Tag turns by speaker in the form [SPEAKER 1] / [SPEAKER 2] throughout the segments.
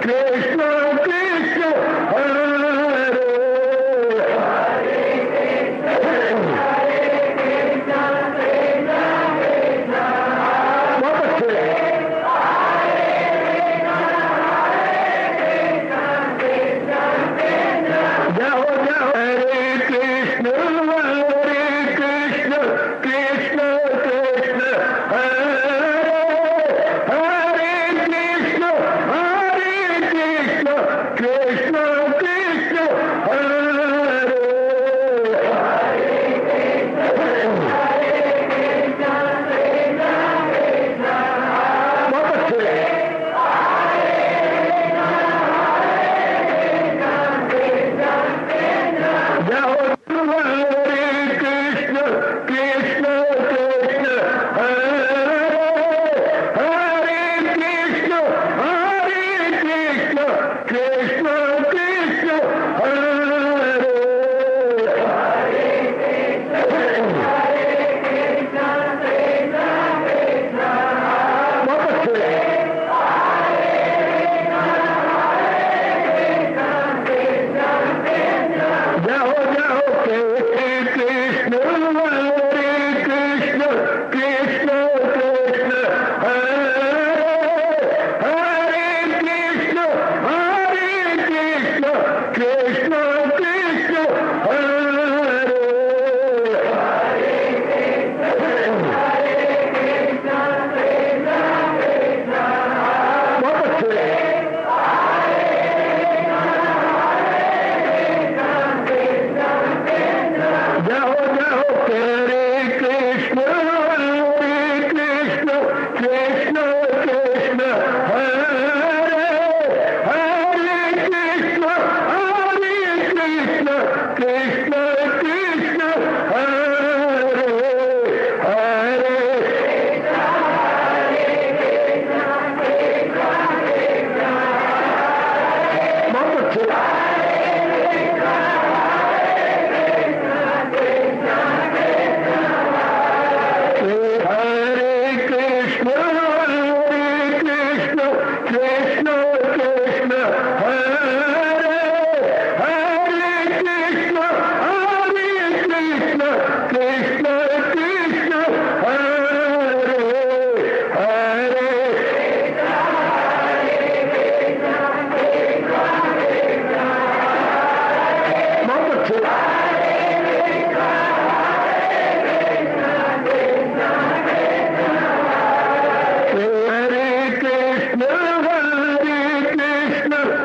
[SPEAKER 1] कृष्ण कृष्ण हरे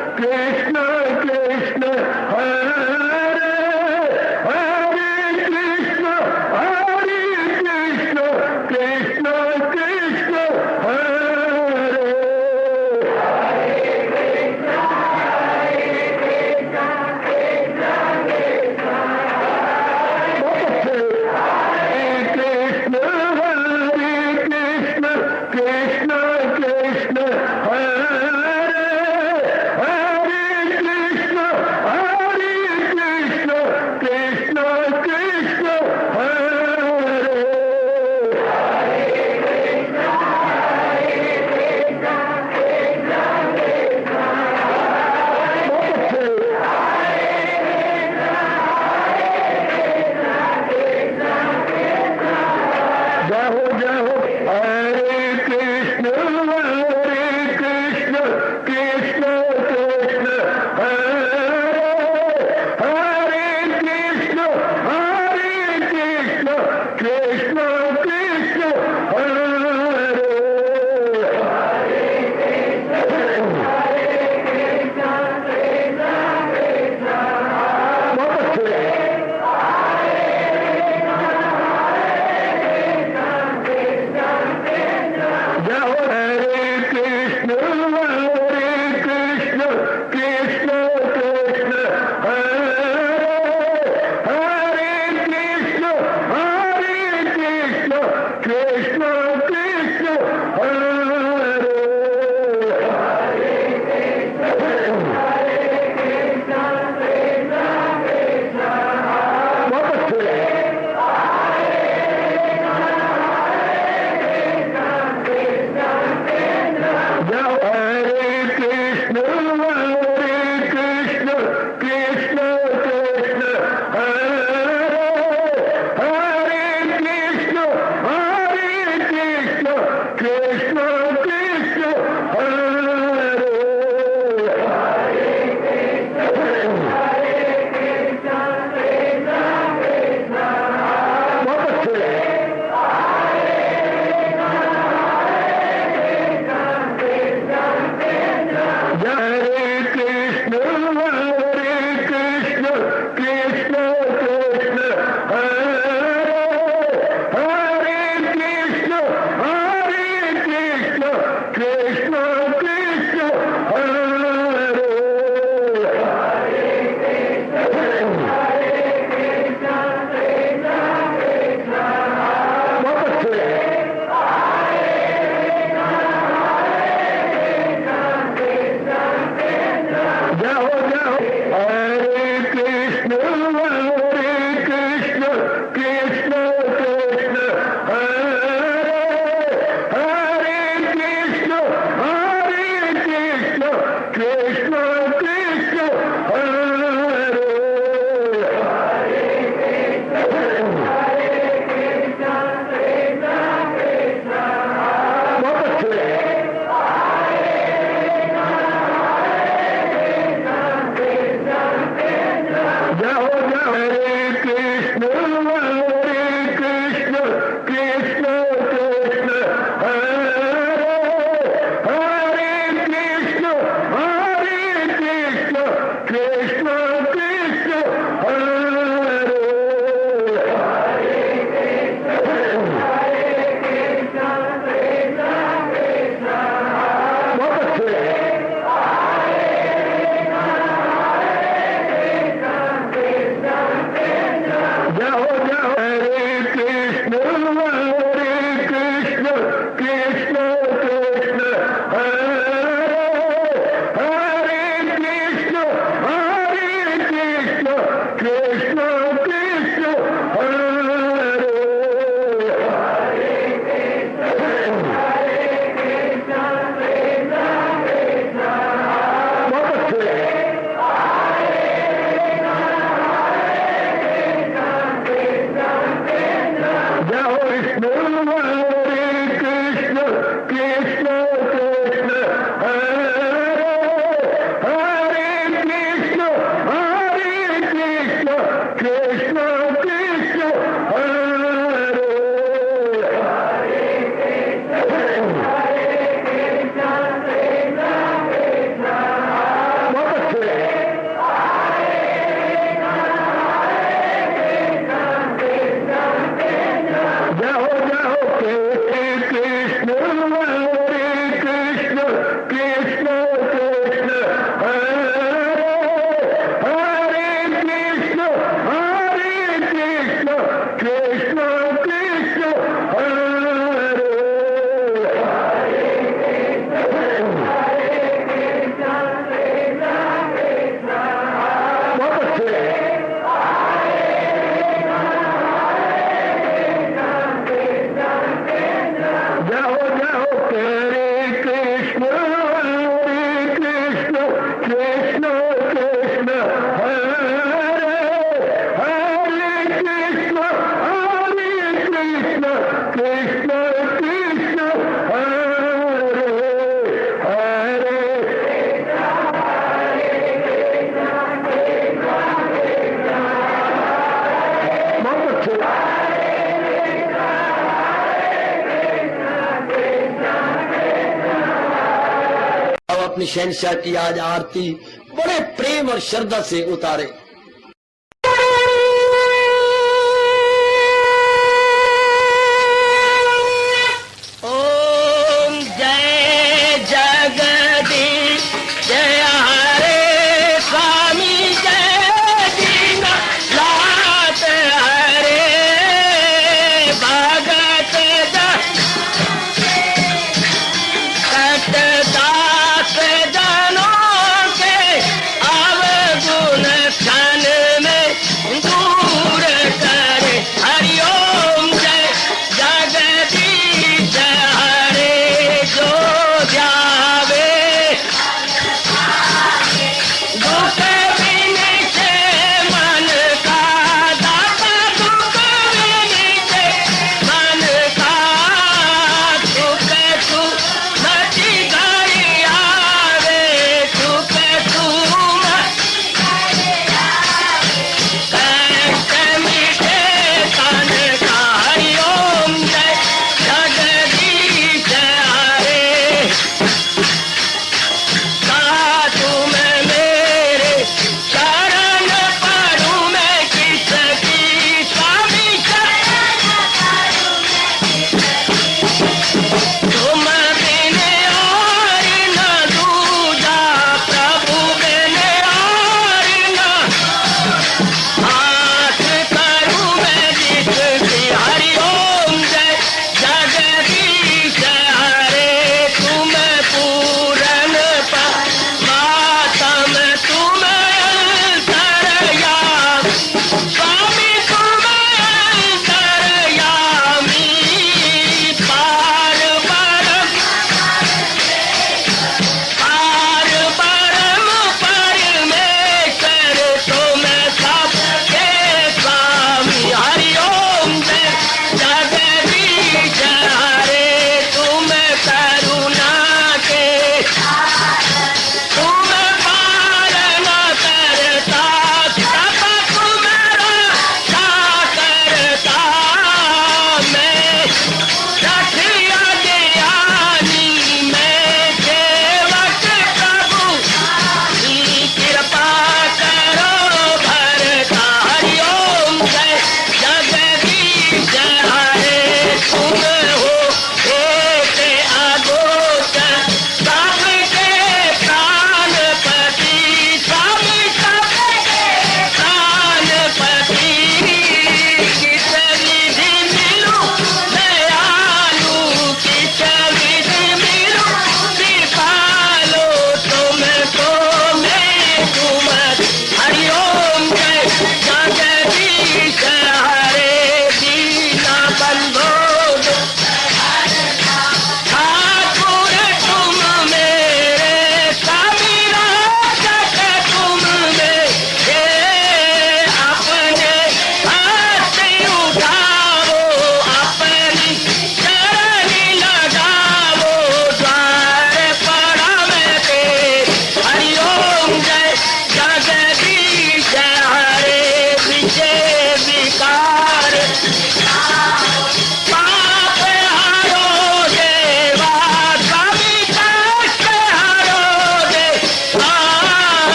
[SPEAKER 1] कृष्ण कृष्ण हरे बहुत अच्छे जाओ जाओ हरे कृष्ण कृष्ण कृष्ण कृष्ण हरे हरे कृष्ण कृष्ण कृष्ण हरे बहुत अच्छे जाओ जाओ हरे कृष्ण कृष्ण कृष्ण कृष्ण हरे हरे कृष्ण कृष्ण कृष्ण हरे बहुत अच्छे जाओ विष्णु हरे कृष्ण कृष्ण कृष्ण हरे हरे कृष्ण कृष्ण कृष्ण हरे बहुत अच्छे जाओ जाओ कृष्ण हरे कृष्ण कृष्ण कृष्ण हरे हरे कृष्ण कृष्ण कृष्ण हरे बहुत अच्छे जाओ जाओ हरे कृष्ण कृष्ण कृष्ण हरे हरे कृष्ण कृष्ण हरे हरे बहुत अच्छे
[SPEAKER 2] अब अपनी शहनशाह की आज आरती बड़े प्रेम और श्रद्धा से उतारे। ओम जय जगदीश जय हरे स्वामी जय दीना लात हरे भगत दास जनों के अवगुण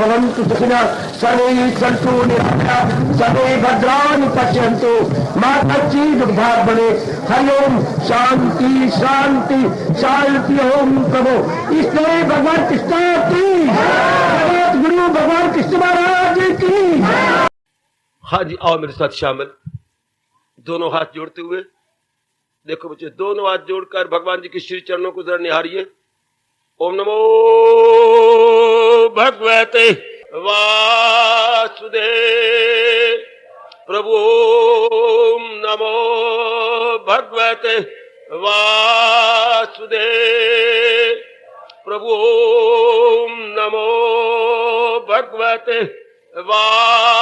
[SPEAKER 1] भवन्तु सुखिनः सर्वे सन्तु निरामयाः सर्वे भद्राणि पश्यन्तु मा कश्चित् दुर्भाग्यं भवेत्। हरि ओम शांति शांति शांति। ओम प्रभु इसलिए भगवान कृष्ण की जगत गुरु भगवान कृष्ण महाराज की।
[SPEAKER 3] हाँ जी, आओ मेरे साथ शामिल, दोनों हाथ जोड़ते हुए। देखो बच्चे, दोनों हाथ जोड़कर भगवान जी के श्री चरणों को जरा निहारिए। ओम नमो भगवते वासुदेव प्रभु। ओम नमो भगवते वासुदेव प्रभु। ओम नमो भगवते वासुदेवाय।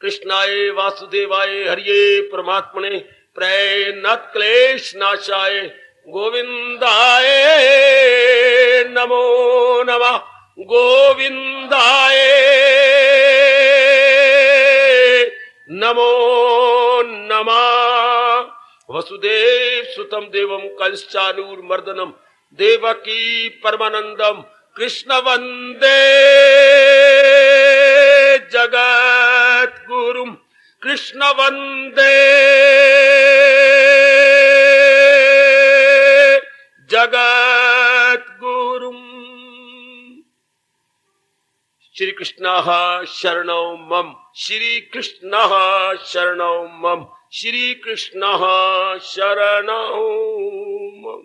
[SPEAKER 3] कृष्णाय वासुदेवाय हरिये परमात्मने प्रेरणात् क्लेश नाशाय गोविंदाय नमो नमः। गोविंदाय नमो नमः। वसुदेव सुतम देवम कंसचानूरमर्दनम देवकी परमानंदम कृष्ण वंदे जगत गुरुम। कृष्ण वंदे जगत गुरुम। श्री कृष्ण शरणौ मम। श्री कृष्ण शरणौ मम। श्री कृष्ण शरणौ मम।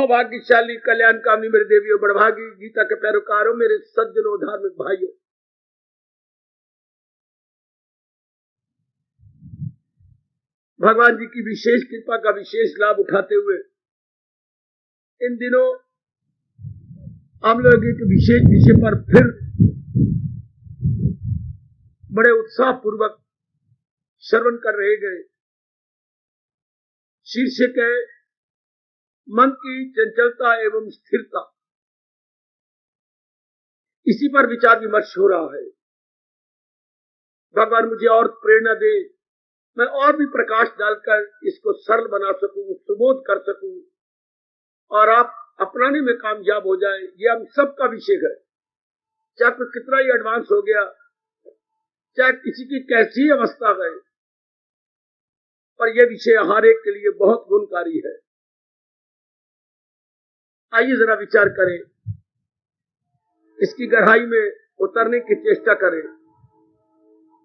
[SPEAKER 3] भाग्यशाली कल्याण कामनी मेरे देवियों, बड़भागी गीता के पैरोकारों, मेरे सज्जनों धार्मिक भाइयों, भगवान जी की विशेष कृपा का विशेष लाभ उठाते हुए इन दिनों हम लोग एक विशेष विषय पर फिर बड़े उत्साह पूर्वक श्रवण कर रहे गए। शीर्षक है मन की चंचलता एवं स्थिरता। इसी पर विचार विमर्श हो रहा है। भगवान मुझे और प्रेरणा दे, मैं और भी प्रकाश डालकर इसको सरल बना सकूं, सुबोध कर सकूं और आप अपनाने में कामयाब हो जाए। ये हम सबका विषय है। चाहे कोई कितना ही एडवांस हो गया, चाहे किसी की कैसी अवस्था है, पर यह विषय हर एक के लिए बहुत गुणकारी है। आइए जरा विचार करें, इसकी गहराई में उतरने की चेष्टा करें।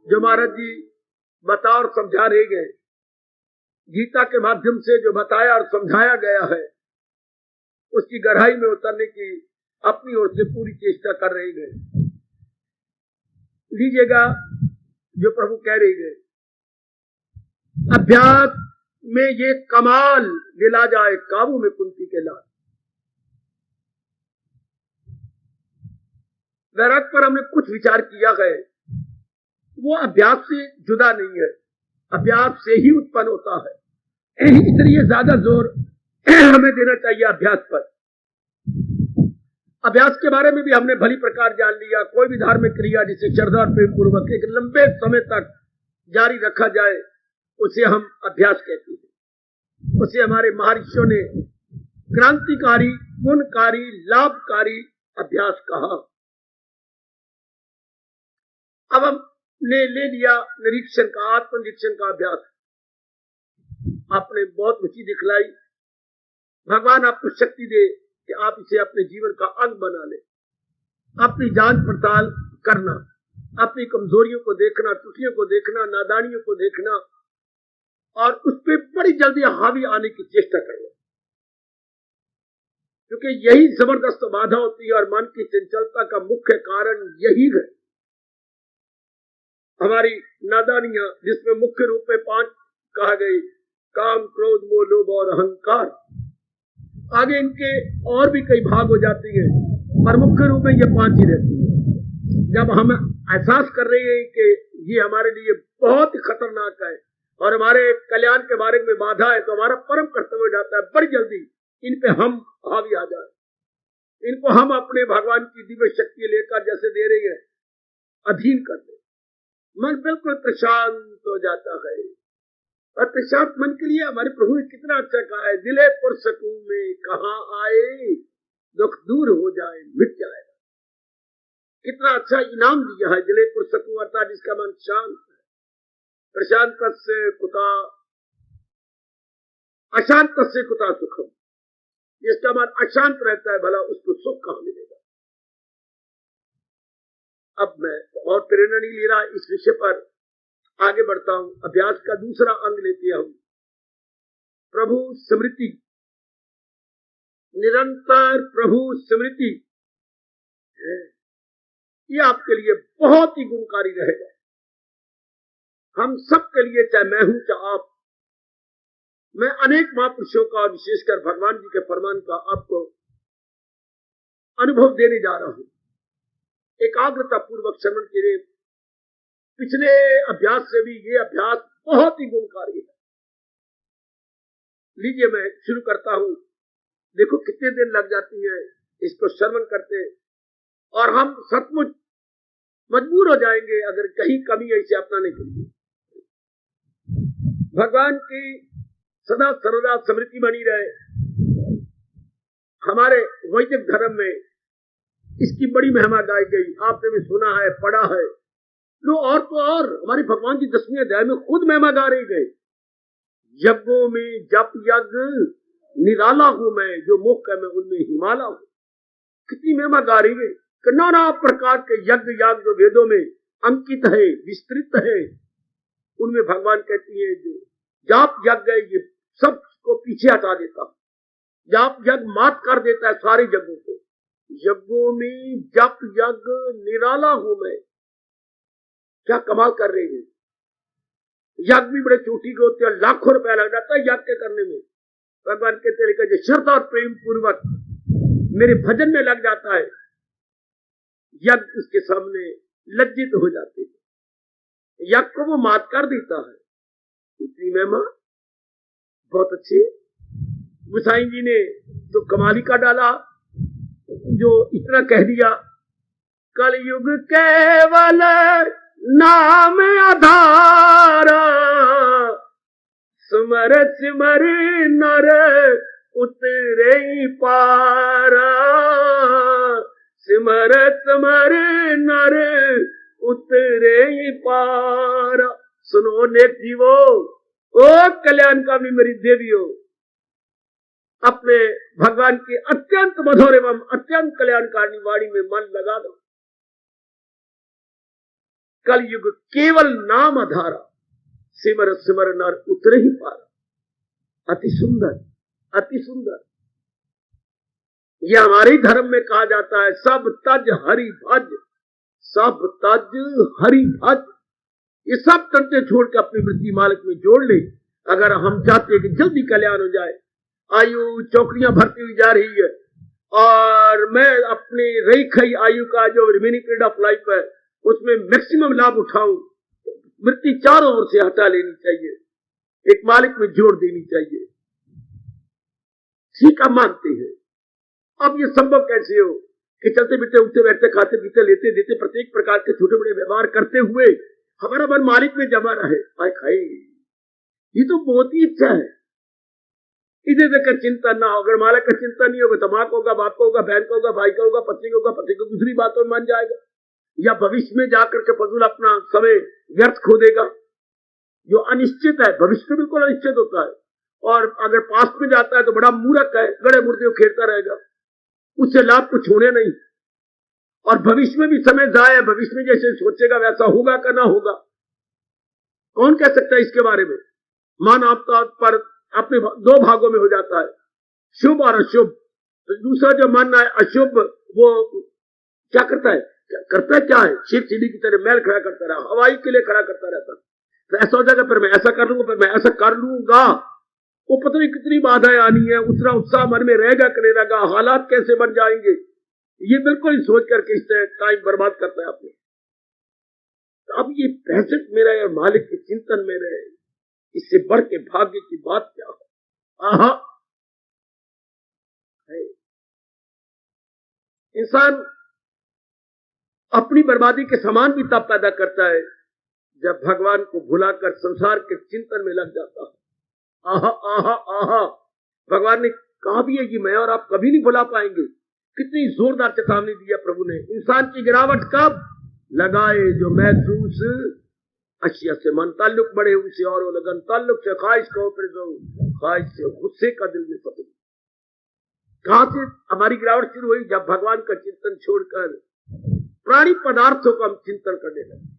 [SPEAKER 3] जो महाराज जी बता और समझा रहे गए, गीता के माध्यम से जो बताया और समझाया गया है, उसकी गहराई में उतरने की अपनी ओर से पूरी चेष्टा कर रहे गए। लीजिएगा जो प्रभु कह रहे गए, अभ्यास में ये कमाल दिला जाए काबू में कुंती के लाल। वैराग पर हमने कुछ विचार किया है, वो अभ्यास से जुदा नहीं है, अभ्यास से ही उत्पन्न होता है। इसलिए ज्यादा जोर हमें देना चाहिए अभ्यास पर। अभ्यास के बारे में भी हमने भली प्रकार जान लिया। कोई भी धार्मिक क्रिया जिसे श्रद्धा और प्रेम पूर्वक एक लंबे समय तक जारी रखा जाए, उसे हम अभ्यास कहते हैं। उसे हमारे महर्षियों ने क्रांतिकारी, गुणकारी, लाभकारी अभ्यास कहा। अब हमने ले लिया निरीक्षण का, आत्मनिरीक्षण का अभ्यास। आपने बहुत रुचि दिखलाई। भगवान आपको शक्ति दे कि आप इसे अपने जीवन का अंग बना ले। अपनी जांच पड़ताल करना, अपनी कमजोरियों को देखना, त्रुटियों को देखना, नादानियों को देखना और उस पर बड़ी जल्दी हावी आने की चेष्टा करना, क्योंकि यही जबरदस्त बाधा होती है और मन की चंचलता का मुख्य कारण यही है। हमारी नादानियां, जिसमें मुख्य रूप में 5 कहा गई, काम, क्रोध, मोह, लोभ और अहंकार। आगे इनके और भी कई भाग हो जाती है, पर मुख्य रूप में ये 5 ही रहती है। जब हम एहसास कर रहे हैं कि ये हमारे लिए बहुत खतरनाक है और हमारे कल्याण के बारे में बाधा है, तो हमारा परम कर्तव्य हो जाता है बड़ी जल्दी इन पे हम हावी आ जाए, इनको हम अपने भगवान की दिव्य शक्ति लेकर जैसे दे रही है अधीन कर दे। मन बिल्कुल प्रशांत हो जाता है। और प्रशांत मन के लिए हमारे प्रभु ने कितना अच्छा कहा है, दिले पुरसकूं में कहाँ आए, दुख दूर हो जाए मिट जाएगा। कितना अच्छा इनाम दिया है, दिले पुरसकूं अर्थात जिसका मन शांत है। प्रशांत से कुता अशांत से कुता सुखम, जिसका मन अशांत रहता है भला उसको सुख कहां मिलेगा। अब मैं और प्रेरणा नहीं ले रहा, इस विषय पर आगे बढ़ता हूं। अभ्यास का दूसरा अंग लेते हैं हम, प्रभु स्मृति। निरंतर प्रभु स्मृति है, ये आपके लिए बहुत ही गुणकारी रहेगा। हम सब के लिए, चाहे मैं हूं चाहे आप, मैं अनेक महापुरुषों का, विशेषकर भगवान जी के फरमान का आपको अनुभव देने जा रहा हूं। एकाग्रता पूर्वक श्रवण कीजिए। पिछले अभ्यास से भी ये अभ्यास बहुत ही गुणकारी है। लीजिए मैं शुरू करता हूं। देखो कितने दिन लग जाती है इसको श्रवण करते, और हम सचमुच मजबूर हो जाएंगे अगर कहीं कमी है इसे अपनाने के लिए। भगवान की सदा सर्वदा स्मृति बनी रहे। हमारे वैदिक धर्म में इसकी बड़ी महिमा गाई गई, आपने भी सुना है, पढ़ा है। लो और तो और हमारे भगवान की 10वीं अध्याय में खुद महिमा गा रही गई, यज्ञों में जप यज्ञ निराला हूं मैं, जो मुख है मैं उनमें हिमाला हूं। कितनी महिमा गा रही गई। नाना प्रकार के यज्ञ याग जो वेदों में अंकित है, विस्तृत है, उनमें भगवान कहती है जो जाप यज्ञ है ये सब को पीछे हटा देता, जाप यज्ञ मात कर देता है सारे यज्ञों को। यज्ञों में जप यज्ञ निराला हूं मैं। क्या कमाल कर रहे हैं। यज्ञ भी बड़े चोटी के होते हैं, लाखों रुपया लग जाता है यज्ञ के करने में। भगवान के तरीके जो श्रद्धा और प्रेम पूर्वक मेरे भजन में लग जाता है, यज्ञ उसके सामने लज्जित हो जाते हैं, यज्ञ को वो मात कर देता है। इतनी महिमा बहुत अच्छी। गोसाई जी ने तो कमाली का डाला, जो इतना कह दिया, कलयुग केवल नाम आधारा, सुमर सिमर नर उतरे पारा, सिमर सिमर नर उतरे पारा। सुनो नेक जीवो, ओ कल्याणकामी मेरी देवियों, अपने भगवान की अत्यंत मधुर एवं अत्यंत कल्याणकारी वाणी में मन लगा दो। कलयुग केवल नाम आधारा, सिमर सिमर नर उतरे ही पारा। अति सुंदर, अति सुंदर। यह हमारे धर्म में कहा जाता है, सब तज हरि भज, सब तज हरि भज। ये सब तंटे छोड़ के अपनी वृत्ति मालिक में जोड़ ले। अगर हम चाहते हैं कि जल्दी कल्याण हो जाए, आयु चौकड़ियां भरती हुई जा रही है, और मैं अपनी रही खई आयु का जो रिमेनिंग पीरियड ऑफ लाइफ है उसमें मैक्सिमम लाभ उठाऊं, वृत्ति चारों ओर से हटा लेनी चाहिए, एक मालिक में जोड़ देनी चाहिए। ठीक हम मानते हैं। अब ये संभव कैसे हो कि चलते फिरते उठते बैठते खाते पीते लेते देते प्रत्येक प्रकार के छोटे बड़े व्यवहार करते हुए हमारा मन मालिक में जमा रहे। आय खाए, ये तो बहुत ही इच्छा है। इधर तक चिंता ना हो। अगर मालिक का चिंता नहीं होगा तो माँ को होगा, बाप को होगा, बहन को होगा, भाई को होगा, पति को होगा, पति को दूसरी बातों में मान जाएगा, या भविष्य में जाकर के फजूल अपना समय व्यर्थ खो देगा। जो अनिश्चित है, भविष्य में बिल्कुल अनिश्चित होता है, और अगर पास्ट में जाता है तो बड़ा मूर्ख है, गड़े मुर्दे खेलता रहेगा, उससे लाभ कुछ होने नहीं। और भविष्य में भी समय जाए, भविष्य में जैसे सोचेगा वैसा होगा का ना होगा, कौन कह सकता है इसके बारे में। मान आपका पर अपने दो भागों में हो जाता है, शुभ और अशुभ। तो दूसरा जो मानना है अशुभ, वो क्या करता है, क्या है, शीख सीढ़ी की तरह मैल खड़ा करता रहा, हवाई के लिए खड़ा करता रहता। तो ऐसा हो जाएगा, फिर मैं ऐसा कर लूंगा, फिर मैं ऐसा कर लूंगा। वो पता नहीं कितनी बाधाएं आनी है, उतना उत्साह मन में रहेगा कि नहीं रहेगा, हालात कैसे बन जाएंगे, ये बिल्कुल सोच करके इससे टाइम बर्बाद करता है आपने। तो अब ये पैसेट मेरा या मालिक के चिंतन में रहे, इससे बढ़ के भाग्य की बात क्या है। आहा, इंसान अपनी बर्बादी के समान भी तब पैदा करता है जब भगवान को भुलाकर संसार के चिंतन में लग जाता है। आहा आहा आहा, भगवान ने कहा भी है कि मैं और आप कभी नहीं भुला पाएंगे। कितनी जोरदार चेतावनी दी है प्रभु ने। इंसान की गिरावट कब लगाए जो महसूस अशिया से मन, ताल्लुक बड़े उनसे और वो लगन, ताल्लुक से ख्वाहिश को फिर जो ख्वाहिश से गुस्से का दिल में पतन। कहां से हमारी गिरावट शुरू हुई? जब भगवान का चिंतन छोड़कर प्राणी पदार्थों का हम चिंतन करने लगे।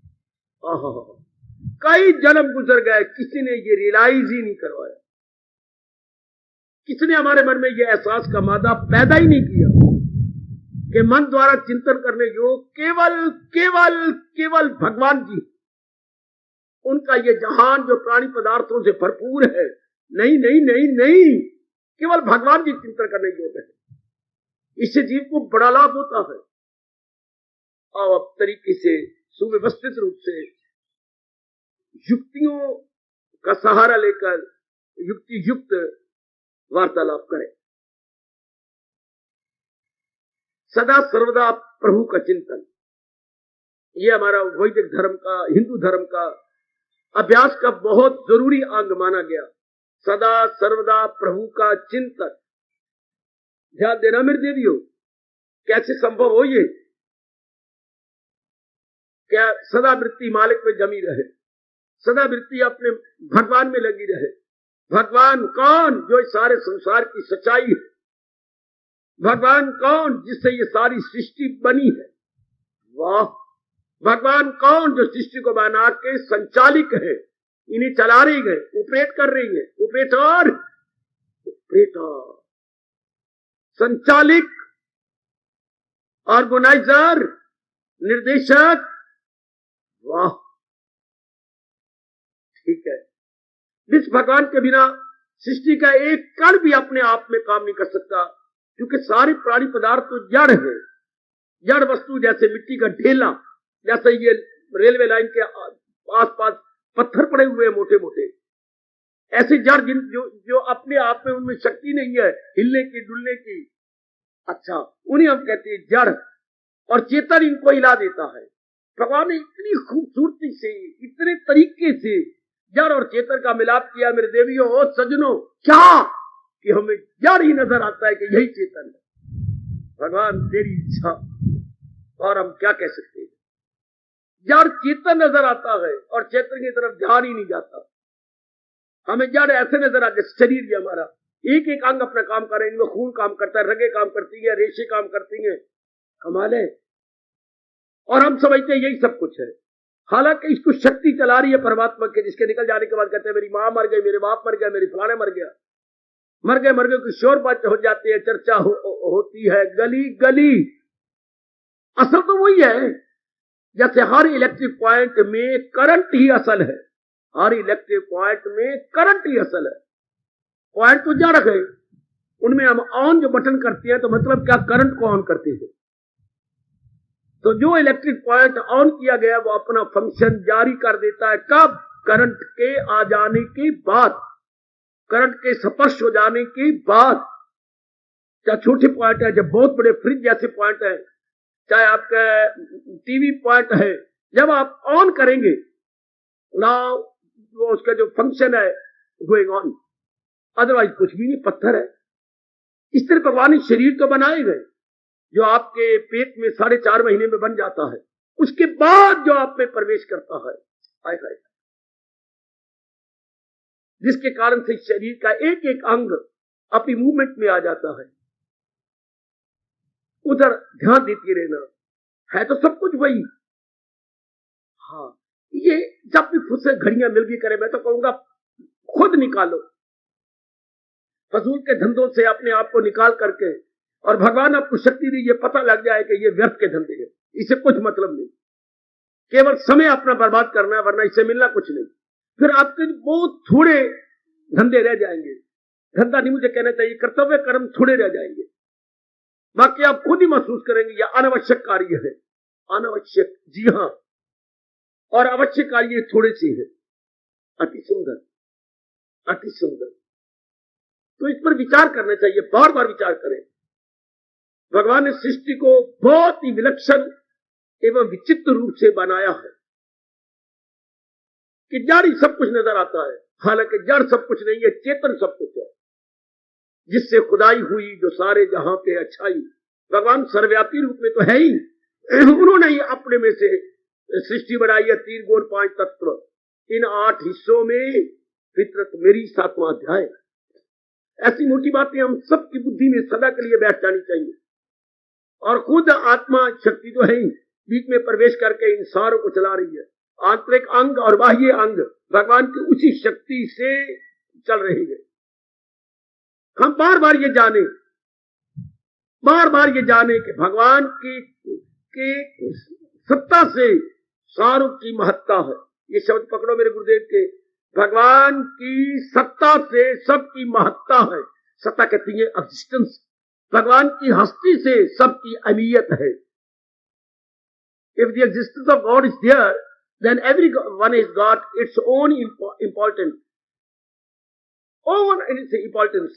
[SPEAKER 3] कई जन्म गुजर गए, किसी ने ये रियलाइज ही नहीं करवाया, किसने हमारे मन में ये एहसास का मादा पैदा ही नहीं किया कि मन द्वारा चिंतन करने योग केवल केवल केवल भगवान जी। उनका ये जहान जो प्राणी पदार्थों से भरपूर है, नहीं नहीं नहीं नहीं, केवल भगवान जी चिंतन करने योग्य है। इससे जीव को बड़ा लाभ होता है। और अब तरीके से सुव्यवस्थित रूप से युक्तियों का सहारा लेकर युक्ति युक्त वार्तालाप करें। सदा सर्वदा प्रभु का चिंतन, यह हमारा वैदिक धर्म का, हिंदू धर्म का अभ्यास का बहुत जरूरी अंग माना गया। सदा सर्वदा प्रभु का चिंतन। ध्यान देना मेरे देवियों, कैसे संभव हो ये? क्या सदा वृत्ति मालिक में जमी रहे, सदा वृत्ति अपने भगवान में लगी रहे। भगवान कौन? जो इस सारे संसार की सच्चाई है। भगवान कौन? जिससे ये सारी सृष्टि बनी है। वाह! भगवान कौन? जो सृष्टि को बना के संचालिक है, इन्हें चला रही है, ऑपरेट कर रही है। ऑपरेटर, ऑपरेटर, संचालिक, ऑर्गेनाइजर, निर्देशक। वाह! ठीक है। जिस भगवान के बिना सृष्टि का एक कण भी अपने आप में काम नहीं कर सकता, क्योंकि सारे प्राणी पदार्थ तो जड़ है। जड़ वस्तु जैसे मिट्टी का ढेला, जैसे ये रेलवे लाइन के आसपास पत्थर पड़े हुए हैं मोटे मोटे, ऐसे जड़ जो अपने आप में उनमें शक्ति नहीं है हिलने की डुलने की, अच्छा, उन्हें हम कहते हैं जड़। और चेतन इनको हिला देता है। भगवान ने इतनी खूबसूरती से, इतने तरीके से जड़ और चेतन का मिलाप किया मेरे देवियों और सज्जनों, क्या कि हमें जड़ ही नजर आता है कि यही चेतन है। भगवान तेरी इच्छा, और हम क्या कह सकते हैं। जड़ चेतन नजर आता है और चेतन की तरफ ध्यान ही नहीं जाता। हमें जड़ ऐसे नजर आता है, शरीर भी हमारा एक एक अंग अपना काम कर रहे हैं। इनमें खून काम करता है, रगे काम करती है, रेशे काम करती हैं। कमाल है। और हम समझते हैं यही सब कुछ है। हालांकि इसको शक्ति चला रही है परमात्मा के, जिसके निकल जाने के बाद कहते हैं मेरी मां मर गई, मेरे बाप मर गया, मेरी फलाने मर गया, मर गए कुछ शोर बात हो जाती है, चर्चा होती है गली गली। असल तो वही है, जैसे हर इलेक्ट्रिक पॉइंट में करंट ही असल है। हर इलेक्ट्रिक पॉइंट में करंट ही असल है। पॉइंट तो जड़ है, उनमें हम ऑन जो बटन करते हैं तो मतलब क्या, करंट को ऑन करते हैं। तो जो इलेक्ट्रिक पॉइंट ऑन किया गया वो अपना फंक्शन जारी कर देता है। कब? करंट के आ जाने के बाद, करंट के स्पर्श हो जाने के बाद। चाहे छोटे पॉइंट है, जब बहुत बड़े फ्रिज जैसे पॉइंट है, चाहे आपका टीवी पॉइंट है, जब आप ऑन करेंगे ना, वो उसका जो फंक्शन है गोइंग ऑन, अदरवाइज कुछ भी नहीं, पत्थर है। इस तरह भगवान ने शरीर तो बनाए गए जो आपके पेट में 4.5 महीने में बन जाता है, उसके बाद जो आप में प्रवेश करता है, आएगा, जिसके कारण से शरीर का एक एक अंग अपनी मूवमेंट में आ जाता है। उधर ध्यान देती रहना है तो सब कुछ वही। हाँ, ये जब भी खुद से घड़ियां मिल भी करे, मैं तो कहूंगा खुद निकालो, फजूल के धंधों से अपने आप को निकाल करके, और भगवान आपको शक्ति दी, ये पता लग जाए कि ये व्यर्थ के धंधे हैं, इससे कुछ मतलब नहीं, केवल समय अपना बर्बाद करना है, वरना इससे मिलना कुछ नहीं। फिर आपके बहुत थोड़े धंधे रह जाएंगे। धंधा नहीं मुझे कहना चाहिए, कर्तव्य कर्म थोड़े रह जाएंगे, बाकी आप खुद ही महसूस करेंगे यह अनावश्यक कार्य है। अनावश्यक, जी हां, और आवश्यक कार्य थोड़े से है। अति सुंदर, अति सुंदर। तो इस पर विचार करना चाहिए, बार बार विचार करें। भगवान ने सृष्टि को बहुत ही विलक्षण एवं विचित्र रूप से बनाया है। कि जड़ ही सब कुछ नजर आता है, हालांकि जड़ सब कुछ नहीं है, चेतन सब कुछ है, जिससे खुदाई हुई जो सारे जहां पे अच्छाई। भगवान सर्वव्यापी रूप में तो है ही, उन्होंने ही अपने में से सृष्टि बनाई है, 3 गुण 5 तत्व, इन 8 हिस्सों में फितरत मेरी 7वां अध्याय। ऐसी मोटी बातें हम सबकी बुद्धि में सदा के लिए बैठ जानी चाहिए। और खुद आत्मा शक्ति तो है ही, बीच में प्रवेश करके इन सारों को चला रही है। आंतरिक अंग और बाह्य अंग भगवान की उसी शक्ति से चल रही है। हम बार बार ये जाने कि भगवान की सत्ता से सारों की महत्ता है। ये शब्द पकड़ो मेरे गुरुदेव के, भगवान की सत्ता से सबकी महत्ता है। सत्ता कहती है एग्जिस्टेंस, भगवान की हस्ती से सबकी अहमियत है। If the existence of God is there, then everyone has got its own importance. Own its importance.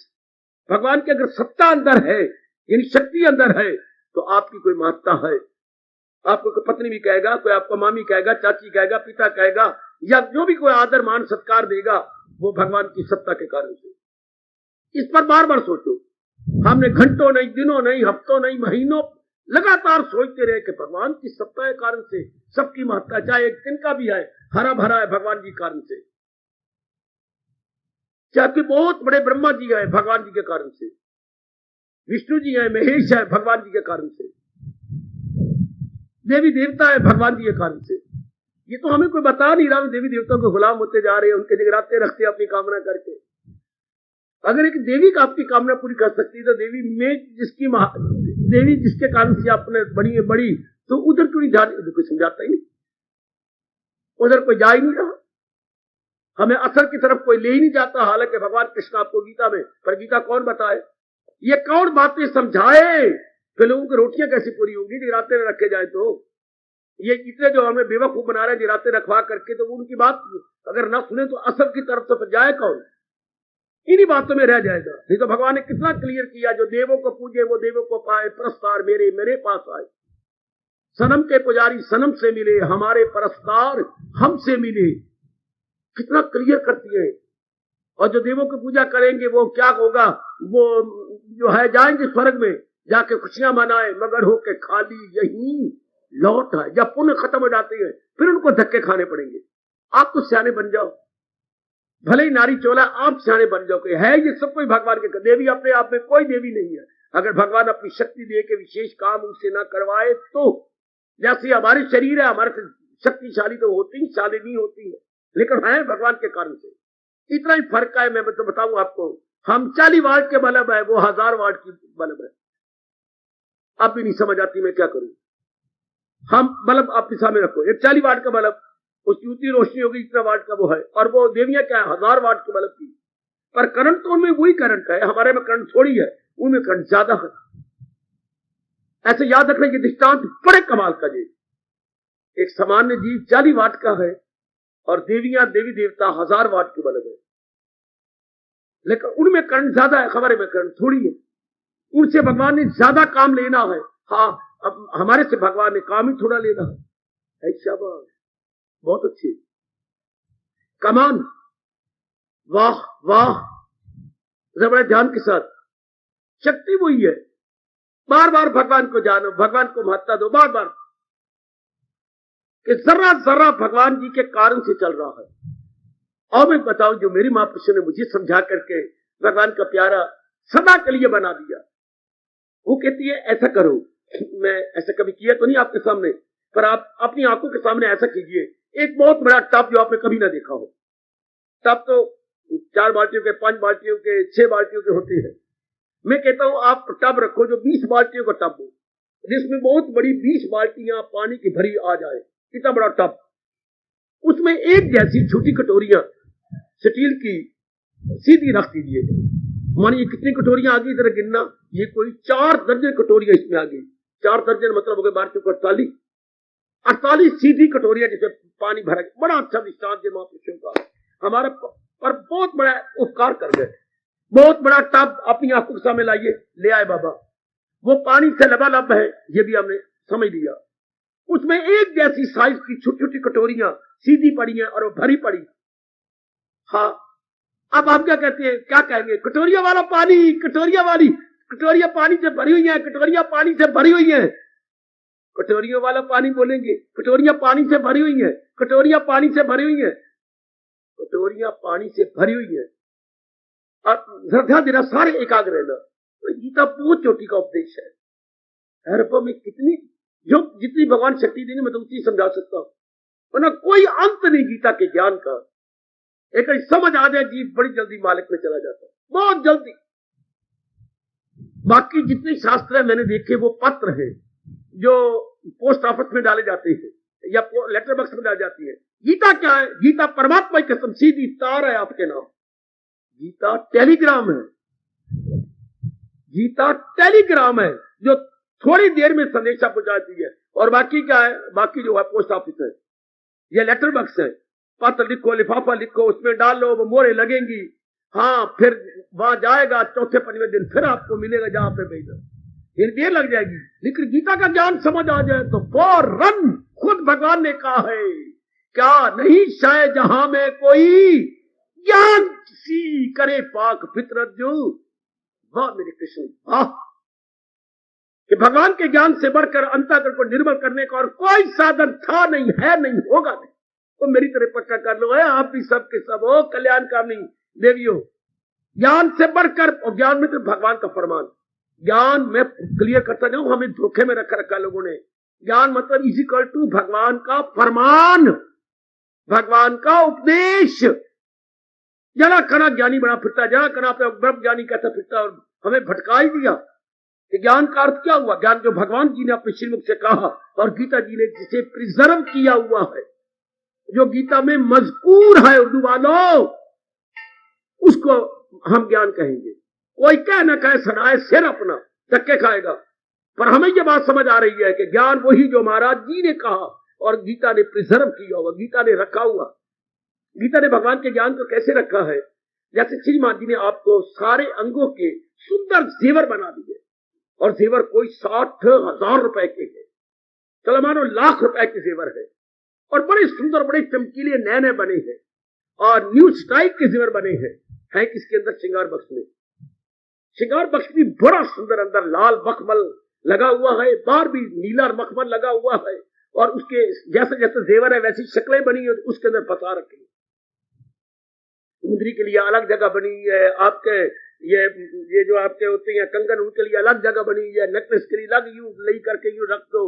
[SPEAKER 3] भगवान की अगर सत्ता अंदर है, यानी शक्ति अंदर है, तो आपकी कोई महत्ता है। आपको कोई पत्नी भी कहेगा, कोई आपको मामी कहेगा, चाची कहेगा, पिता कहेगा, या जो भी कोई आदर मान सत्कार देगा, वो भगवान की सत्ता के कारण से। इस पर बार बार सोचो। हमने घंटों नहीं, दिनों नहीं, हफ्तों नहीं, महीनों लगातार सोचते रहे कि भगवान की सत्ता के कारण से सबकी महत्ता, चाहे एक दिन का भी है, हरा भरा है भगवान जी के कारण से। चाहे बहुत बड़े ब्रह्मा जी है भगवान जी के कारण से, विष्णु जी है, महेश है भगवान जी के कारण से, देवी देवता है भगवान जी के कारण से। ये तो हमें कोई बता नहीं रहा, देवी देवताओं के गुलाम होते जा रहे हैं, उनके जगराते रखते अपनी कामना करके। अगर एक देवी का आपकी कामना पूरी कर सकती है, तो देवी जिसके कारण से आपने बड़ी, तो उधर क्यों नहीं जा रही? कोई समझाता ही नहीं, उधर कोई जा ही नहीं रहा, हमें असर की तरफ कोई ले ही नहीं जाता। हालांकि भगवान कृष्ण आपको गीता में, पर गीता कौन बताए, ये कौन बातें समझाए, फिर लोगों की रोटियां कैसी पूरी होगी जगराते में रखे जाए? तो ये इतने जो हमें बेवकूफ बना रहे हैं जगराते रखवा करके, तो उनकी बात अगर ना सुने तो असर की तरफ से जाए कौन? इन्हीं बातों में रह जाएगा। नहीं तो भगवान ने कितना क्लियर किया, जो देवों को पूजे वो देवों को पाए, परस्तार मेरे पास आए। सनम के पुजारी सनम से मिले, हमारे परस्तार हमसे मिले। कितना क्लियर करती है। और जो देवों की पूजा करेंगे वो क्या होगा, वो जो है जाएंगे स्वर्ग में, जाके खुशियां मनाए, मगर होके खाली यही लौट आए। जब पुण्य खत्म हो जाते हैं फिर उनको धक्के खाने पड़ेंगे। आप तो सियाने बन जाओ, भले ही नारी चोला, आप सियाने बन जाओ। है ये सब कोई भगवान के देवी अपने आप में कोई देवी नहीं है। अगर भगवान अपनी शक्ति दे के विशेष काम उनसे ना करवाए तो, जैसे हमारे शरीर है, हमारे शक्तिशाली तो होती ही, शालिनी होती है, लेकिन है भगवान के कारण से। इतना ही फर्क है। मैं तो बताऊं आपको, हम 40 वाट के बल्ब है, वो 1000 वाट की बल्ब है। अब भी नहीं समझ आती मैं क्या करूं। हम बल्ब आपके सामने रखो, एक 40 वाट का बल्ब, उसकी उतनी रोशनी होगी इतना वाट का वो है, और वो देवियां क्या है 1000 वाट के बल्ब की, पर करंट तो उनमें वही करंट है, हमारे में करंट थोड़ी है, उनमें करंट ज्यादा है। ऐसे याद रखने की दृष्टांत बड़े कमाल का जी। एक सामान्य जीव 40 वाट का है और देवियां देवी देवता 1000 वाट के बल्ब है, लेकिन उनमें करंट ज्यादा है, हमारे में करंट थोड़ी है। उनसे भगवान ने ज्यादा काम लेना है, हाँ अब हमारे से भगवान ने काम ही थोड़ा लेना है। शाबाश, बहुत अच्छी कमान, वाह वाह, बड़े ध्यान के साथ। शक्ति वही है, बार बार भगवान को जानो, भगवान को महत्ता दो, बार बार कि जरा जरा भगवान जी के कारण से चल रहा है। और मैं बताऊं, जो मेरी महापुरुषों ने मुझे समझा करके भगवान का प्यारा सदा के लिए बना दिया, वो कहती है ऐसा करो। मैं ऐसा कभी किया तो नहीं आपके सामने, पर आप अपनी आंखों के सामने ऐसा कीजिए। एक बहुत बड़ा टब जो आपने कभी ना देखा हो, टब तो 4 बाल्टियों के, 5 बाल्टियों के, 6 बाल्टियों के होते हैं। मैं कहता हूं आप टब रखो जो 20 बाल्टियों का टब हो, जिसमें बहुत बड़ी 20 बाल्टियां पानी की भरी आ जाए, इतना बड़ा टब। उसमें एक जैसी छोटी कटोरियां स्टील की सीधी रख दीजिए। मानिए कितनी कटोरियां आ गई, जरा गिनना, ये कोई 4 दर्जन कटोरियां इसमें आ गई। 4 दर्जन मतलब हो गए 12 48 सीधी कटोरियां जिसमें पानी भरा। बड़ा अच्छा दृष्टांत है महापुरुषों का, हमारा पर बहुत बड़ा उपकार कर गए। बहुत बड़ा टब अपनी आंखों के सामने लाइए, ले आए बाबा, वो पानी से लबालब है, ये भी हमने समझ लिया। उसमें एक जैसी साइज की छोटी छोटी कटोरियां सीधी पड़ी हैं और वो भरी पड़ी, हाँ, अब आप क्या कहते हैं, क्या कहेंगे, कटोरिया वाला पानी, कटोरिया पानी से भरी हुई है, कटोरिया पानी से भरी हुई है, कटोरियों वाला पानी बोलेंगे, कटोरिया पानी से भरी हुई है, कटोरिया पानी से भरी हुई है, कटोरिया पानी से भरी हुई है। और श्रद्धा देना, सारे एकाग्र रहना। तो गीता बहुत चोटी का उपदेश है। अरबों में कितनी, जो जितनी भगवान शक्ति देंगे मैं तो उतनी समझा सकता हूं, वरना कोई अंत नहीं गीता के ज्ञान का। एक समझ आ जाए जीव बड़ी जल्दी मालिक में चला जाता है, बहुत जल्दी। बाकी जितने शास्त्र है मैंने देखे वो पत्र है जो पोस्ट ऑफिस में डाले जाते हैं या लेटर बॉक्स में डाली जाती है। गीता क्या है? गीता परमात्मा की कसम सीधी तार है आपके नाम। गीता टेलीग्राम है, गीता टेलीग्राम है जो थोड़ी देर में संदेशा पहुंचाती है। और बाकी क्या है? बाकी जो है पोस्ट ऑफिस है या लेटर बॉक्स है, पत्र लिखो, लिफाफा लिखो, उसमें डालो, वो मोहरें लगेंगी, हाँ, फिर वहां जाएगा, चौथे पंजवें दिन फिर आपको मिलेगा जहां पे भेजा, फिर देर लग जाएगी। लेकिन गीता का ज्ञान समझ आ जाए तो फौरन, खुद भगवान ने कहा है, क्या नहीं शायद जहां में कोई ज्ञान सी करे पाक फितरत जो। वाह मेरे कृष्ण, वाह, कि भगवान के ज्ञान से बढ़कर अंतःकरण को निर्मल करने का और कोई साधन था नहीं, है नहीं, होगा नहीं। तो मेरी तरह पक्का कर लो है, आप भी सब के सब हो कल्याणकामी देवियों। ज्ञान से बढ़कर, और ज्ञान में तो भगवान का फरमान, ज्ञान में क्लियर करता जाऊं, हमें धोखे में रखा लोगों ने। ज्ञान मतलब इज इक्वल टू भगवान का फरमान, भगवान का उपदेश। जना कना ज्ञानी बना फिरता, जना कना पे ब्रह्म ज्ञानी कहता फिरता, और हमें भटका ही दिया कि ज्ञान का अर्थ क्या हुआ। ज्ञान जो भगवान जी ने अपने श्रीमुख से कहा और गीता जी ने जिसे प्रिजर्व किया हुआ है, जो गीता में मजकूर है उर्दू वालों, उसको हम ज्ञान कहेंगे। कोई कह न कहे सड़ाए सिर अपना, धक्के खाएगा। पर हमें ये बात समझ आ रही है कि ज्ञान वही जो महाराज जी ने कहा और गीता ने प्रिजर्व किया हुआ, गीता ने रखा हुआ। गीता ने भगवान के ज्ञान को कैसे रखा है? जैसे श्रीमान जी ने आपको सारे अंगों के सुंदर जेवर बना दिए, और जेवर कोई 60,000 रुपए के है, चलो मानो लाख रुपए के जेवर है, और बड़े सुंदर, बड़े चमकीले नए नए बने हैं, और न्यू स्टाइल के जेवर बने हैं। है किसके अंदर? श्रृंगार बक्स में। श्रृंगार बक्स भी बड़ा सुंदर, अंदर लाल मखमल लगा हुआ है, बाहर भी नीला मखमल लगा हुआ है, और उसके जैसे जैसे जेवर है वैसी शक्लें बनी है, उसके अंदर पता रखी। मुंदरी के लिए अलग जगह बनी है, आपके ये जो आपके होते हैं कंगन, उनके लिए अलग जगह बनी है, नेकलेस के लिए अलग, यूं ले करके यूं रख दो।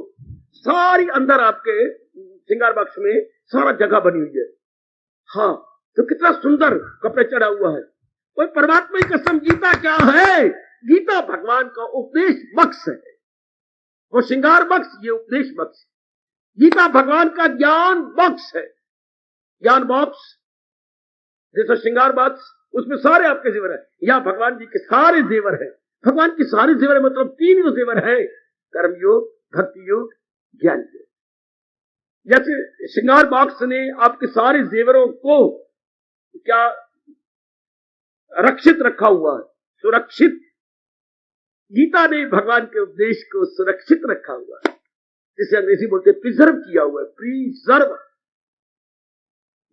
[SPEAKER 3] सारी अंदर आपके श्रृंगार बक्स में सारा जगह बनी हुई है। हाँ, तो कितना सुंदर कपड़े चढ़ा हुआ है। कोई परमात्मा की कसम, गीता क्या है? गीता भगवान का उपदेश बक्स है। वो श्रृंगार बक्स, ये उपदेश बक्स। गीता भगवान का ज्ञान बक्स है, ज्ञान बॉक्स। जैसा श्रृंगार बक्स, उसमें सारे आपके जेवर है। या भगवान जी के सारे जेवर है। भगवान के सारे जेवर मतलब 3 जो जेवर है, कर्मयोग, भक्ति योग, ज्ञान योग। जैसे श्रृंगार बॉक्स ने आपके सारे जेवरों को क्या रक्षित रखा हुआ है, सुरक्षित। गीता ने भगवान के उपदेश को सुरक्षित रखा हुआ है, जिसे अंग्रेजी बोलते हैं प्रिजर्व किया हुआ है, प्रिजर्व।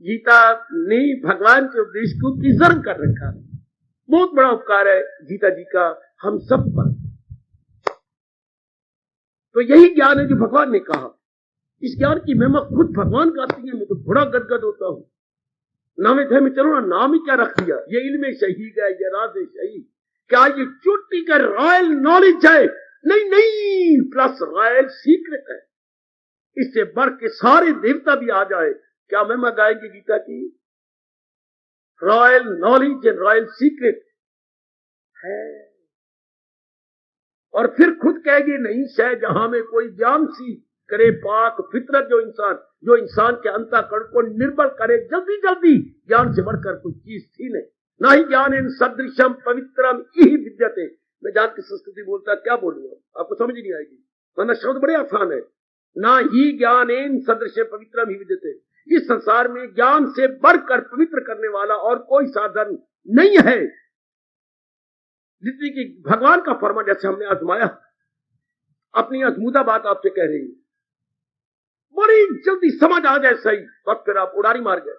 [SPEAKER 3] गीता ने भगवान के उपदेश को प्रिजर्व कर रखा है। बहुत बड़ा उपकार है गीता जी का हम सब पर। तो यही ज्ञान है जो भगवान ने कहा। इस ज्ञान की महिमा खुद भगवान गाती है। मैं तो बड़ा गदगद होता हूं। नामे थे में चलो ना, नाम ही क्या रख दिया? ये इल्म सही है, ये राज सही। क्या ये चोटी का रॉयल नॉलेज है? नहीं नहीं, प्लस रॉयल सीक्रेट है। इससे बढ़ के सारे देवता भी आ जाए, क्या महिमा गाएंगे गीता की? Royal knowledge and royal secret है। और फिर खुद कहेगी, नहीं शायद जहां में कोई ज्ञान सी करे पाक फितरत, जो इंसान के अंतःकरण को निर्मल करे जल्दी जल्दी। ज्ञान से बढ़कर कोई चीज थी नहीं। ना ही ज्ञान इन सदृशम पवित्रम यही विद्यते। मैं जान की संस्कृति बोलता क्या बोलूंगा, आपको समझ नहीं आएगी, वरना शब्द बड़े आसान है। ना ही ज्ञान इन सदृश पवित्रम ही विद्यते। इस संसार में ज्ञान से बढ़कर पवित्र करने वाला और कोई साधन नहीं है। जितनी कि भगवान का फरमान, जैसे हमने आजमाया, अपनी आजमूदा बात आपसे कह रही है, बड़ी जल्दी समझ आ जाए सही, बस फिर आप उड़ारी मार गए।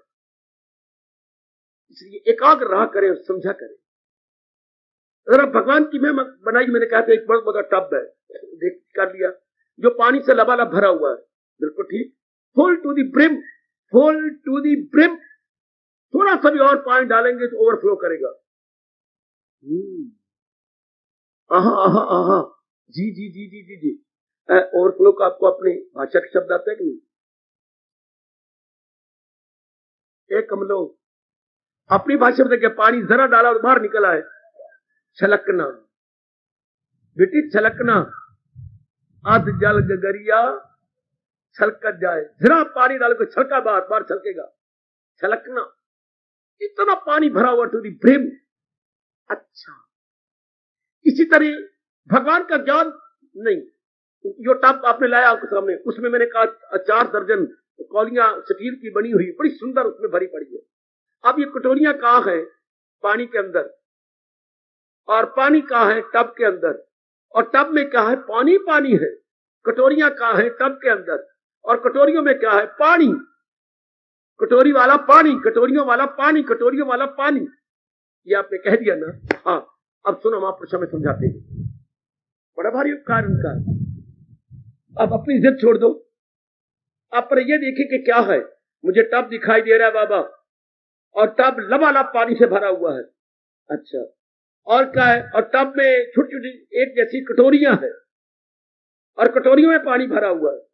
[SPEAKER 3] इसलिए एकाग्र रहा करें और समझा करें। अगर आप भगवान की मैं बनाई, मैंने कहा था एक बहुत बड़ा टब है, देख कर लिया, जो पानी से लबालब भरा हुआ है, बिल्कुल ठीक, full to the brim, full to the brim. थोड़ा सा भी और पानी डालेंगे तो ओवरफ्लो करेगा। आहा आहा आहा, जी जी जी जी जी जी। ओवरफ्लो का आपको अपनी भाषा का शब्द आता है कि नहीं? एक हम लोग अपनी भाषा में देखिए, पानी जरा डाला और बाहर निकला है, छलकना बेटी, छलकना। आध जल गगरिया छलकत जाए, जरा पानी डालो को छलका, बार बार छलकेगा, छलकना। इतना पानी भरा हुआ टू दी ब्रिम। अच्छा, इसी तरह भगवान का ज्ञान नहीं, जो टब आपने लाया आपके सामने, उसमें मैंने कहा 4 दर्जन कौलियां स्टील की बनी हुई बड़ी सुंदर उसमें भरी पड़ी है। अब ये कटोरियां कहां है? पानी के अंदर। और पानी कहां है? टब के अंदर। और टब में क्या है? पानी पानी है। कटोरियां कहां है? टब के अंदर। और कटोरियों में क्या है? पानी। कटोरी वाला पानी, कटोरियों वाला पानी, कटोरियों वाला पानी। ये आपने कह दिया ना। हाँ, अब सुनो, महापुरुषों में समझाते हैं, बड़ा भारी उपकार उनका। अब अपनी जिद छोड़ दो, आप पर ये देखिए कि क्या है। मुझे टब दिखाई दे रहा है बाबा, और टब लबालब पानी से भरा हुआ है। अच्छा, और क्या है? और टब में छोटी छोटी एक जैसी कटोरियां हैं, और कटोरियों में पानी भरा हुआ है।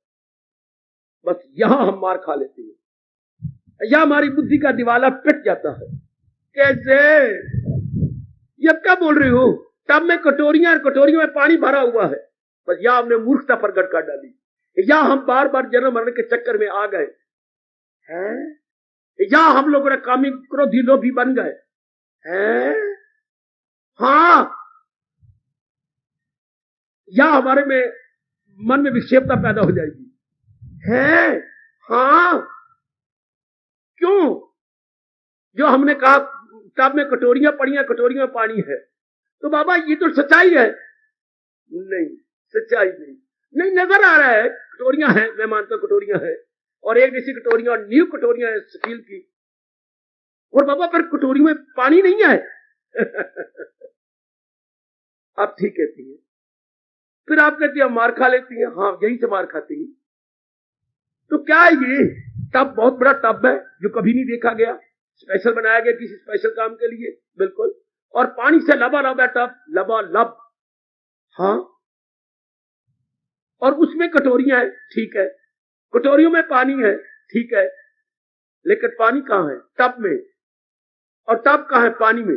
[SPEAKER 3] बस यहां हम मार खा लेते हैं, या हमारी बुद्धि का दिवाला पिट जाता है। कैसे? ये क्या बोल रही हो? टब में कटोरियां, कटोरियों में पानी भरा हुआ है। बस या हमने मूर्खता प्रकट कर डाली, या हम बार बार जन्म मरण के चक्कर में आ गए हैं, या हम लोगों ने कामी क्रोधी लोभी बन गए हैं। हाँ, या हमारे में मन में विक्षेपता पैदा हो जाएगी है। हाँ, क्यों? जो हमने कहा टब में कटोरियां पड़ी हैं, कटोरियों में पानी है, तो बाबा ये तो सच्चाई है। नहीं, सच्चाई नहीं, नहीं नजर आ रहा है। कटोरियां हैं, मैं मानता हूं कटोरियां हैं, और एक जैसी कटोरियां और न्यू कटोरियां हैं स्टील की, और बाबा पर कटोरी में पानी नहीं है। आप ठीक कहती है, फिर आप कहती है मार खा लेती है। हाँ, यही से मार खाती है। तो क्या है ये? टब बहुत बड़ा टब है जो कभी नहीं देखा गया, स्पेशल बनाया गया किसी स्पेशल काम के लिए, बिल्कुल। और पानी से लबालब है टब, लबालब। हाँ, और उसमें कटोरियां हैं, ठीक है, कटोरियों में पानी है, ठीक है, लेकिन पानी कहां है? टब में। और टब कहां है? पानी में।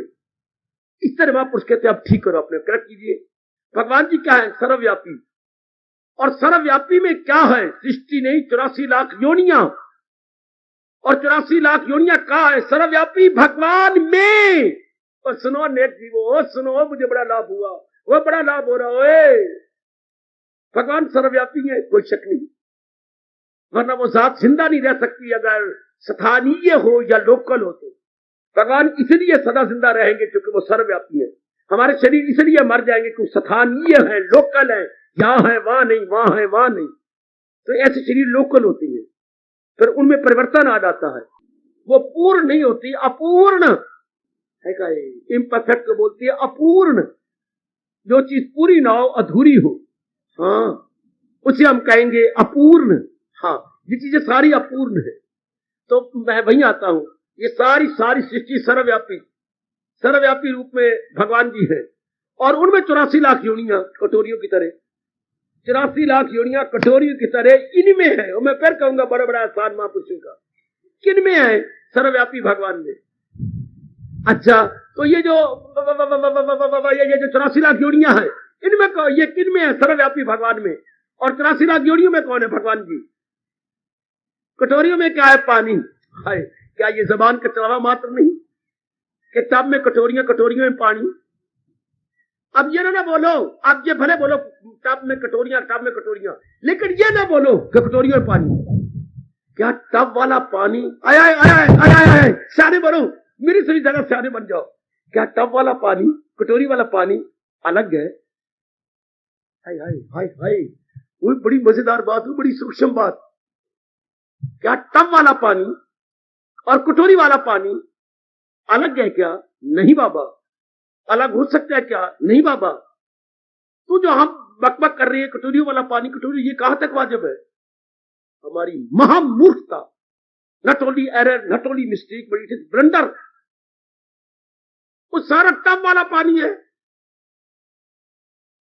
[SPEAKER 3] इस तरह महापुरुष कहते हैं अब ठीक करो, अपने करेक्ट कीजिए। भगवान जी क्या है? सर्वव्यापी। और सर्वव्यापी में क्या है? सृष्टि नहीं, 84 लाख योनियां, और 84 लाख योनियां कहां है? सर्वव्यापी भगवान में। और सुनो नेक जीवो, सुनो, मुझे बड़ा लाभ हुआ, वो बड़ा लाभ हो रहा है। भगवान सर्वव्यापी है, कोई शक नहीं, वरना वो जात जिंदा नहीं रह सकती अगर स्थानीय हो या लोकल हो। तो भगवान इसलिए सदा जिंदा रहेंगे क्योंकि वो सर्वव्यापी है। हमारे शरीर इसलिए मर जाएंगे क्योंकि स्थानीय है, लोकल है, यहां है वहां नहीं, वहां है वहां नहीं। तो ऐसे शरीर लोकल होती है, फिर उनमें परिवर्तन आ जाता है, वो पूर्ण नहीं होती, अपूर्ण है। का इम्परफेक्ट को बोलती है अपूर्ण। जो चीज पूरी ना हो, अधूरी हो, हाँ, उसे हम कहेंगे अपूर्ण। हाँ, ये चीजें सारी अपूर्ण है। तो मैं वहीं आता हूं, ये सारी सारी सृष्टि सर्वव्यापी, सर्वव्यापी रूप में भगवान जी है, और उनमें 84 लाख योनियां कटोरियों की तरह, 84 लाख योनियां कटोरियों की तरह इनमें है। और मैं फिर कहूंगा बड़ा बड़ा आसान महापुरुषों का, किनमें है? सर्वव्यापी भगवान में। अच्छा, तो ये जो 84 लाख योनियां है, इनमें ये किनमें है? सर्वव्यापी भगवान में। और 84 लाख योनियों में कौन है? भगवान जी। कटोरियों में क्या है? पानी है। क्या ये जबान का चढ़ावा मात्र नहीं कि टब में कटोरियां, कटोरियों में पानी? अब ये ना बोलो, आप ये भले बोलो टब में कटोरियां, टब में कटोरियां, लेकिन ये ना बोलो कि कटोरियों में पानी। क्या टब वाला पानी? आया आया, सियाने बनो, मेरी सभी जगह सियाने बन जाओ। क्या टब वाला पानी, कटोरी वाला पानी अलग है? हाय हाय हाय हाय, वो बड़ी मजेदार बात, वो बड़ी सूक्ष्म बात। क्या टब वाला पानी और कटोरी वाला पानी अलग है क्या? नहीं बाबा। अलग हो सकता है क्या? नहीं बाबा। तो जो हम बकबक कर रहे हैं कटोरियों वाला पानी कटोरी, ये कहां तक वाजिब है? हमारी महामूर्खता, not only error, not only mistake, but it is blunder. वो सारा टब वाला पानी है।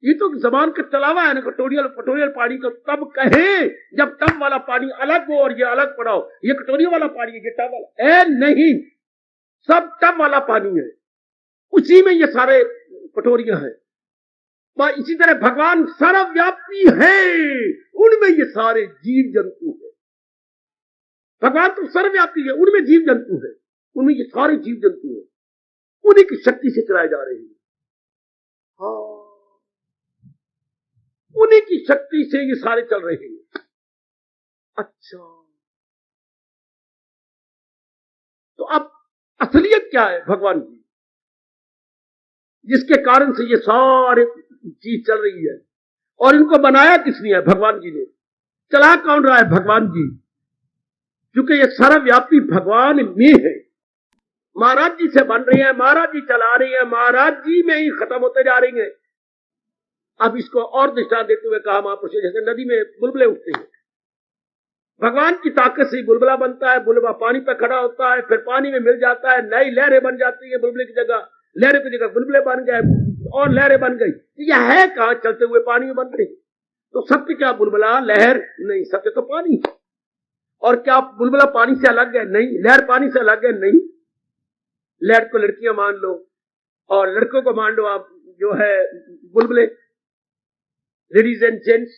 [SPEAKER 3] ये तो जबान का चलावा है ना, कटोरियल पानी तो तब कहे जब टब वाला पानी अलग हो और ये अलग पड़ा हो। ये कटोरियों वाला पानी है, ये टब वाला नहीं, सब टब वाला पानी है, उसी में ये सारे कटोरियां हैं। इसी तरह भगवान सर्वव्यापी है, उनमें ये सारे जीव जंतु है। भगवान तो सर्वव्यापी है, उनमें जीव जंतु है, उनमें ये सारे जीव जंतु है, उन्हीं की शक्ति से चलाए जा रहे हैं। हाँ, उन्हीं की शक्ति से ये सारे चल रहे हैं। अच्छा, तो अब असलियत क्या है भगवान की, जिसके कारण से ये सारे चीज चल रही है? और इनको बनाया किसने है? भगवान जी ने। चला कौन रहा है? भगवान जी, क्योंकि ये सर्वव्यापी भगवान में है। महाराज जी से बन रही है, महाराज जी चला रही है, महाराज जी में ही खत्म होते जा रही है। अब इसको और दृष्टांत देते हुए कहा महापुरुष, जैसे नदी में बुलबुले उठते हैं, भगवान की ताकत से बुलबुला बनता है, बुलबुला पानी पर खड़ा होता है, फिर पानी में मिल जाता है, नई लहरें बन जाती है, बुलबुले की जगह लहरें की जगह बुलबुले बन गए और लहरें बन गई। यह है कहां? चलते हुए पानी में बन रही। तो सत्य क्या बुलबुला? लहर नहीं, सत्य तो पानी। और क्या बुलबुला पानी से अलग है? नहीं। लहर पानी से अलग है? नहीं। लहर को लड़कियां मान लो और लड़कों को मान लो आप जो है बुलबुले, लेडीज एंड जेंट्स।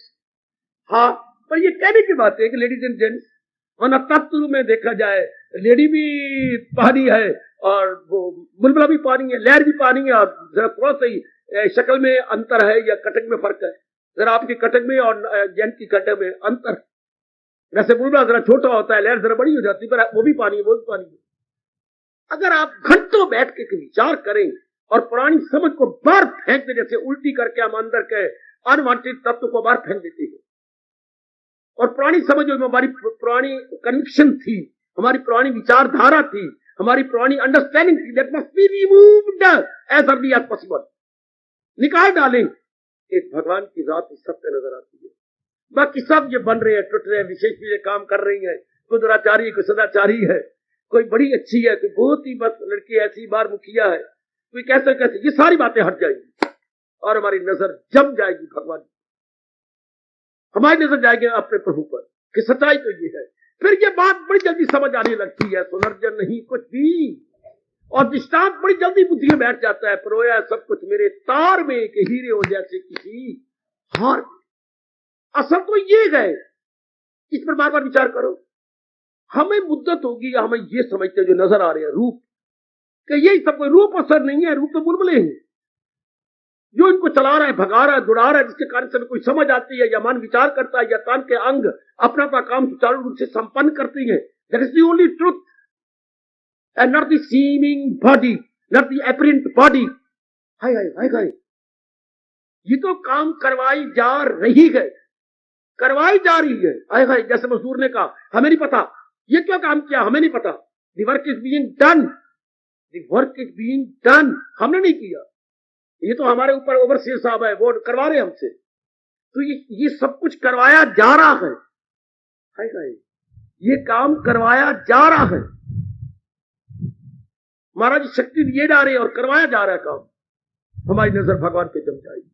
[SPEAKER 3] हाँ, पर ये कहने की बात है कि लेडीज एंड जेंट्स, वरना तत्व में देखा जाए लेडी भी पानी है और वो बुलबुला भी पानी है, लहर भी पानी है। और जरा थोड़ा सा ही शक्ल में अंतर है या कटक में फर्क है, जरा आपकी कटक में और जेंट की कटक में अंतर। जैसे बुलबुला जरा छोटा होता है, लहर जरा बड़ी हो जाती है, पर वो भी पानी है, वो भी पानी है। अगर आप घंटों बैठ के विचार करें और पुरानी समझ को बाहर फेंक दे, जैसे उल्टी करके हम अंदर के अनवांटेड तत्व को बाहर फेंक देते हैं, और पुरानी समझ जो हमारी पुरानी कन्विक्शन थी, हमारी पुरानी विचारधारा थी, हमारी पुरानी अंडरस्टैंडिंग थी, that must be removed as early as possible, निकाल डालें। एक भगवान की जात सत्य नजर आती है। बाकी सब ये बन रहे हैं, टूट रहे हैं, विशेष चीजें काम कर रही हैं, कोई दुराचारी, कोई सदाचारी है, कोई बड़ी अच्छी है, कोई बहुत ही बस लड़की ऐसी बार मुखिया है, कोई कैसे कैसे, ये सारी बातें हट जाएंगी और हमारी नजर जम जाएगी भगवान, हमारी नजर जाएगी अपने प्रभु पर कि सच्चाई तो ये है। फिर ये बात बड़ी जल्दी समझ आने लगती है, सुनर्जन नहीं कुछ भी, और दृष्टांत बड़ी जल्दी बुद्धि में बैठ जाता है। परोया सब कुछ मेरे तार में कि हीरे हो जैसे किसी हार। असल तो ये है, इस पर बार बार विचार करो। हमें मुद्दत होगी या हमें ये समझते जो नजर आ रहे हैं रूप, कि यही सब कोई रूप असर नहीं है, रूप तो बुलबुले हैं जो इनको चला रहा है, भगा रहा है, दुड़ा रहा है, जिसके कारण से कोई समझ आती है या मन विचार करता है या तन के अंग अपना अपना काम सुचारू रूप से संपन्न करती है। That is the only truth and not the seeming body, not the apparent body. हाय हाय हाय हाय, ये तो काम करवाई जा रही है, करवाई जा रही है। हाय हाय, जैसे मजदूर ने कहा हमें नहीं पता ये क्या काम किया, हमें नहीं पता, the work is being done, the work is being done, हमने नहीं किया, ये तो हमारे ऊपर ओवरसीयर साहब है, वो करवा रहे हमसे। तो ये सब कुछ करवाया जा रहा है, हाय हाय, ये काम करवाया जा रहा है, महाराज शक्ति दिए जा रहे हैं और करवाया जा रहा है काम। हमारी नजर भगवान पे जम जाएगी।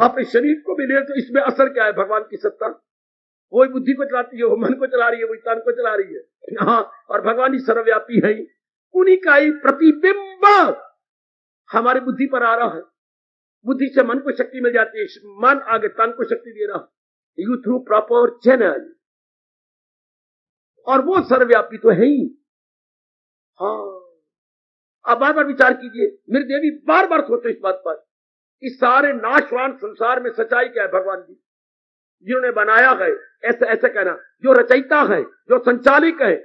[SPEAKER 3] अपने शरीर को भी ले तो इसमें असर क्या है? भगवान की सत्ता वही बुद्धि को चलाती है, वो मन को चला रही है, वही तन को चला रही है। हाँ, और भगवान ही सर्वव्यापी है, उन्हीं का ही प्रतिबिंब हमारी बुद्धि पर आ रहा है। बुद्धि से मन को शक्ति मिल जाती है, मन आगे तन को शक्ति दे रहा है, यू थ्रू प्रॉपर चैनल, और वो सर्वव्यापी तो है ही। हाँ, आप बार बार विचार कीजिए, मेरे देवी बार बार सोचो इस बात पर, इस सारे नाशवान संसार में सच्चाई क्या है? भगवान जी जिन्होंने बनाया है, ऐसा ऐसा कहना, जो रचयिता है, जो संचालिक है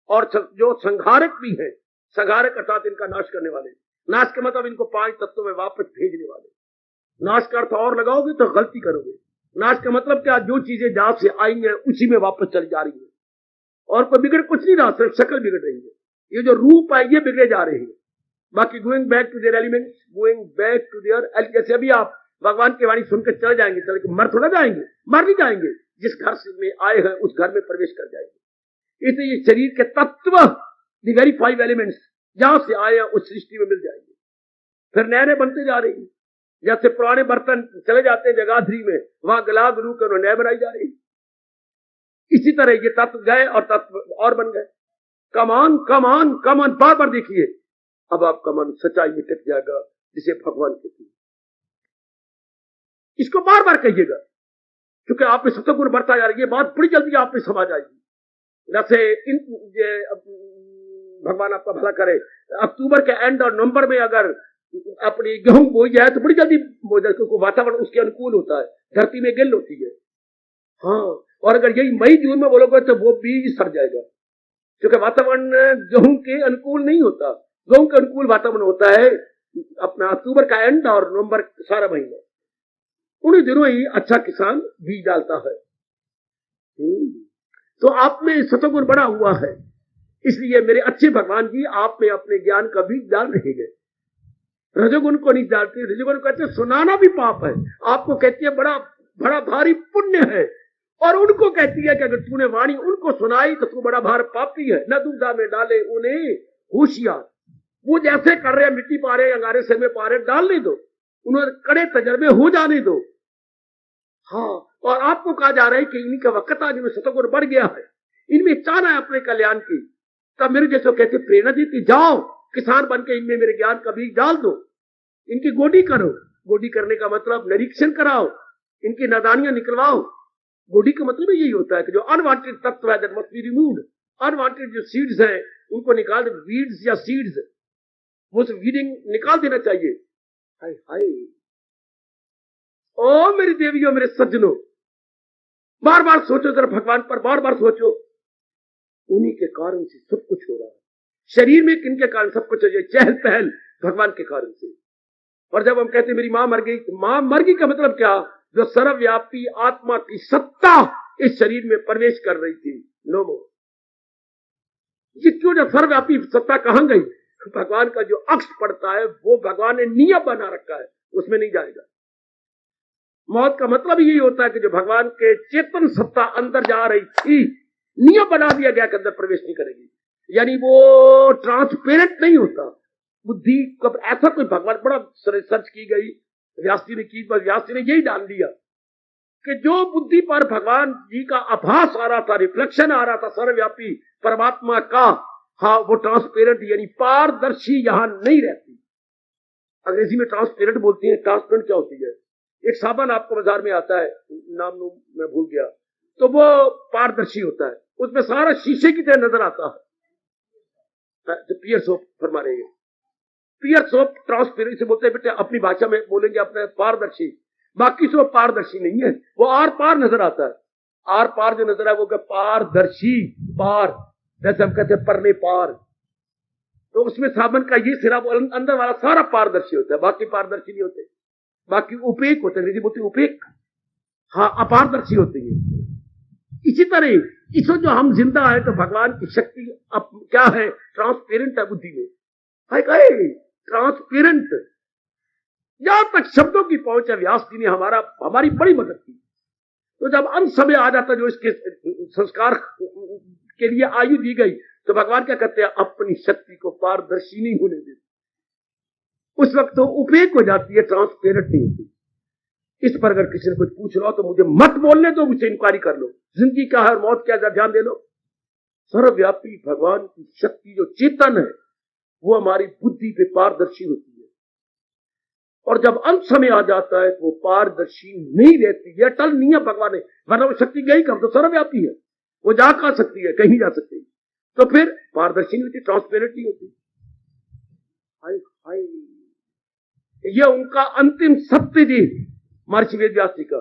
[SPEAKER 3] और जो संहारक भी है। संहारक अर्थात इनका नाश करने वाले, नाश का मतलब इनको 5 तत्वों में वापस भेजने वाले। नाश का अर्थ और लगाओगे तो गलती करोगे। नाश का मतलब क्या? जो चीजें जहां से आई हैं उसी में वापस चली जा रही है, और कोई बिगड़ कुछ नहीं रहा, सिर्फ शक्ल बिगड़ रही है। ये जो रूप है ये बिगड़े जा रहे हैं। बाकी going back to their elements, going back to their, जैसे अभी आप भगवान की वाणी सुनकर चले जाएंगे, चल के मर थोड़ा जाएंगे, मर नहीं जाएंगे, जिस घर से में आए हैं उस घर में प्रवेश कर जाएंगे। इसलिए ये शरीर के तत्व, द वेरी 5 एलिमेंट्स जहां से आए हैं उस सृष्टि में मिल जाएंगे। फिर नए नए बनते जा रहे हैं, जैसे पुराने बर्तन चले जाते हैं जगाधरी में, वहां गला गलू कर नए बनाई जा रही। इसी तरह ये तत्व गए और तत्व और बन गए। कमान कमान कमान, बार बार देखिए, अब आपका मन सच्चाई में टिक जाएगा जिसे भगवान कहते हैं। इसको बार बार कहिएगा, क्योंकि आप में सतगुण बढ़ता जा रही है। ये बात बड़ी जल्दी आप में समझ आएगी। जैसे भगवान आपका भला करे, अक्टूबर के एंड और नवंबर में अगर अपनी गेहूं बोई जाए तो बड़ी जल्दी बो जाए, क्योंकि वातावरण उसके अनुकूल होता है, धरती में गिल होती है। हाँ, और अगर यही मई जून में बोलोगे तो वो बीज सड़ जाएगा, क्योंकि वातावरण गेहूं के अनुकूल नहीं होता। गेहूं के अनुकूल वातावरण होता है अपना अक्टूबर का एंड और नवंबर सारा महीना। उन्हीं दिनों ही अच्छा किसान बीज डालता है। तो आप में सतगुण बड़ा हुआ है, इसलिए मेरे अच्छे भगवान जी आप में अपने ज्ञान का बीज डाल रहे हैं। रजोगुण को नहीं डालते, रजोगुण कहते सुनाना भी पाप है, आपको कहती है बड़ा बड़ा भारी पुण्य है, और उनको कहती है कि अगर तूने वाणी उनको सुनाई तो तू बड़ा भार पापी है। न दुविधा में डाले उन्हें होशियार, वो जैसे कर रहे हैं, मिट्टी पा रहे, अंगारे सिर में पा रहे, डालने दो, उन्होंने कड़े तजर्बे हो जाने दो। हाँ, और आपको कहा जा रहा है कि इनका वक्त आज में सतगुण बढ़ गया है, इनमें चाहना है अपने कल्याण की। तब मेरे जैसे कहते प्रेरणा देती, जाओ किसान बन के इनमें मेरे ज्ञान का बीज डाल दो, इनकी गोडी करो। गोडी करने का मतलब निरीक्षण कराओ, इनकी नादानियां निकलवाओ। गोडी का मतलब यही होता है कि जो अनवांटेड तत्व है that must be removed, unwanted जो सीड्स हैं उनको निकाल दे, वीड्स या सीड्स, वो सब वीडिंग निकाल देना चाहिए। हाय हाय, ओ मेरी देवियों, मेरे सज्जनों, बार बार सोचो जरा भगवान पर, बार बार सोचो। उन्हीं के कारण से सब कुछ हो रहा है। शरीर में किनके कारण सब कुछ हो जाए? चहल पहल भगवान के कारण से। और जब हम कहते मेरी मां मर गई, तो मां मर गई का मतलब क्या? जो सर्वव्यापी आत्मा की सत्ता इस शरीर में प्रवेश कर रही थी, नो मोर। ये क्यों, जो सर्वव्यापी सत्ता कहां गई? भगवान का जो अक्ष पड़ता है वो भगवान ने नियम बना रखा है, उसमें नहीं जाएगा। मौत का मतलब यही होता है कि जो भगवान के चेतन सत्ता अंदर जा रही थी, नियम बना दिया गया कि अंदर प्रवेश नहीं करेगी। यानी वो ट्रांसपेरेंट नहीं होता। बुद्धि कब ऐसा कोई भगवान, बड़ा सर्च की गई, व्यास जी ने की, पर व्यास जी ने यही डाल दिया कि जो बुद्धि पर भगवान जी का आभास आ रहा था, रिफ्लेक्शन आ रहा था सर्वव्यापी परमात्मा का, हाँ वो ट्रांसपेरेंट यानी पारदर्शी यहां नहीं रहती। अंग्रेजी में ट्रांसपेरेंट बोलती है। ट्रांसपेरेंट क्या होती है? एक साबुन आपको बाजार में आता है, नाम मैं भूल गया, तो वो पारदर्शी होता है, उसमें सारा शीशे की तरह नजर आता है। तो पियर सोप फरमा रहे हैं, पियर सोप ट्रांसपेरेंट से बोलते हैं बेटे, अपनी भाषा में बोलेंगे अपने पारदर्शी। बाकी सोप पारदर्शी नहीं है, वो आर पार नजर आता है। आर पार जो नजर है वो पारदर्शी, पार, जैसे हम कहते हैं परने पार। तो उसमें साबुन का ये सिरा अंदर वाला सारा पारदर्शी होता है, बाकी पारदर्शी नहीं होते, बाकी उपेक होते हैं। बोलते उपेक, हाँ अपारदर्शी होते हैं। इसी तरह इसमें जो हम जिंदा है तो भगवान की शक्ति अब क्या है? ट्रांसपेरेंट है बुद्धि में, है ट्रांसपेरेंट। यहां तक शब्दों की पहुंच है, व्यास जी ने हमारी बड़ी मदद की। तो जब अंत समय आ जाता, जो इसके संस्कार के लिए आयु दी गई, तो भगवान क्या कहते हैं? अपनी शक्ति को पारदर्शी नहीं होने देते। उस वक्त तो उपेक हो जाती है, ट्रांसपेरेंट नहीं होती। इस पर अगर किसी ने कुछ पूछ रहा हो तो मुझे मत बोलने दो, मुझसे इंक्वायरी कर लो। जिंदगी क्या है और मौत क्या है, ध्यान दे लो। सर्वव्यापी भगवान की शक्ति जो चेतन है वो हमारी बुद्धि पे पारदर्शी होती है, और जब अंत समय आ जाता है तो वो पारदर्शी नहीं रहती है। अटल नियम भगवान है, वरना वो शक्ति गई कब? तो सर्वव्यापी है, वो जा कहां सकती है? कहीं जा सकती है। तो फिर पारदर्शी नहीं होती, ट्रांसपेरेंट नहीं होती। हाय हाय, यह उनका अंतिम सत्य जी महर्षि वेदव्यास जी का।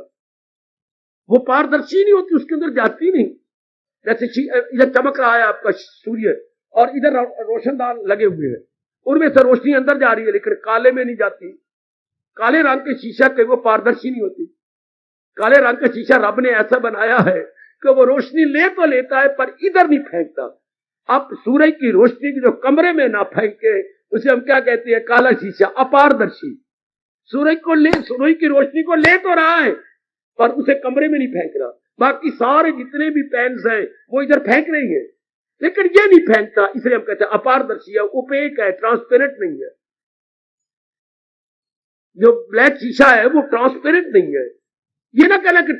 [SPEAKER 3] वो पारदर्शी नहीं होती, उसके अंदर जाती नहीं। जैसे इधर चमक रहा है आपका सूर्य और इधर रोशनदान लगे हुए हैं, उनमें से रोशनी अंदर जा रही है लेकिन काले में नहीं जाती। काले रंग के शीशा के वो पारदर्शी नहीं होती। काले रंग का शीशा रब ने ऐसा बनाया है कि वो रोशनी ले तो लेता है पर इधर नहीं फेंकता। अब सूरज की रोशनी की जो कमरे में ना फेंके उसे हम क्या कहते हैं? काला शीशा, अपारदर्शी। सूरज की रोशनी को ले तो रहा है पर उसे कमरे में नहीं फेंक रहा। बाकी सारे जितने भी पेन्स हैं वो इधर फेंक रही है, लेकिन ये नहीं फेंकता, इसलिए हम कहते हैं अपारदर्शी है, ओपेक है, ट्रांसपेरेंट नहीं है। जो ब्लैक शीशा है वो ट्रांसपेरेंट नहीं है। ये ना कहना कि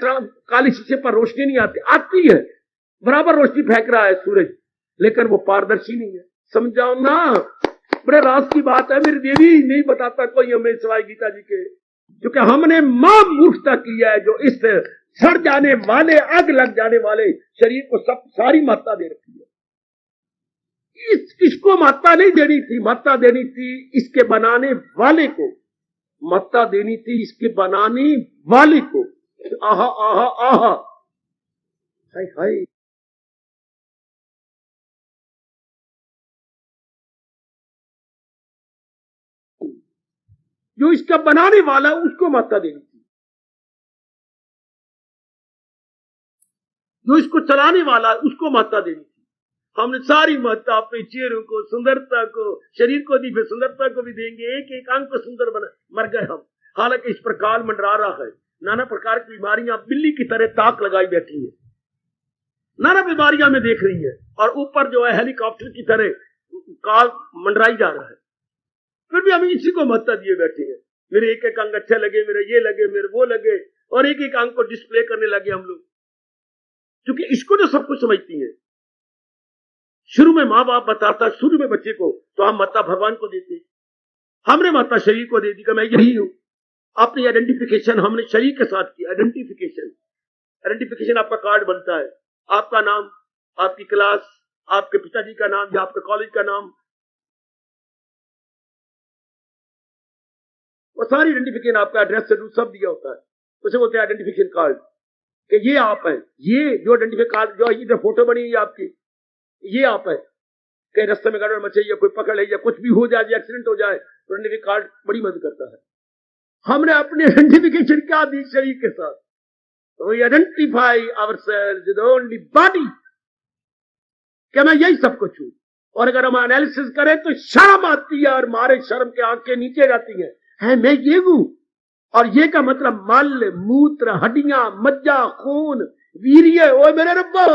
[SPEAKER 3] काले शीशे पर रोशनी नहीं आती है, बराबर रोशनी फेंक रहा है सूरज, लेकिन वो पारदर्शी नहीं है। समझाओ ना, बड़े राज की बात है। मेरी देवी नहीं बताता कोई हमें सिवाय गीता जी के, क्योंकि हमने मां मूर्खता किया है जो इस सड़ जाने वाले, आग लग जाने वाले शरीर को सारी मात्रा दे रखी है। इसको मात्रा नहीं देनी थी, मात्रा देनी थी इसके बनाने वाले को, मात्रा देनी थी इसके बनाने वाले को। आहा आहा आहा, हाय हाय। जो इसका बनाने वाला उसको मात्रा देनी थी, जो इसको चलाने वाला उसको मात्रा देनी थी। हमने सारी मात्रा अपने चेहरों को, सुंदरता को, शरीर को दी, फिर सुंदरता को भी देंगे। एक एक अंग को सुंदर बना मर गए हम। हालांकि इस पर काल मंडरा रहा है, नाना प्रकार की बीमारियां बिल्ली की तरह ताक लगाई बैठी है, नाना बीमारियां में देख रही है, और ऊपर जो है हेलीकॉप्टर की तरह काल मंडराई जा रहा है। फिर भी हम इसी को महत्ता दिए बैठे हैं। मेरे एक एक अंग अच्छे लगे, मेरे ये लगे, मेरे वो लगे, और एक एक अंग को डिस्प्ले करने लगे हम लोग, क्योंकि इसको तो सब कुछ समझती है। शुरू में माँ बाप बताता शुरू में बच्चे को, तो हम माता भगवान को देते, हमने माता शरीर को दे दी कि मैं यही हूं। अपनी आइडेंटिफिकेशन हमने शरीर के साथ की। आइडेंटिफिकेशन आपका कार्ड बनता है, आपका नाम, आपकी क्लास, आपके पिताजी का नाम या आपके कॉलेज का नाम, वो सारी आइडेंटिफिकेशन, आपका एड्रेस सब दिया होता है। उसे बोलते हैं आइडेंटिफिकेशन कार्ड, कि ये आप है। ये जो आइडेंटिफिकेशन कार्ड, जो इधर फोटो बनी है आपकी, ये आप है। कहीं रास्ते में गड़बड़ मचे या कोई पकड़ ले या कुछ भी हो जाए, एक्सीडेंट हो जाए, तो आइडेंटिफिकेशन कार्ड बड़ी मदद करता है। हमने अपने आइडेंटिफिकेशन क्या दी शरीर के साथ, तो we identify ourselves with only body, क्या मैं यही सब कुछ हूं। और अगर हम एनालिसिस करें तो शर्म आती है, और मारे शर्म के आंखें नीचे जाती हैं, है मैं ये हूं। और ये का मतलब मल, मूत्र, हड्डियां, मज्जा, खून, वीर्य, ओ मेरे रब्बा,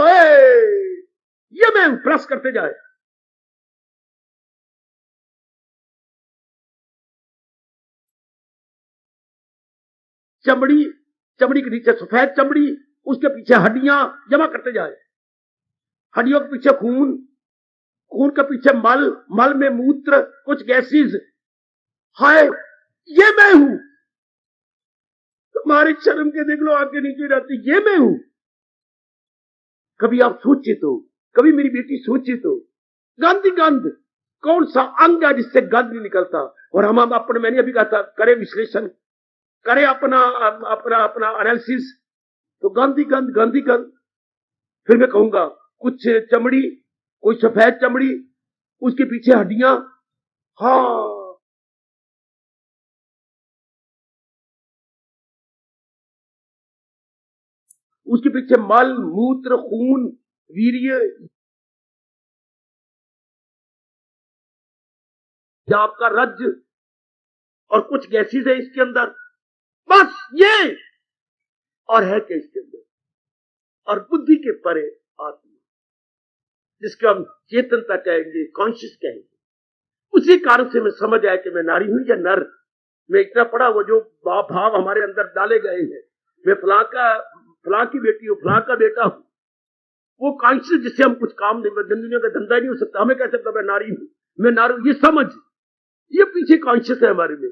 [SPEAKER 3] ये मैं प्लस करते जाए। चमड़ी के नीचे सफेद चमड़ी, उसके पीछे हड्डियां जमा करते जाए, हड्डियों के पीछे खून, खून के पीछे मल, मल में मूत्र, कुछ गैसेस, हाय ये मैं हूं। तुम्हारी शर्म के देख लो आगे नीचे जाती, ये मैं हूं। कभी आप सोचिए तो, कभी मेरी बेटी सोचिए तो, गंद कौन सा अंग है जिससे गंद नहीं निकलता। और हम अपने, मैंने अभी कहा था, करे विश्लेषण, करे अपना एनालिसिस, तो गंद। फिर मैं कहूंगा कुछ चमड़ी, कोई सफेद चमड़ी, उसके पीछे हड्डियां, हाँ उसके पीछे मल, मूत्र, खून, वीर्य, या आपका रज, और कुछ गैसेस है इसके अंदर, बस ये। और है क्या इसके अंदर? और बुद्धि के परे आत्मा, जिसको हम चेतनता कहेंगे, कॉन्शियस कहेंगे। उसी कारण से मैं समझ आया कि मैं नारी हूं या नर। मैं इतना पढ़ा, वो जो भाव हमारे अंदर डाले गए हैं, मैं फलां की बेटी हूं, फलां का बेटा हूं, वो कॉन्शियस जिससे हम कुछ काम नहीं, दुनिया का धंधा नहीं हो सकता। हमें कह सकता मैं नारी हूं, मैं नारी हूं, ये समझ, ये पीछे कॉन्शियस है हमारे में।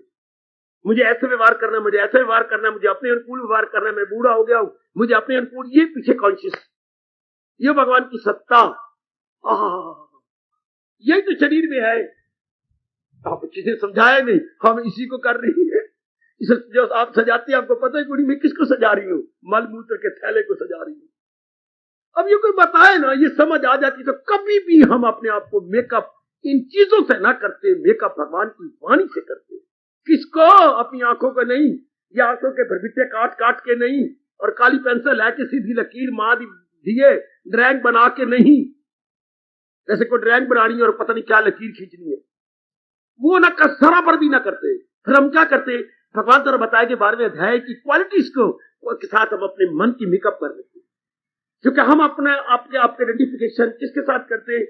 [SPEAKER 3] मुझे ऐसे व्यवहार करना, मुझे ऐसा व्यवहार करना, मुझे अपने अनुकूल व्यवहार करना, मैं बूढ़ा हो गया हूं, मुझे अपने अनुकूल, ये पीछे कॉन्शियस, ये भगवान की सत्ता, यही तो शरीर में है। आप अच्छे से समझाया नहीं, हम इसी को कर रही है। जो आप सजाती है, आपको पता है कि मैं किसको सजा रही हूँ? मल मूत्र के थैले को सजा रही हूँ। अब ये कोई बताए ना, ये समझ आ जाती तो कभी भी हम अपने आप को मेकअप इन चीजों से ना करते, मेकअप भगवान की वाणी से करते। किसको? अपनी आंखों को नहीं, या आंखों के भरबिटे काट के नहीं, और काली पेंसिल है कि सीधी लकीर मार दिए ड्राइंग बना के नहीं, जैसे कोई ड्राइंग बनानी है और पता नहीं क्या लकीर खींचनी है, वो ना कसरा पर भी ना करते। फिर हम क्या करते, भगवान द्वारा बताए गए 12वें अध्याय की क्वालिटीज को के साथ हम अपने मन की मेकअप कर लेते, क्योंकि हम अपने आपके आइडेंटिफिकेशन किसके साथ करते,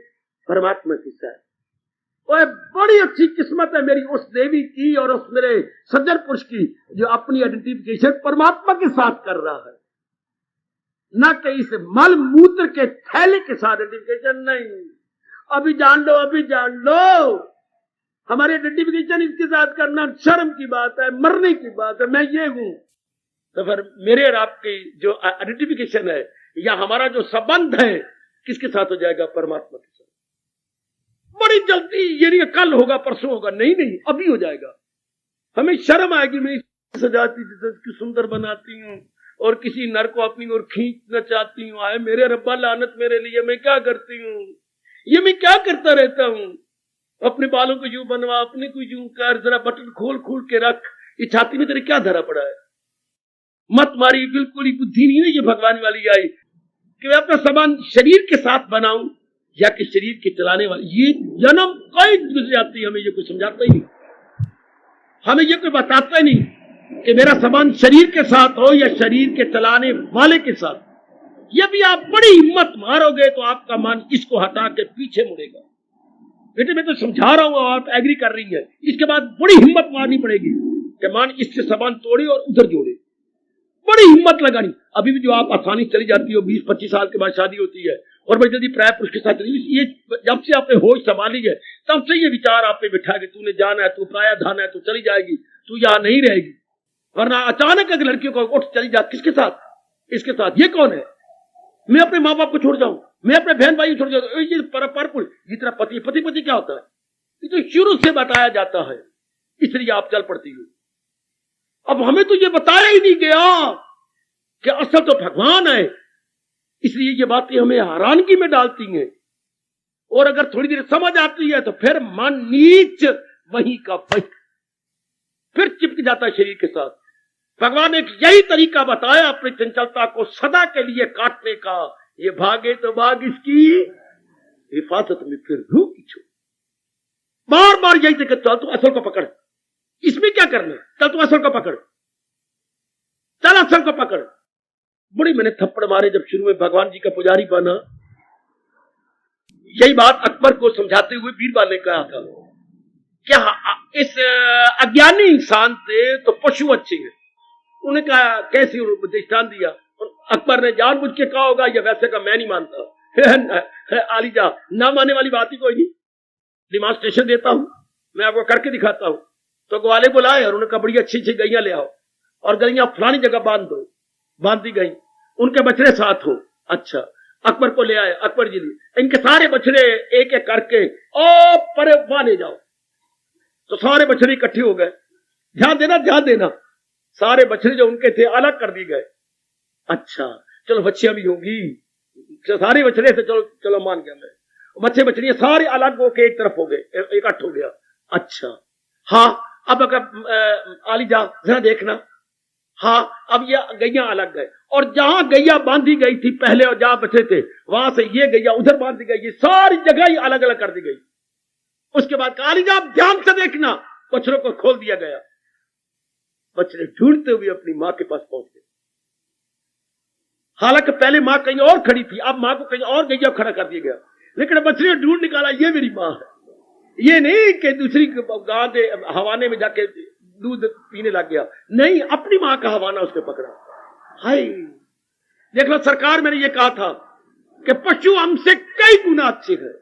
[SPEAKER 3] परमात्मा के साथ। और बड़ी अच्छी किस्मत है मेरी उस देवी की और उस मेरे सज्जन पुरुष की जो अपनी आइडेंटिफिकेशन परमात्मा के साथ कर रहा है, न कहीं से मल मूत्र के थैले के साथ आइडेंटिफिकेशन नहीं। अभी जान लो, अभी जान लो, हमारे आइडेंटिफिकेशन इसके साथ करना शर्म की बात है, मरने की बात है, मैं ये हूं। तो फिर मेरे और आपकी जो आइडेंटिफिकेशन है या हमारा जो संबंध है किसके साथ हो जाएगा, परमात्मा के साथ। बड़ी जल्दी, ये नहीं कल होगा परसों होगा, नहीं नहीं अभी हो जाएगा। हमें शर्म आएगी, मैं सजाती थी, सुंदर बनाती हूँ और किसी नर को अपनी ओर खींचना चाहती हूँ, आए मेरे रब्बा लानत मेरे लिए, मैं क्या करती हूँ, ये मैं क्या करता रहता हूँ। अपने बालों को यूं बनवा, अपने को यूं कर, जरा बटन खोल खोल के रख, ये छाती में तेरे क्या धरा पड़ा है। मत मारी, बिल्कुल ही बुद्धि नहीं है ये भगवान वाली आई कि मैं अपना संबंध शरीर के साथ बनाऊं या कि शरीर के चलाने वाले। ये जन्म कई गुजर जाती है, हमें ये कोई समझाता ही नहीं, हमें ये कोई बताता ही नहीं कि मेरा संबंध शरीर के साथ हो या शरीर के चलाने वाले के साथ। ये भी आप बड़ी हिम्मत मारोगे तो आपका मन इसको हटा के पीछे मुड़ेगा। बेटे मैं तो समझा रहा हूं, आप एग्री कर रही है, इसके बाद बड़ी हिम्मत मारनी पड़ेगी कि मन इससे संबंध तोड़े और उधर जोड़े, बड़ी हिम्मत लगानी। अभी भी जो आप आसानी चली जाती हो, 20-25 साल के बाद शादी होती है और बड़ी जल्दी प्राय पुरुष के साथ, ये जब से आपने होश संभाली है तब से ये विचार आप पे बिठा के तूने जाना है, तू प्राय धाना है, तू चली जाएगी, तू यहाँ नहीं रहेगी। वरना अचानक अगर लड़कियों को उठ चली जा, किसके साथ, इसके साथ, ये कौन है, मैं अपने माँ बाप को छोड़ जाऊं, मैं अपने बहन भाई को छोड़ जाऊं, ये पर जितना पति पति पति क्या होता है, ये तो शुरू से बताया जाता है, इसलिए आप चल पड़ती हो। अब हमें तो ये बताया ही नहीं गया कि असल तो भगवान है, इसलिए ये बातें हमें हैरानगी में डालती हैं। और अगर थोड़ी देर समझ आती है तो फिर मन नीच वहीं का वहीं फिर चिपक जाता है शरीर के साथ। भगवान ने यही तरीका बताया अपनी चंचलता को सदा के लिए काटने का, ये भागे तो भाग इसकी हिफाजत में फिर रू की छो। बार बार यही तरीका, चल तू असल को पकड़, इसमें क्या करना, चल तू असल को पकड़, चल असल को पकड़। बड़ी मैंने थप्पड़ मारे जब शुरू में भगवान जी का पुजारी बना। यही बात अकबर को समझाते हुए बीरबल ने कहा था, क्या इस अज्ञानी इंसान से तो पशु अच्छे हैं। उन्होंने कहा कैसी दृष्टांत दिया, अकबर ने जानबूझ के कहा होगा, या वैसे का मैं नहीं मानता। आली जा, ना मानने वाली बात ही कोई नहीं, डिमॉन्स्ट्रेशन देता हूं, मैं आपको करके दिखाता हूं। तो ग्वाले बुलाए और उन्होंने कहा बड़ी अच्छी अच्छी गैया ले आओ और गैया फलानी जगह बांध दो, बांधी गई, उनके बछड़े साथ हो। अच्छा, अकबर को ले आए, अकबर जी लिए इनके सारे बछड़े एक एक करके ओ परे वहां ले जाओ। तो सारे बछड़े इकट्ठे हो गए, ध्यान देना ध्यान देना, सारे बछड़े जो उनके थे अलग कर दिए गए। अच्छा चलो बच्चियां भी होंगी, सारे बछड़े थे, चलो चलो मान गया मैं, बच्चे बछड़ियां सारे अलग होके एक तरफ हो गए, इकट्ठ हो गया। अच्छा हाँ, अब अगर आली जा जरा देखना, हाँ अब ये गैया अलग गए और जहां गैया बांधी गई थी पहले और जहां बचे थे वहां से ये गैया उधर बांधी गई, ये सारी जगह ही अलग अलग कर दी गई। उसके बाद काली जा ध्यान से देखना, बछड़ों को खोल दिया गया। बछड़े ढूंढते हुए अपनी मां के पास पहुंच गए। हालांकि पहले मां कहीं और खड़ी थी, अब मां को कहीं और गैया खड़ा कर दिया गया, लेकिन बछड़े ढूंढ निकाला ये मेरी मां है। ये नहीं कि दूसरी गां के हवाने में जाके दूध पीने लग गया, नहीं, अपनी मां का हवाना उसने पकड़ा। हाय देख लो सरकार, मैंने ये कहा था कि पशु हमसे कई गुना अच्छे हैं।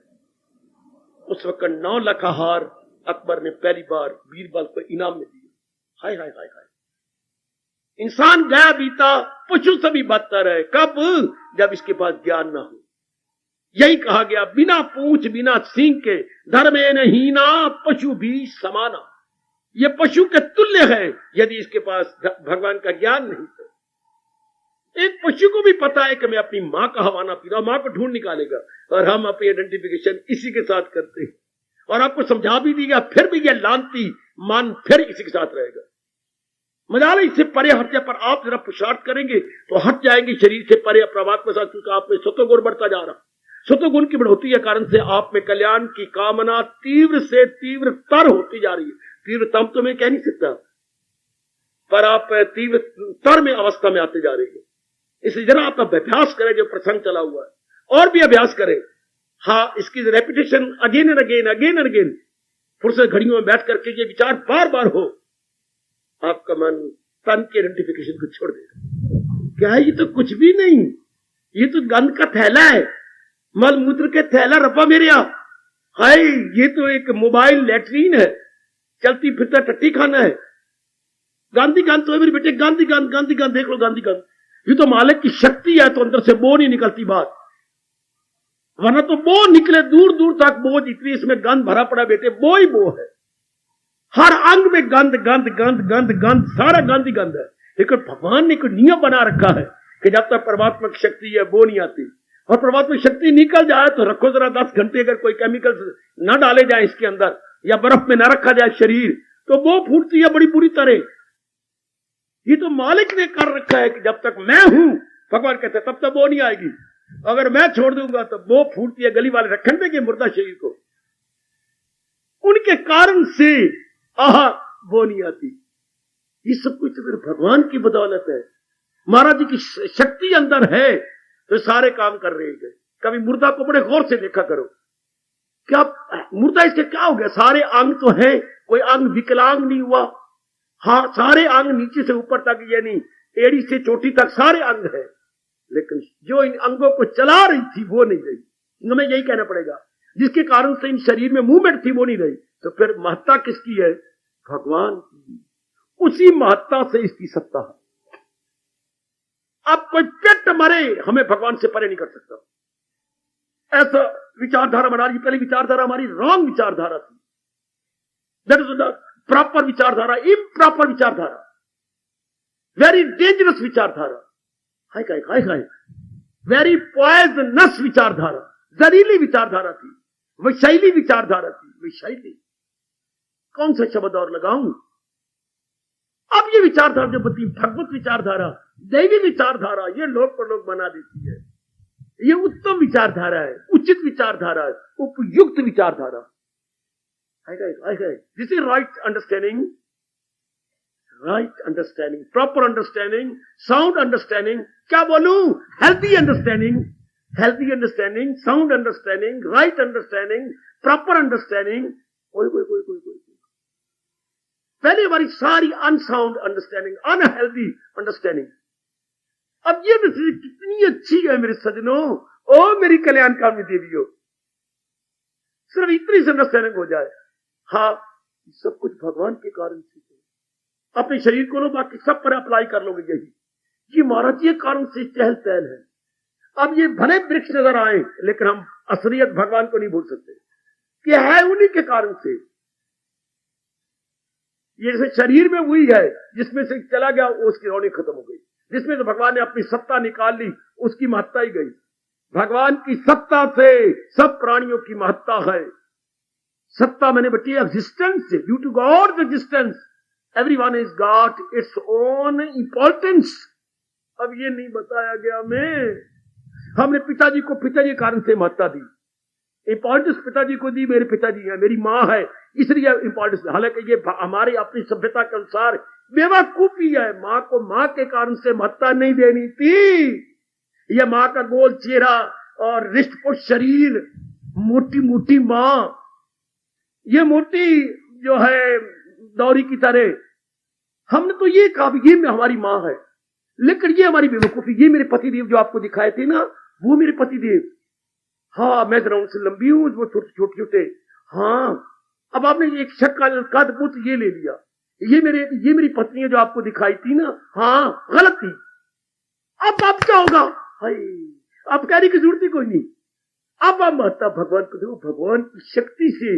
[SPEAKER 3] उस वक्त 9 लाख हार अकबर ने पहली बार बीरबल को इनाम में दिया। हाय हाय हाय हाय, इंसान गया बीता पशु से भी बदतर है। कब? जब इसके पास ज्ञान ना हो। यही कहा गया, बिना पूंछ बिना सींग के धर्मेन हीना पशु भी समाना। ये पशु के तुल्य है यदि इसके पास भगवान का ज्ञान नहीं तो। एक पशु को भी पता है कि मैं अपनी मां का हवाना पी रहा हूं, मां को ढूंढ निकालेगा, और हम अपनी आइडेंटिफिकेशन इसी के साथ करते हैं। और आपको समझा भी दिया, फिर भी ये लानती मन फिर इसी के साथ रहेगा। मजाल इससे परे हट जाए, पर आप जरा पुरुषार्थ करेंगे तो हट जाएंगे शरीर से परे परमात्मा के साथ, क्योंकि आप में सत्वगुण बढ़ता जा रहा। सत्वगुण की बढ़ोतरी के कारण से आप में कल्याण की कामना तीव्र से तीव्रतर होती जा रही है। तीव्रतम तो मैं कह नहीं सकता, पर आप तीव्रतर में अवस्था में आते जा रही है। इसलिए जरा आप अभ्यास करें, जो प्रसंग चला हुआ है, और भी अभ्यास करें। हाँ, इसकी repetition again and again, again and again, फुर्सत घड़ियों में बैठ करके ये विचार बार बार हो, आपका मन तन के आइडेंटिफिकेशन को छोड़ देगा। क्या है, ये तो कुछ भी नहीं, ये तो गंद का थैला है, मल मूत्र के थैला रब्बा मेरे यहाँ। हाय, ये तो एक मोबाइल लैट्रीन है, चलती फिरता टट्टी खाना है। गांधी गंध तो है मेरे बेटे, गांधी गंध, गांधी गंध, देख लो गांधी गंध। ये तो मालिक की शक्ति है, तो अंदर से बो नहीं निकलती बात, वरना तो बो निकले दूर दूर तक। बो जितनी इसमें गंध भरा पड़ा बेटे, बो ही बो है। हर अंग में गंध गंध गंध गंध गंध, सारा गंध ही गंध है। लेकिन भगवान ने कोई नियम बना रखा है कि जब तक परमात्मा की शक्ति है वो नहीं आती, और परमात्मा की शक्ति निकल जाए तो रखो जरा 10 घंटे, अगर कोई केमिकल न डाले जाए इसके अंदर, या बर्फ में न रखा जाए शरीर, तो वो फूटती है बड़ी बुरी तरह। ये तो मालिक ने कर रखा है कि जब तक मैं हूं, भगवान कहते हैं, तब तक वो नहीं आएगी। अगर मैं छोड़ दूंगा तो वो फूटती है। गली वाले रखने देंगे मुर्दा शरीर को, उनके कारण से आहा वो नहीं आती। ये सब कुछ तो भगवान की बदौलत है। महाराज जी की शक्ति अंदर है तो सारे काम कर रहे हैं। कभी मुर्दा को बड़े गौर से देखा करो, क्या मुर्दा इसके क्या हो गया? सारे अंग तो है, कोई अंग विकलांग नहीं हुआ। हाँ, सारे अंग नीचे से ऊपर तक, यानी एड़ी से चोटी तक सारे अंग है, लेकिन जो इन अंगों को चला रही थी वो नहीं रही। हमें यही कहना पड़ेगा, जिसके कारण से इन शरीर में मूवमेंट थी वो नहीं रही। तो फिर महत्ता किसकी है? भगवान की। उसी महत्ता से इसकी सत्ता है। अब कोई पेट मरे, हमें भगवान से परे नहीं कर सकता। ऐसा विचारधारा बना रही। पहली विचारधारा हमारी रॉन्ग विचारधारा थी, दैट इज द प्रॉपर विचारधारा, इम्प्रॉपर विचारधारा, वेरी डेंजरस विचारधारा, हाय हाय हाय हाय, वेरी पॉइजनस विचारधारा, जहरीली विचारधारा थी, विषैली विचारधारा थी। विषैली कौन सा शब्द और लगाऊं? अब ये विचारधारा जो बती, भगवत विचारधारा, दैवी विचारधारा, ये लोग पर लोग बना देती है। ये उत्तम विचारधारा है, उचित विचारधारा है, उपयुक्त विचारधारा। This is right understanding, right understanding, proper understanding, sound understanding. क्या बोलूं? Healthy understanding, healthy understanding, sound understanding, right understanding, proper understanding. कोई कोई कोई कोई कोई पहले हमारी सारी अनसाउंड अंडरस्टैंडिंग, अनहेल्दी अंडरस्टैंडिंग। अब ये दृष्टि कितनी अच्छी है मेरे सजनों, ओ मेरी कल्याणकामी देवियों, सिर्फ इतनी से अंडरस्टैंडिंग हो जाए। हाँ, सब कुछ भगवान के कारण से। अपने शरीर को लो, बाकी सब पर अप्लाई कर लोगे। यही ये महाराज जी कारण से चहल पहल है। अब ये भले वृक्ष नजर आए, लेकिन हम असलियत भगवान को नहीं भूल सकते कि है उन्हीं के कारण से। ये जैसे शरीर में हुई है, जिसमें से चला गया उसकी रौनक खत्म हो गई। जिसमें तो भगवान ने अपनी सत्ता निकाल ली, उसकी महत्ता ही गई। भगवान की सत्ता से सब प्राणियों की महत्ता है। सत्ता मैंने बटी एग्जिस्टेंस से, due to God's existence everyone is got its own importance. अब ये नहीं बताया गया हमें। हमने पिताजी को पिताजी के कारण से महत्ता दी, इंपॉर्टेंस पिताजी को दी। मेरे पिताजी है, मेरी माँ है, इसलिए इंपॉर्टेंस। हालांकि ये हमारी अपनी सभ्यता के अनुसार बेवकूफी है। माँ को माँ के कारण से महत्ता नहीं देनी थी। यह माँ का गोल चेहरा और रिष्टपुष्ट शरीर, मोटी मोटी माँ, ये मोटी जो है दौरी की तरह, हमने तो ये कहा ये हमारी माँ है। लेकिन ये हमारी बेवकूफी। ये मेरे पतिदेव जो आपको दिखाए थे ना, वो मेरे पतिदेव। हाँ, मैं जरा उनसे लंबी हूं, वो छोटे छोटे छोटे। हाँ, अब आपने एक शक्ल कद बुत ये ले लिया। ये मेरी पत्नी जो आपको दिखाई थी ना, हाँ गलत थी। अब क्या होगा? हाय, अब कहने की जरूरत ही कोई नहीं। अब हम महत्ता भगवान को दो। भगवान की शक्ति से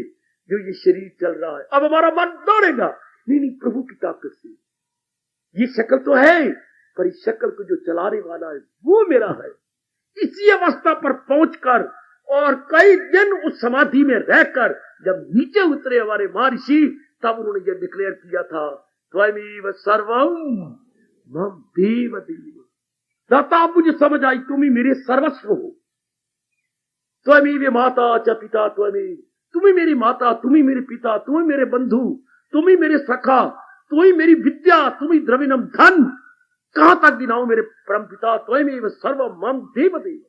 [SPEAKER 3] जो ये शरीर चल रहा है, अब हमारा मन दौड़ेगा। नहीं, प्रभु की ताकत से। ये शक्ल तो है, पर इस शक्ल को जो चलाने वाला है वो मेरा है। इसी अवस्था पर पहुंचकर और कई दिन उस समाधि में रहकर जब नीचे उतरे हमारे महर्षि, तब उन्होंने ये डिक्लेयर किया था, त्वमेव सर्वम मम देव देव। दाता, आप मुझे समझ आई, तुम ही मेरे सर्वस्व हो। त्वमेव माता च पिता त्वमेव, तुम ही मेरी माता, तुम ही मेरे पिता, तुम ही मेरे बंधु, तुम ही मेरे सखा, तुम ही मेरी विद्या, तुम ही द्रविणम धन। कहां तक गिनाऊं मेरे परम पिता, त्वमेव सर्वम मम देव देव,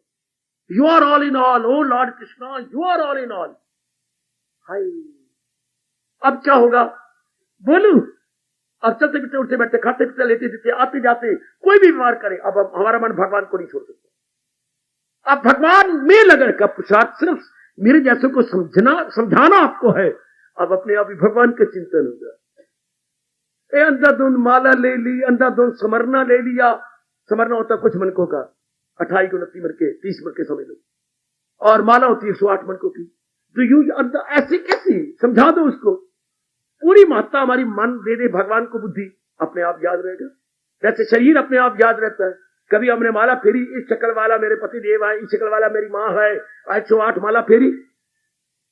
[SPEAKER 3] you are all in all, O lord Krishna, you are all in all. हाय, अब क्या होगा बोलू? अब चलते फिरते, उठते बैठते, खाते पीते, लेते देते, आते जाते, कोई भी व्यवहार करे, अब हमारा मन भगवान को नहीं छोड़ सकता। अब भगवान में लगन का पुरुषार्थ सिर्फ मेरे जैसे को समझाना आपको है। अब अपने आप ही भगवान के चिंतन होगा। अंधाधुंध माला ले ली, अंधाधुंध समरना ले लिया। समरना होता कुछ मनकों का, 28 को 29 मन के, 30 मन के समझ लो, और माला होती है 108 मनकों की। तो यूं ऐसी कैसी समझा दो उसको। पूरी महत्ता हमारी मन दे दे भगवान को, बुद्धि अपने आप याद रहेगा। वैसे शरीर अपने आप याद रहता है। कभी हमने माला फेरी, इस शक्ल वाला मेरे पति देव है, इस शक्ल वाला मेरी माँ है, 108 माला फेरी?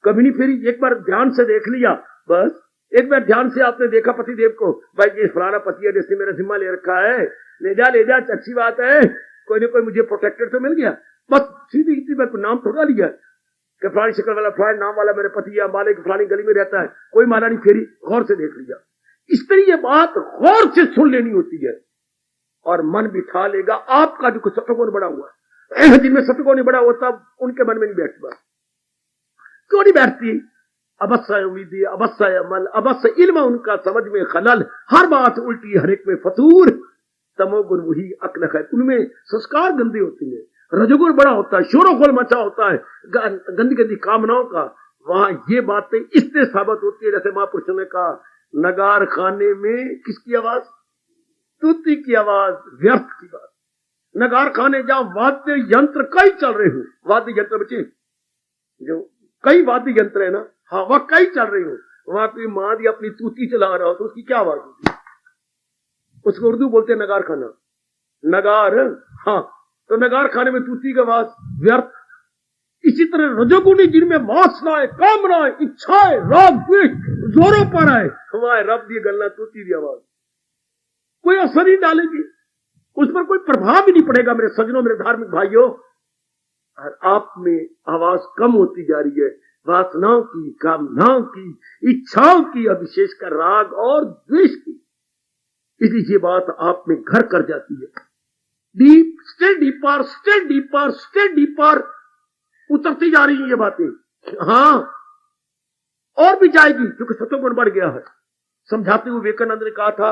[SPEAKER 3] कभी नहीं फेरी। एक बार ध्यान से देख लिया बस। एक बार ध्यान से आपने देखा पति देव को, भाई ये फलाना पति है जिसने मेरा जिम्मा ले रखा है, ले जा, अच्छी बात है, कोई ना कोई मुझे प्रोटेक्टर तो मिल गया। बस सीधी इतनी बार नाम थोड़ा लिया कि फलानी शक्ल वाला, फलानी नाम वाला मेरे पति या माले की फलानी गली में रहता है, कोई माला नहीं फेरी। गौर से देख लिया। इस तरह ये बात गौर से सुन लेनी होती है और मन बिठा लेगा। आपका जो सत्वगुण बड़ा हुआ है, जिनमें सत्वगुण नहीं बड़ा होता उनके मन में नहीं बैठती बात। क्यों नहीं बैठती? अवश्य उम्मीदी, अवश्य अमल, अवश्य इल्म, उनका समझ में खलल, हर बात उल्टी, हर एक में फतूर। तमोगुण वही अक्ल है, उनमें संस्कार गंदे होते हैं। रजोगुण बड़ा होता है, शोरोगुल मचा होता है गंदी गंदी कामनाओं का। वहां ये बातें इसलिए साबित होती है, जैसे महापुरुषों ने कहा, नगार खाने में किसकी आवाज? तूती की आवाज, व्यर्थ की बात। नगार खाने जहां वाद्य यंत्र कई चल रहे हो, वाद्य यंत्र बच्चे जो कई वाद्य यंत्र है ना, हाँ वह कई चल रही हो, वहां कोई मादी अपनी तूती चला रहा हो तो उसकी क्या आवाज होती है? उसको उर्दू बोलते हैं नगार खाना। नगार, हाँ, तो नगार खाने में तूती की आवाज, व्यर्थ। इसी तरह रजोगुणी जिनमें वासनाएं, कामनाएं, इच्छाएं, राग द्वेष जोरों पर आए, हमारे रब दी गलना, तूती दी आवाज कोई असर ही डालेगी, उस पर कोई प्रभाव ही नहीं पड़ेगा। मेरे सज्जनों, मेरे धार्मिक भाइयों, और आप में आवाज कम होती जा रही है वासनाओं की, कामनाओं की, इच्छाओं की, और विशेषकर राग और द्वेष की। इसलिए ये बात आप में घर कर जाती है। Deep, still deeper, still deeper, still deeper उतरती जा रही है ये बातें। हाँ, और भी जाएगी क्योंकि सत्वगुण बढ़ गया है। समझाते हुए विवेकानंद ने कहा था,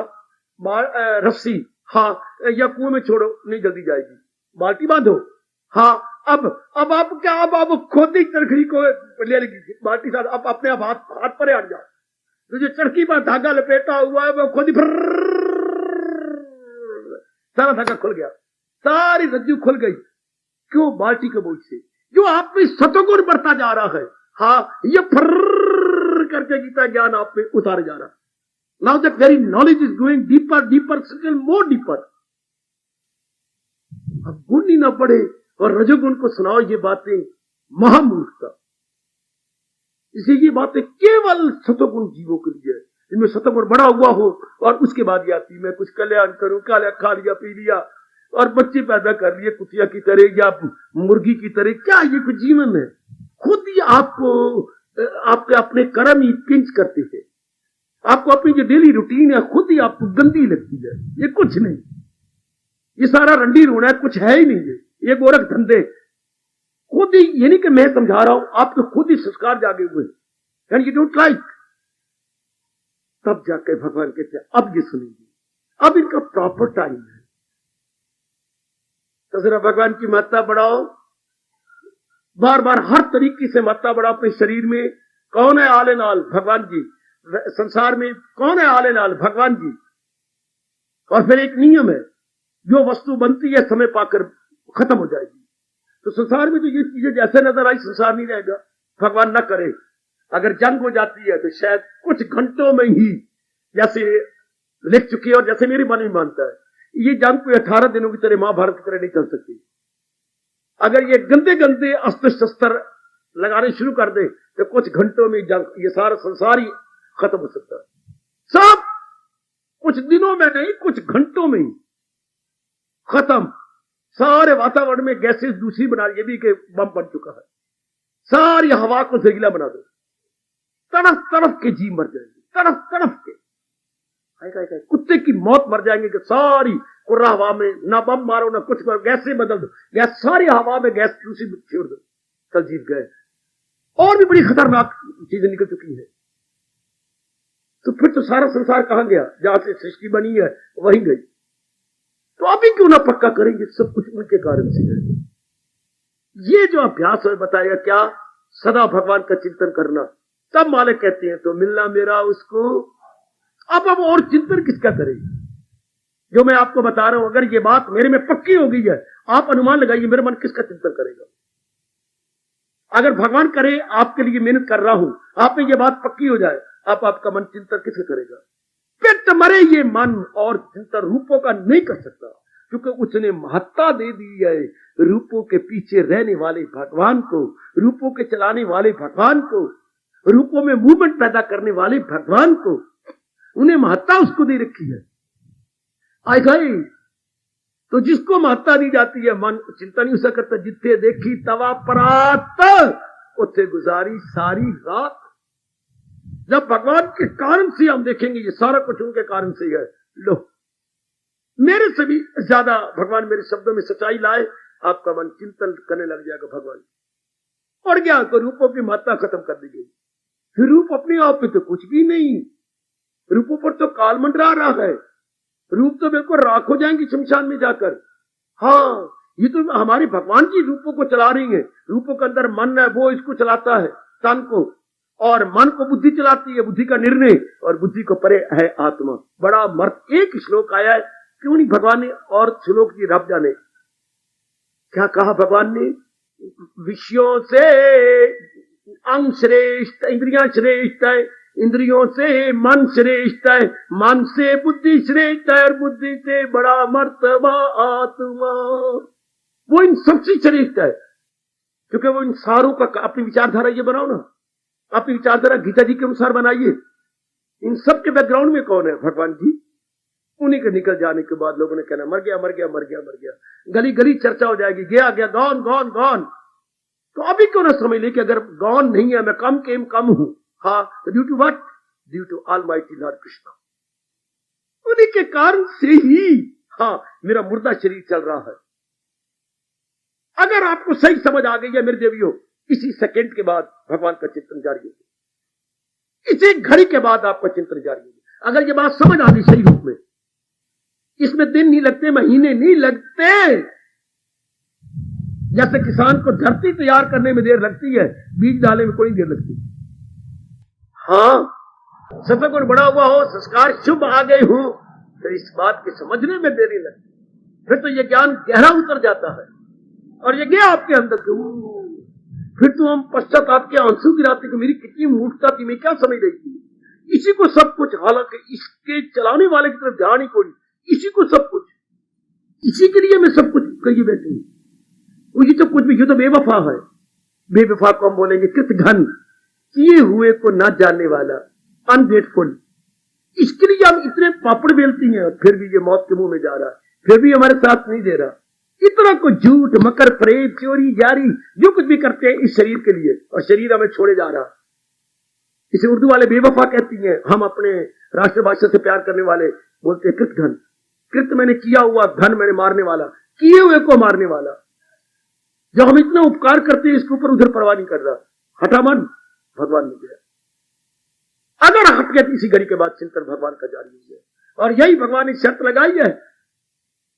[SPEAKER 3] रस्सी, हाँ, या कुएं में छोड़ो, नहीं जल्दी जाएगी, बाल्टी बांधो। हाँ, अब आप क्या, अब आप खुद ही चरखी को ले लेगी बाल्टी साथ, अब अपने आप हाथ पर हट जाओ। तो जो चरखी पर धागा लपेटा हुआ है वो खुद ही सारा धागा खुल गया, सारी रज्जू खुल गई। क्यों? बाल्टी के बोझ से जो आप में सतगुण बढ़ता जा रहा है। हाँ, ये फर्र करके गीता ज्ञान आप में उतारे जा रहा है। Now the very knowledge is going deeper, deeper, still more deeper. अब गुण ही ना पड़े और रजोगुण को सुनाओ ये बातें, महामूर्खता। इसलिए ये बातें केवल सतोगुण जीवों के लिए, इनमें सतोगुण बड़ा हुआ हो और उसके बाद ये आती, मैं कुछ कल्याण करूं, खा लिया, पी लिया और बच्चे पैदा कर लिए कुतिया की तरह या मुर्गी की तरह। क्या ये कुछ जीवन है? खुद ही आपको आपके अपने कर्म ही पिंच करते हैं। आपको अपनी जो डेली रूटीन है खुद ही आपको गंदी लगती है। ये कुछ नहीं, ये सारा रंडी रोना है, कुछ है ही नहीं। ये गोरख धंधे खुद ही, ये नहीं कि मैं समझा रहा हूं, आपके खुद ही संस्कार जागे हुए एंड यू डोंट लाइक। तब जाके भगवान कहते हैं अब ये सुनेंगे, अब इनका प्रॉपर टाइम है। तो जरा भगवान की महत्ता बढ़ाओ, बार बार हर तरीके से महत्ता बढ़ाओ अपने शरीर में। कौन है आल इन ऑल? भगवान जी। संसार में कौन है आल इन ऑल? भगवान जी। और फिर एक नियम है, जो वस्तु बनती है समय पाकर खत्म हो जाएगी। तो संसार में तो ये चीजें जैसे नजर आई, संसार नहीं रहेगा। भगवान न करे, अगर जंग हो जाती है तो शायद कुछ घंटों में ही, जैसे लिख चुकी है और जैसे मेरी मन भी मानता है, ये जंग कोई 18 दिनों की तरह, महाभारत की तरह नहीं चल सकती। अगर ये गंदे गंदे अस्त्र शस्त्र लगाने शुरू कर दे तो कुछ घंटों में जंग, ये सारा संसार ही खत्म हो सकता है। सब कुछ दिनों में नहीं, कुछ घंटों में ही खत्म। सारे वातावरण में गैसेस दूसरी बना, ये भी कि बम बन चुका है। सारी हवा को जहरीला बना दो, तड़फ तड़फ के जी मर जाएंगे, तड़फ तड़फ के। कुत्ते की मौत मर जाएंगे कि सारी कुर्रा हवा में, ना बम मारो ना कुछ करो, गैस से बदल दो, गैस सारी हवा में गैस दूसरी छोड़ दो, कल जीत गए। और भी बड़ी खतरनाक चीजें निकल चुकी है। तो फिर तो सारा संसार कहां गया? जहां से सृष्टि बनी है वहीं गई। तो अभी क्यों ना पक्का करेंगे? सब कुछ उनके कारण से है। ये जो अभ्यास है बताया क्या, सदा भगवान का चिंतन करना। तब मालिक कहते हैं तो मिलना मेरा उसको। अब और चिंतन किसका करें? जो मैं आपको बता रहा हूं, अगर ये बात मेरे में पक्की हो गई है, आप अनुमान लगाइए मेरा मन किसका चिंतन करेगा। अगर भगवान करे आपके लिए मेहनत कर रहा हूं, आप में ये बात पक्की हो जाए, आपका मन चिंतन किसका करेगा? पिट मरे ये मन और चिंतन रूपों का नहीं कर सकता, क्योंकि उसने महत्ता दे दी है रूपों के पीछे रहने वाले भगवान को, रूपों के चलाने वाले भगवान को, रूपों में मूवमेंट पैदा करने वाले भगवान को। उन्हें महत्ता उसको दे रखी है। आई गई तो जिसको महत्ता दी जाती है, मन चिंता नहीं हो सकता। जिथे देखी तवा परात, उथे गुजारी सारी रात। जब भगवान के कारण से हम देखेंगे ये सारा कुछ उनके कारण से है। लो, मेरे से भी ज्यादा भगवान मेरे शब्दों में सच्चाई लाए, आपका मन चिंतन करने लग जाएगा भगवान। और क्या, तो रूपों की महत्ता खत्म कर दी गई। फिर रूप अपने आप में तो कुछ भी नहीं, रूपों पर तो काल मंडरा रहा है। रूप तो बिल्कुल राख हो जाएंगे शमशान में जाकर। हाँ, ये तो हमारे भगवान जी रूपों को चला रही है। रूपों के अंदर मन है, वो इसको चलाता है, तन को, और मन को बुद्धि चलाती है, बुद्धि का निर्णय, और बुद्धि को परे है आत्मा। बड़ा मर्द एक श्लोक आया है, क्यों नहीं भगवान ने और श्लोक की रब जाने क्या कहा भगवान ने? विषयों से अंग श्रेष्ठ, इंद्रियां श्रेष्ठ है, इंद्रियों से मन श्रेष्ठ है, मन से बुद्धि श्रेष्ठ है, और बुद्धि से बड़ा मर्तबा आत्मा। वो इन सबसे श्रेष्ठ है, क्योंकि वो इन सारों का अपनी विचारधारा ये बनाओ ना, अपनी विचारधारा गीता जी के अनुसार बनाइए। इन सब के बैकग्राउंड में कौन है? भगवान जी। उन्हीं के निकल जाने के बाद लोगों ने कहना मर गया मर गया मर गया मर गया, गली गली चर्चा हो जाएगी, गया गया, गॉन गॉन गॉन। तो अभी क्यों ना समझ ले कि अगर गॉन नहीं है, मैं कम केम कम हूं। हाँ, तो due to what? Due to almighty lord Krishna. उन्हीं के कारण से ही हाँ मेरा मुर्दा शरीर चल रहा है। अगर आपको सही समझ आ गई है मेरे देवियों, इसी सेकंड के बाद भगवान का चिंतन जारी होगा, इसी घड़ी के बाद आपका चिंतन जारी होगा। अगर ये बात समझ आ गई सही रूप में, इसमें दिन नहीं लगते, महीने नहीं लगते। जैसे किसान को धरती तैयार करने में देर लगती है, बीज डालने में कोई देर लगती। हाँ, सफर को बड़ा हुआ हो, संस्कार शुभ आ गए हो, तो इस बात के समझने में देरी लगती। फिर तो ये ज्ञान गहरा उतर जाता है, और ये गया आपके अंदर के। फिर तो हम पश्चात आपके आंसू गिराते कि मेरी कितनी मूर्खता थी, मैं क्या समझ रही थी। इसी को सब कुछ, हालांकि इसके चलाने वाले की तरफ ध्यान ही कोई, इसी को सब कुछ, इसी के लिए मैं सब कुछ कहिए बैठी हूं। ये तो कुछ भी, ये तो बेवफा है। बेवफा को हम बोलेंगे कृतघ्न, किए हुए को ना जानने वाला, अनग्रेटफुल। इसके लिए हम इतने पापड़ बेलती हैं, फिर भी ये मौत के मुंह में जा रहा है, फिर भी हमारे साथ नहीं दे रहा। इतना को झूठ मकर फरेब चोरी जारी जो कुछ भी करते हैं इस शरीर के लिए, और शरीर हमें छोड़े जा रहा। इसे उर्दू वाले बेवफा कहती हैं। हम अपने राष्ट्रभाषा से प्यार करने वाले बोलते हैं कृतघ्न। कृत मैंने किया हुआ, घन मैंने मारने वाला, किए हुए को मारने वाला। जब हम इतना उपकार करते हैं, इसके ऊपर उधर परवाह नहीं कर रहा। हटा मन, भगवान ने दिया। अगर हट गया, इसी घड़ी के बाद चिंतन भगवान का जारी हो गया। और यही भगवान ने शर्त लगाई है,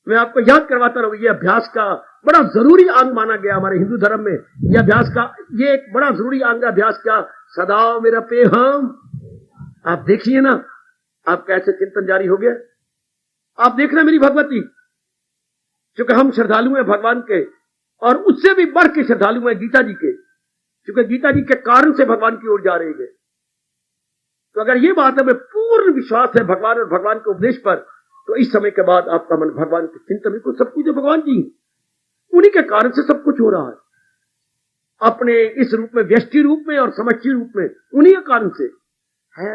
[SPEAKER 3] मैं आपको याद करवाता रहूं। ये अभ्यास का बड़ा जरूरी अंग माना गया हमारे हिंदू धर्म में। यह अभ्यास का ये एक बड़ा जरूरी अंग है। अभ्यास क्या? सदा मेरा पे हम। आप देखिए ना, आपका ऐसे चिंतन जारी हो गया। आप देखना मेरी भगवती, क्योंकि हम श्रद्धालु हैं भगवान के, और उससे भी बढ़ के श्रद्धालु हैं गीता जी के, क्योंकि गीता जी के कारण से भगवान की ओर जा रहे हैं। तो अगर ये बात हमें पूर्ण विश्वास है भगवान और भगवान के उपदेश पर, तो इस समय के बाद आपका मन भगवान के चिंतन में, सब कुछ भगवान जी उन्हीं के कारण से सब कुछ हो रहा है। अपने इस रूप में, व्यष्टि रूप में और समष्टि रूप में, उन्हीं के कारण से है।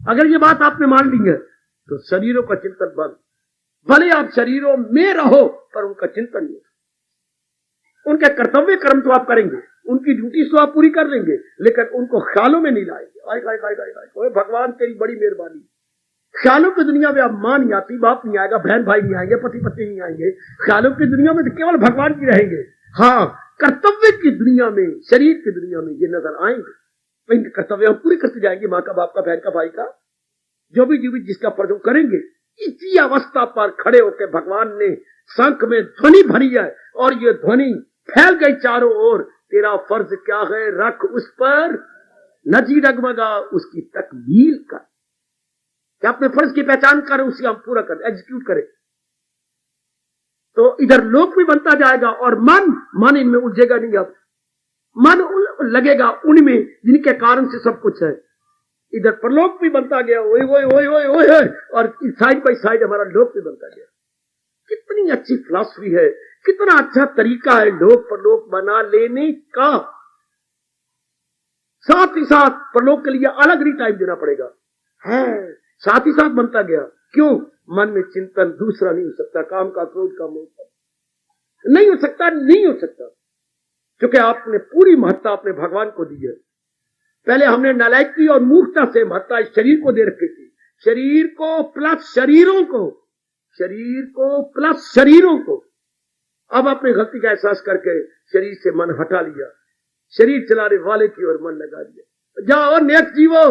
[SPEAKER 3] अगर ये बात आपने मान ली है, तो शरीरों का चिंतन बंद। भले आप शरीरों में रहो, पर उनका चिंतन नहीं। उनके कर्तव्य कर्म तो आप करेंगे, उनकी ड्यूटी तो आप पूरी कर लेंगे, लेकिन उनको ख्यालों में नहीं लाएंगे। आए आए आए आए आए, ओए भगवान तेरी बड़ी मेहरबानी। ख्यालों की दुनिया में अब मां नहीं आती, बाप नहीं आएगा, बहन भाई नहीं आएंगे, पति पत्नी नहीं आएंगे। ख्यालों की दुनिया में तो केवल भगवान की रहेंगे। हाँ, कर्तव्य की दुनिया में, शरीर की दुनिया में ये नजर आएंगे। इनके कर्तव्य हम पूरे करते जाएंगे, माँ का, बाप का, बहन का, भाई का, जो भी जीवित जिसका फर्ज हम करेंगे। इसी अवस्था पर खड़े होकर भगवान ने शंख में ध्वनि भरी है और ये ध्वनि फैल गई चारों ओर। तेरा फर्ज क्या है, रख उस पर नजी डगमगा, उसकी तकमील कर। क्या अपने फर्ज की पहचान करें, उसे हम पूरा करें, एग्जीक्यूट करें। तो इधर लोक भी बनता जाएगा और मन इनमें उलझेगा नहीं। अब मन लगेगा उनमें जिनके कारण से सब कुछ है। इधर परलोक भी बनता गया, ओए ओए ओए ओए ओए, और साइड बाई साइड हमारा लोक भी बनता गया। कितनी अच्छी फिलॉसफी है, कितना अच्छा तरीका है लोक परलोक बना लेने का। साथ ही साथ परलोक के लिए अलग ही टाइम देना पड़ेगा, है साथ ही साथ बनता गया। क्यों? मन में चिंतन दूसरा नहीं हो सकता, काम का, क्रोध का, मोह का नहीं हो सकता, नहीं हो सकता, क्योंकि आपने पूरी महत्ता अपने भगवान को दी है। पहले हमने नालायकी और मूर्खता से महत्ता इस शरीर को दे रखी थी, शरीर को प्लस शरीरों को, शरीर को प्लस शरीरों को। अब अपनी गलती का एहसास करके शरीर से मन हटा लिया, शरीर चलाने वाले की ओर मन लगा दिया। जाओ नेक जीवो,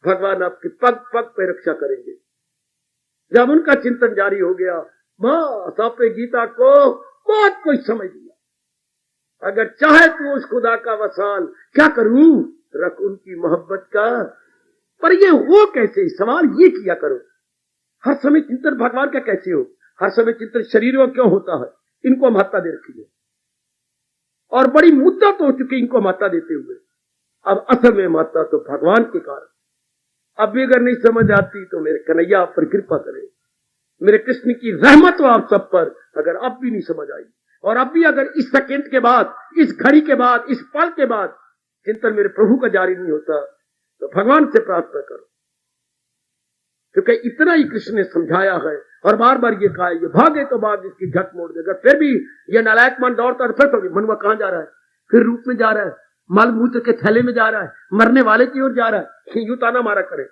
[SPEAKER 3] भगवान आपकी पग पग पे रक्षा करेंगे। जब उनका चिंतन जारी हो गया, बस आपने गीता को बहुत कुछ समझ लिया। अगर चाहे तो उस खुदा का वसाल क्या करूं, रख उनकी मोहब्बत का। पर ये हो कैसे, सवाल ये किया करो। हर समय चिंतन भगवान का कैसे हो, हर समय चिंतन शरीर में क्यों होता है। इनको महत्ता दे रखी है और बड़ी मुद्दत हो चुकी इनको महत्ता देते हुए। अब असल में महत्ता तो भगवान के कारण। अब भी अगर नहीं समझ आती तो मेरे कन्हैया आप पर कृपा करे, मेरे कृष्ण की रहमत हो आप सब पर। अगर अब भी नहीं समझ आई और अब भी अगर इस सेकंड के बाद, इस घड़ी के बाद, इस पल के बाद चिंतन मेरे प्रभु का जारी नहीं होता, तो भगवान से प्रार्थना करो, क्योंकि इतना ही कृष्ण ने समझाया है और बार बार ये कहा है, ये भागे तो भाग, इसकी झट मोड़ देगा। फिर भी ये नालायक मन दौड़ता है, फिर तो मनुआ कहां जा रहा है, फिर रूप में जा रहा है, मल मूत्र के थैले में जा रहा है, मरने वाले की ओर जा रहा है। यूं ताना मारा करे,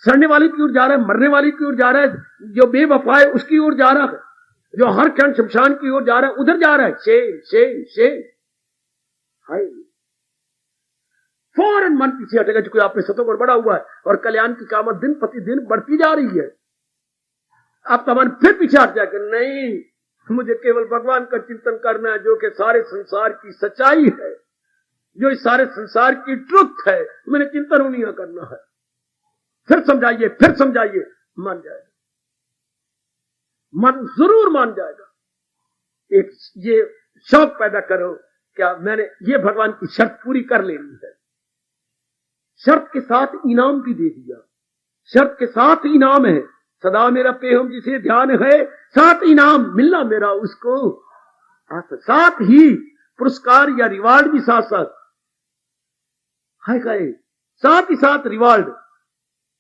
[SPEAKER 3] सड़ने वाले की ओर जा रहा है, मरने वाले की ओर जा रहा है, जो बेवफा है उसकी ओर जा रहा है, जो हर क्षण शमशान की ओर जा रहा है उधर जा रहा है। शे हाय, फौरन मन पीछे हटेगा, जो कोई आपने सतों पर बढ़ा हुआ है और कल्याण की कामत दिन प्रतिदिन बढ़ती जा रही है। आपका मन फिर पीछे हट जाएगा, नहीं, मुझे केवल भगवान का चिंतन करना है, जो कि सारे संसार की सच्चाई है, जो इस सारे संसार की ट्रुथ है। मैंने चिंतन उन्हीं का करना है। फिर समझाइए, फिर समझाइए, मान जाएगा, मन जरूर मान जाएगा। एक ये शौक पैदा करो, क्या मैंने ये भगवान की शर्त पूरी कर लेनी है। शर्त के साथ इनाम भी दे दिया, शर्त के साथ इनाम है। सदा मेरा पेहम जिसे ध्यान है, साथ इनाम मिलना मेरा उसको, साथ ही पुरस्कार या रिवार्ड भी साथ साथ है, साथ ही साथ रिवार्ड।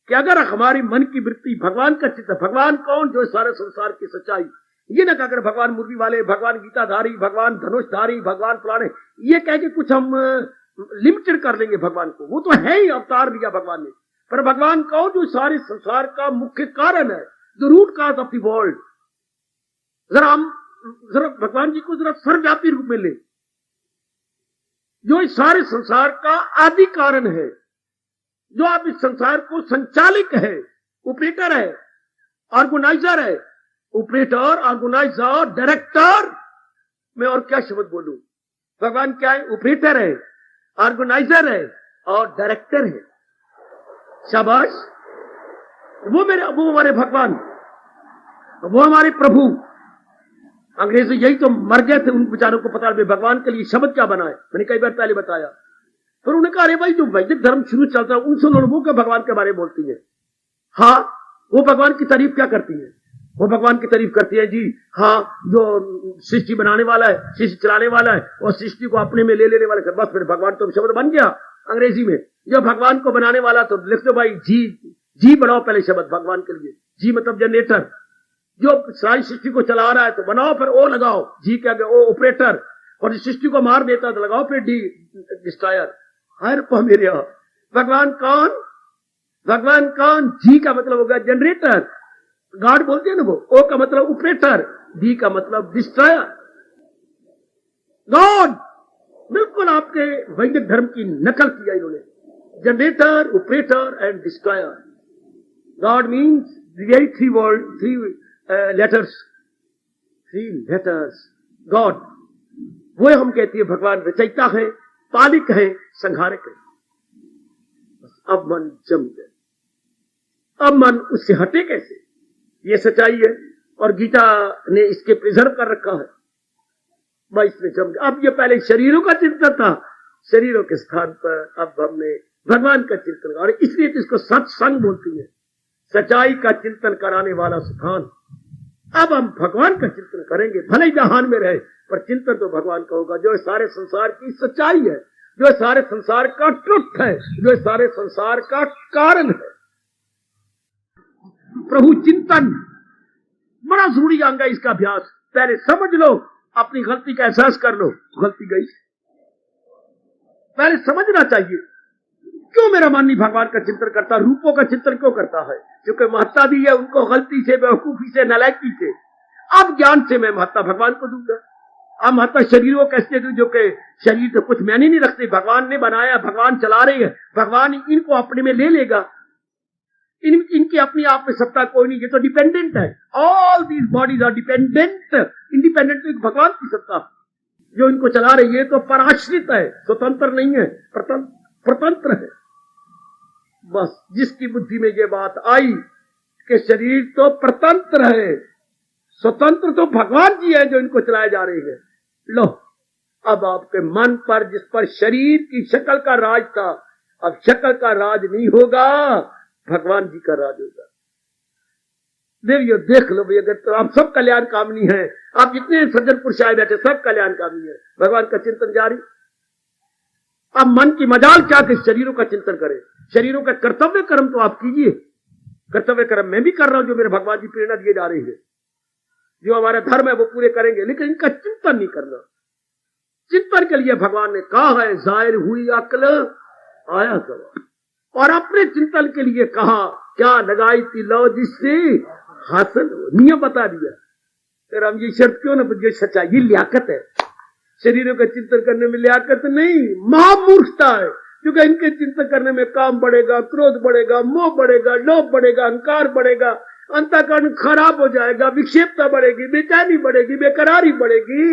[SPEAKER 3] कि अगर हमारी मन की वृत्ति भगवान का चित्त, भगवान कौन, जो सारे संसार की सच्चाई, ये ना अगर भगवान मुरली वाले, भगवान गीताधारी, भगवान धनुषधारी, भगवान फलाने, ये कह के कुछ हम लिमिटेड कर लेंगे भगवान को। वो तो है ही, अवतार दिया भगवान ने, पर भगवान कौन, जो सारे संसार का मुख्य कारण है, the root cause of the world. जरा भगवान जी को जरा सर्वव्यापी रूप में ले, जो इस सारे संसार का आदि कारण है, जो आप इस संसार को संचालित है, ऑपरेटर है, ऑर्गेनाइजर है। ऑपरेटर, ऑर्गेनाइजर, डायरेक्टर, मैं और क्या शब्द बोलूं। भगवान क्या है? ऑपरेटर है, ऑर्गेनाइजर है और डायरेक्टर है। शाबाश, वो हमारे भगवान, वो हमारे प्रभु। अंग्रेजी यही तो मर गए थे, उन बेचारों को पता नहीं भगवान के लिए शब्द क्या बना है। मैंने कई बार पहले बताया। फिर उन्होंने कहा, अरे भाई जो वैदिक धर्म शुरू चलता है उनसे लोगों के भगवान के बारे में बोलती है। हाँ, वो भगवान की तारीफ क्या करती है? वो भगवान की तारीफ करती है जी, हाँ, जो सृष्टि बनाने वाला है, सृष्टि चलाने वाला है और सृष्टि को अपने में ले लेने वाला है। बस फिर भगवान तो शब्द बन गया अंग्रेजी में। जो भगवान को बनाने वाला, तो लिख दो भाई जी बनाओ पहले शब्द भगवान के लिए। जी मतलब जनरेटर, जो सारी सृष्टि को चला रहा है तो बनाओ, फिर ओ लगाओ, जी के आगे ओ ऑपरेटर, और इस सृष्टि को मार देता तो लगाओ फिर डिस्ट्रॉयर। हर पा मेरे यहाँ भगवान कौन? भगवान कौन? जी का मतलब होगा जनरेटर, गॉड बोलते हैं ना वो। ओ का मतलब ऑपरेटर, डी का मतलब डिस्ट्रॉयर। गॉड बिल्कुल आपके वैदिक धर्म की नकल किया इन्होंने। Generator, operator and destroyer. God means very three word, three letters, God. वो हम कहते हैं भगवान रचयिता है, पालिक है, संहारक है। बस अब मन जम गए। अब मन उससे हटे कैसे? ये सच्चाई है और गीता ने इसके प्रिजर्व कर रखा है। बस इसमें जम गया। अब ये पहले शरीरों का चिंतन था, शरीरों के स्थान पर अब हमने भगवान का चिंतन, और इसलिए तो इसको सत्संग बोलती है, सच्चाई का चिंतन कराने वाला स्थान। अब हम भगवान का चिंतन करेंगे, भले ही जहान में रहे, पर चिंतन तो भगवान का होगा, जो सारे संसार की सच्चाई है, जो सारे संसार का ट्रुथ है, जो सारे संसार का कारण है। प्रभु चिंतन बड़ा जरूरी अंग है इसका अभ्यास। पहले समझ लो, अपनी गलती का एहसास कर लो, गलती गई, पहले समझना चाहिए क्यों मेरा मन नहीं भगवान का चिंतन करता, रूपों का चिंतन क्यों करता है? क्योंकि महत्ता दी है उनको गलती से, बेवकूफी से, नालायकी से। अब ज्ञान से मैं महत्ता भगवान को दूंगा। अब महत्ता शरीरों कैसे दूं, जो कि शरीर तो कुछ मैंने नहीं रखते, भगवान ने बनाया, भगवान चला रहे हैं, भगवान इनको अपने में ले लेगा। इनकी अपनी आप में सत्ता कोई नहीं, ये तो डिपेंडेंट है। All these bodies are dependent, independent भगवान की सत्ता जो इनको चला रही है, तो पराश्रित है, स्वतंत्र नहीं है, प्रतंत्र है। बस जिसकी बुद्धि में ये बात आई कि शरीर तो प्रतंत्र है, स्वतंत्र तो भगवान जी है जो इनको चलाए जा रहे हैं। लो, अब आपके मन पर, जिस पर शरीर की शक्ल का राज था, अब शक्ल का राज नहीं होगा, भगवान जी का राज होगा। देवियो देख लो भाई, अगर तो आप सब कल्याण कामनी है, आप जितने सज्जन पुरुष आए बैठे सब कल्याण कामनी है, भगवान का चिंतन जारी। अब मन की मजाल क्या कि शरीरों का चिंतन करें, शरीरों का कर्तव्य कर्म तो आप कीजिए, कर्तव्य कर्म मैं भी कर रहा हूं, जो मेरे भगवान जी प्रेरणा दिए जा रही है, जो हमारा धर्म है वो पूरे करेंगे, लेकिन इनका चिंतन नहीं करना। चिंतन के लिए भगवान ने कहा है, जाहिर हुई अक्ल आया सवाल, और अपने चिंतन के लिए कहा क्या लगाई थी लो जिससे हासिल हो, नियम बता दिया। फिर हम ये शर्त क्यों ना, ये सच्चाई, ये लियाकत है। शरीरों का चिंतन करने में लियाकत नहीं, महामूर्खता है, क्योंकि इनके चिंतन करने में काम बढ़ेगा, क्रोध बढ़ेगा, मोह बढ़ेगा, लोभ बढ़ेगा, अहंकार बढ़ेगा, अंतःकरण खराब हो जाएगा, विक्षेपता बढ़ेगी, बेचैनी बढ़ेगी, बेकरारी बढ़ेगी।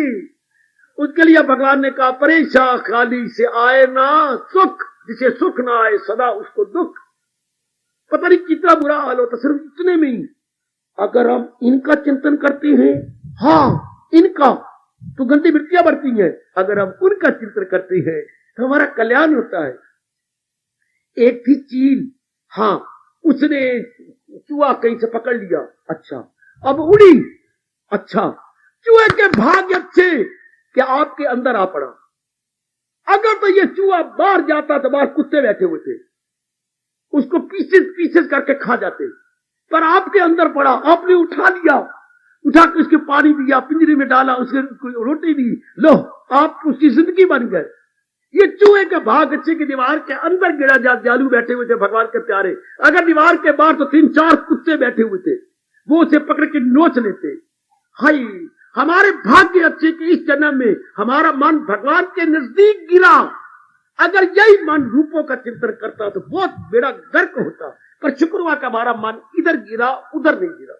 [SPEAKER 3] उसके लिए भगवान ने कहा परेशान खाली से आए ना सुख, जिसे सुख ना आए सदा उसको दुख। पता नहीं कितना बुरा हाल होता सिर्फ इतने में ही। अगर हम इनका चिंतन करते हैं, हाँ इनका तो गंदी वृत्तियां बढ़ती हैं, अगर हम उनका चिंतन करते हैं तो हमारा कल्याण होता है। एक थी चील, हाँ उसने चूहा कहीं से पकड़ लिया, अच्छा अब उड़ी, अच्छा चूहे के भाग्य अच्छे कि आपके अंदर आ पड़ा। अगर तो ये चूहा बाहर जाता तो बाहर कुत्ते बैठे हुए थे, उसको पीसेस पीसेस करके खा जाते, पर आपके अंदर पड़ा, आपने उठा लिया, उठा के उसके पानी दिया, पिंजरे में डाला, उसके रोटी दी, लो आप उसकी जिंदगी बन गए। ये चूहे के भाग अच्छे की दीवार के अंदर गिरा जालू बैठे हुए थे भगवान के प्यारे, अगर दीवार के बाहर तो 3-4 कुत्ते बैठे हुए थे, वो उसे पकड़ के नोच लेते। हाय हमारे भाग्य अच्छे कि इस जन्म में हमारा मन भगवान के नजदीक गिरा। अगर यही मन रूपों का चिंतन करता तो बहुत बड़ा गर्क होता, पर शुक्र हुआ कि हमारा मन इधर गिरा उधर नहीं गिरा।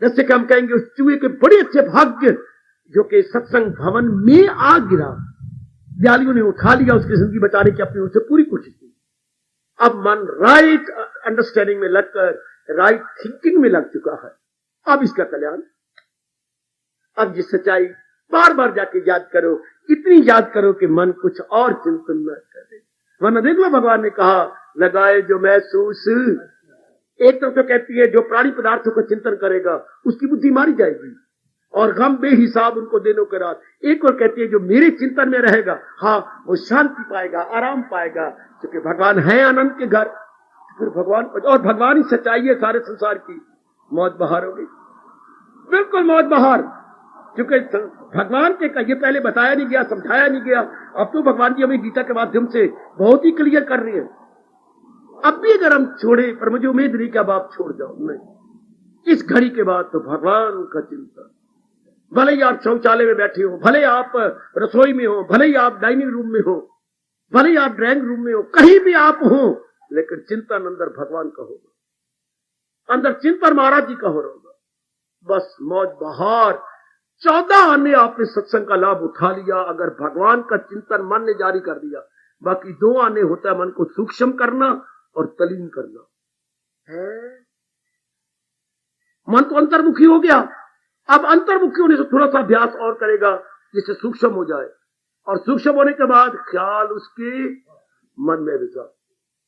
[SPEAKER 3] जैसे कि हम कहेंगे उस चूहे के बड़े अच्छे भाग्य जो कि सत्संग भवन में आ गिरा, दयालुओं ने उठा लिया, उसकी जिंदगी बचाने की अपनी उससे पूरी कोशिश की। अब मन राइट अंडरस्टैंडिंग में लगकर राइट थिंकिंग में लग चुका है। अब इसका कल्याण, अब ये सच्चाई बार बार जाके याद करो, इतनी याद करो कि मन कुछ और चिंतन न करे। वरना देख लो भगवान ने कहा लगाए जो महसूस, एक तरफ तो कहती है जो प्राणी पदार्थों का चिंतन करेगा उसकी बुद्धि मारी जाएगी और गम बेहिसाब उनको दिनों के रात। एक और कहती है जो मेरे चिंतन में रहेगा, हाँ वो शांति पाएगा, आराम पाएगा, क्योंकि भगवान है आनंद के घर। फिर भगवान, और भगवान ही सच्चाई है सारे संसार की। मौत बहार हो गई, बिल्कुल मौत बहार। क्योंकि भगवान के ये पहले बताया नहीं गया, समझाया नहीं गया। अब तो भगवान जी हमें गीता के माध्यम से बहुत ही क्लियर कर रही है। अब भी अगर हम छोड़े, पर मुझे उम्मीद नहीं कि अब आप छोड़ जाओ, नहीं। इस घड़ी के बाद तो भगवान का चिंतन, भले ही आप शौचालय में बैठे हो, भले आप रसोई में हो, भले ही आप डाइनिंग रूम में हो, भले ही आप ड्राइंग रूम में हो, कहीं भी आप हो, लेकिन चिंतन अंदर भगवान का होगा, अंदर चिंतन महाराज जी का हो रहा होगा। बस मौज बहार 14 आने आपने सत्संग का लाभ उठा लिया, अगर भगवान का चिंतन मन ने जारी कर दिया। बाकी 2 आने होता है मन को सूक्ष्म करना और तलीन करना है। मन तो अंतर्मुखी हो गया, अब अंतर्मुखी होने से थोड़ा सा अभ्यास और करेगा जिससे सूक्ष्म हो जाए, और सूक्ष्म होने के बाद ख्याल उसके मन में रिसा।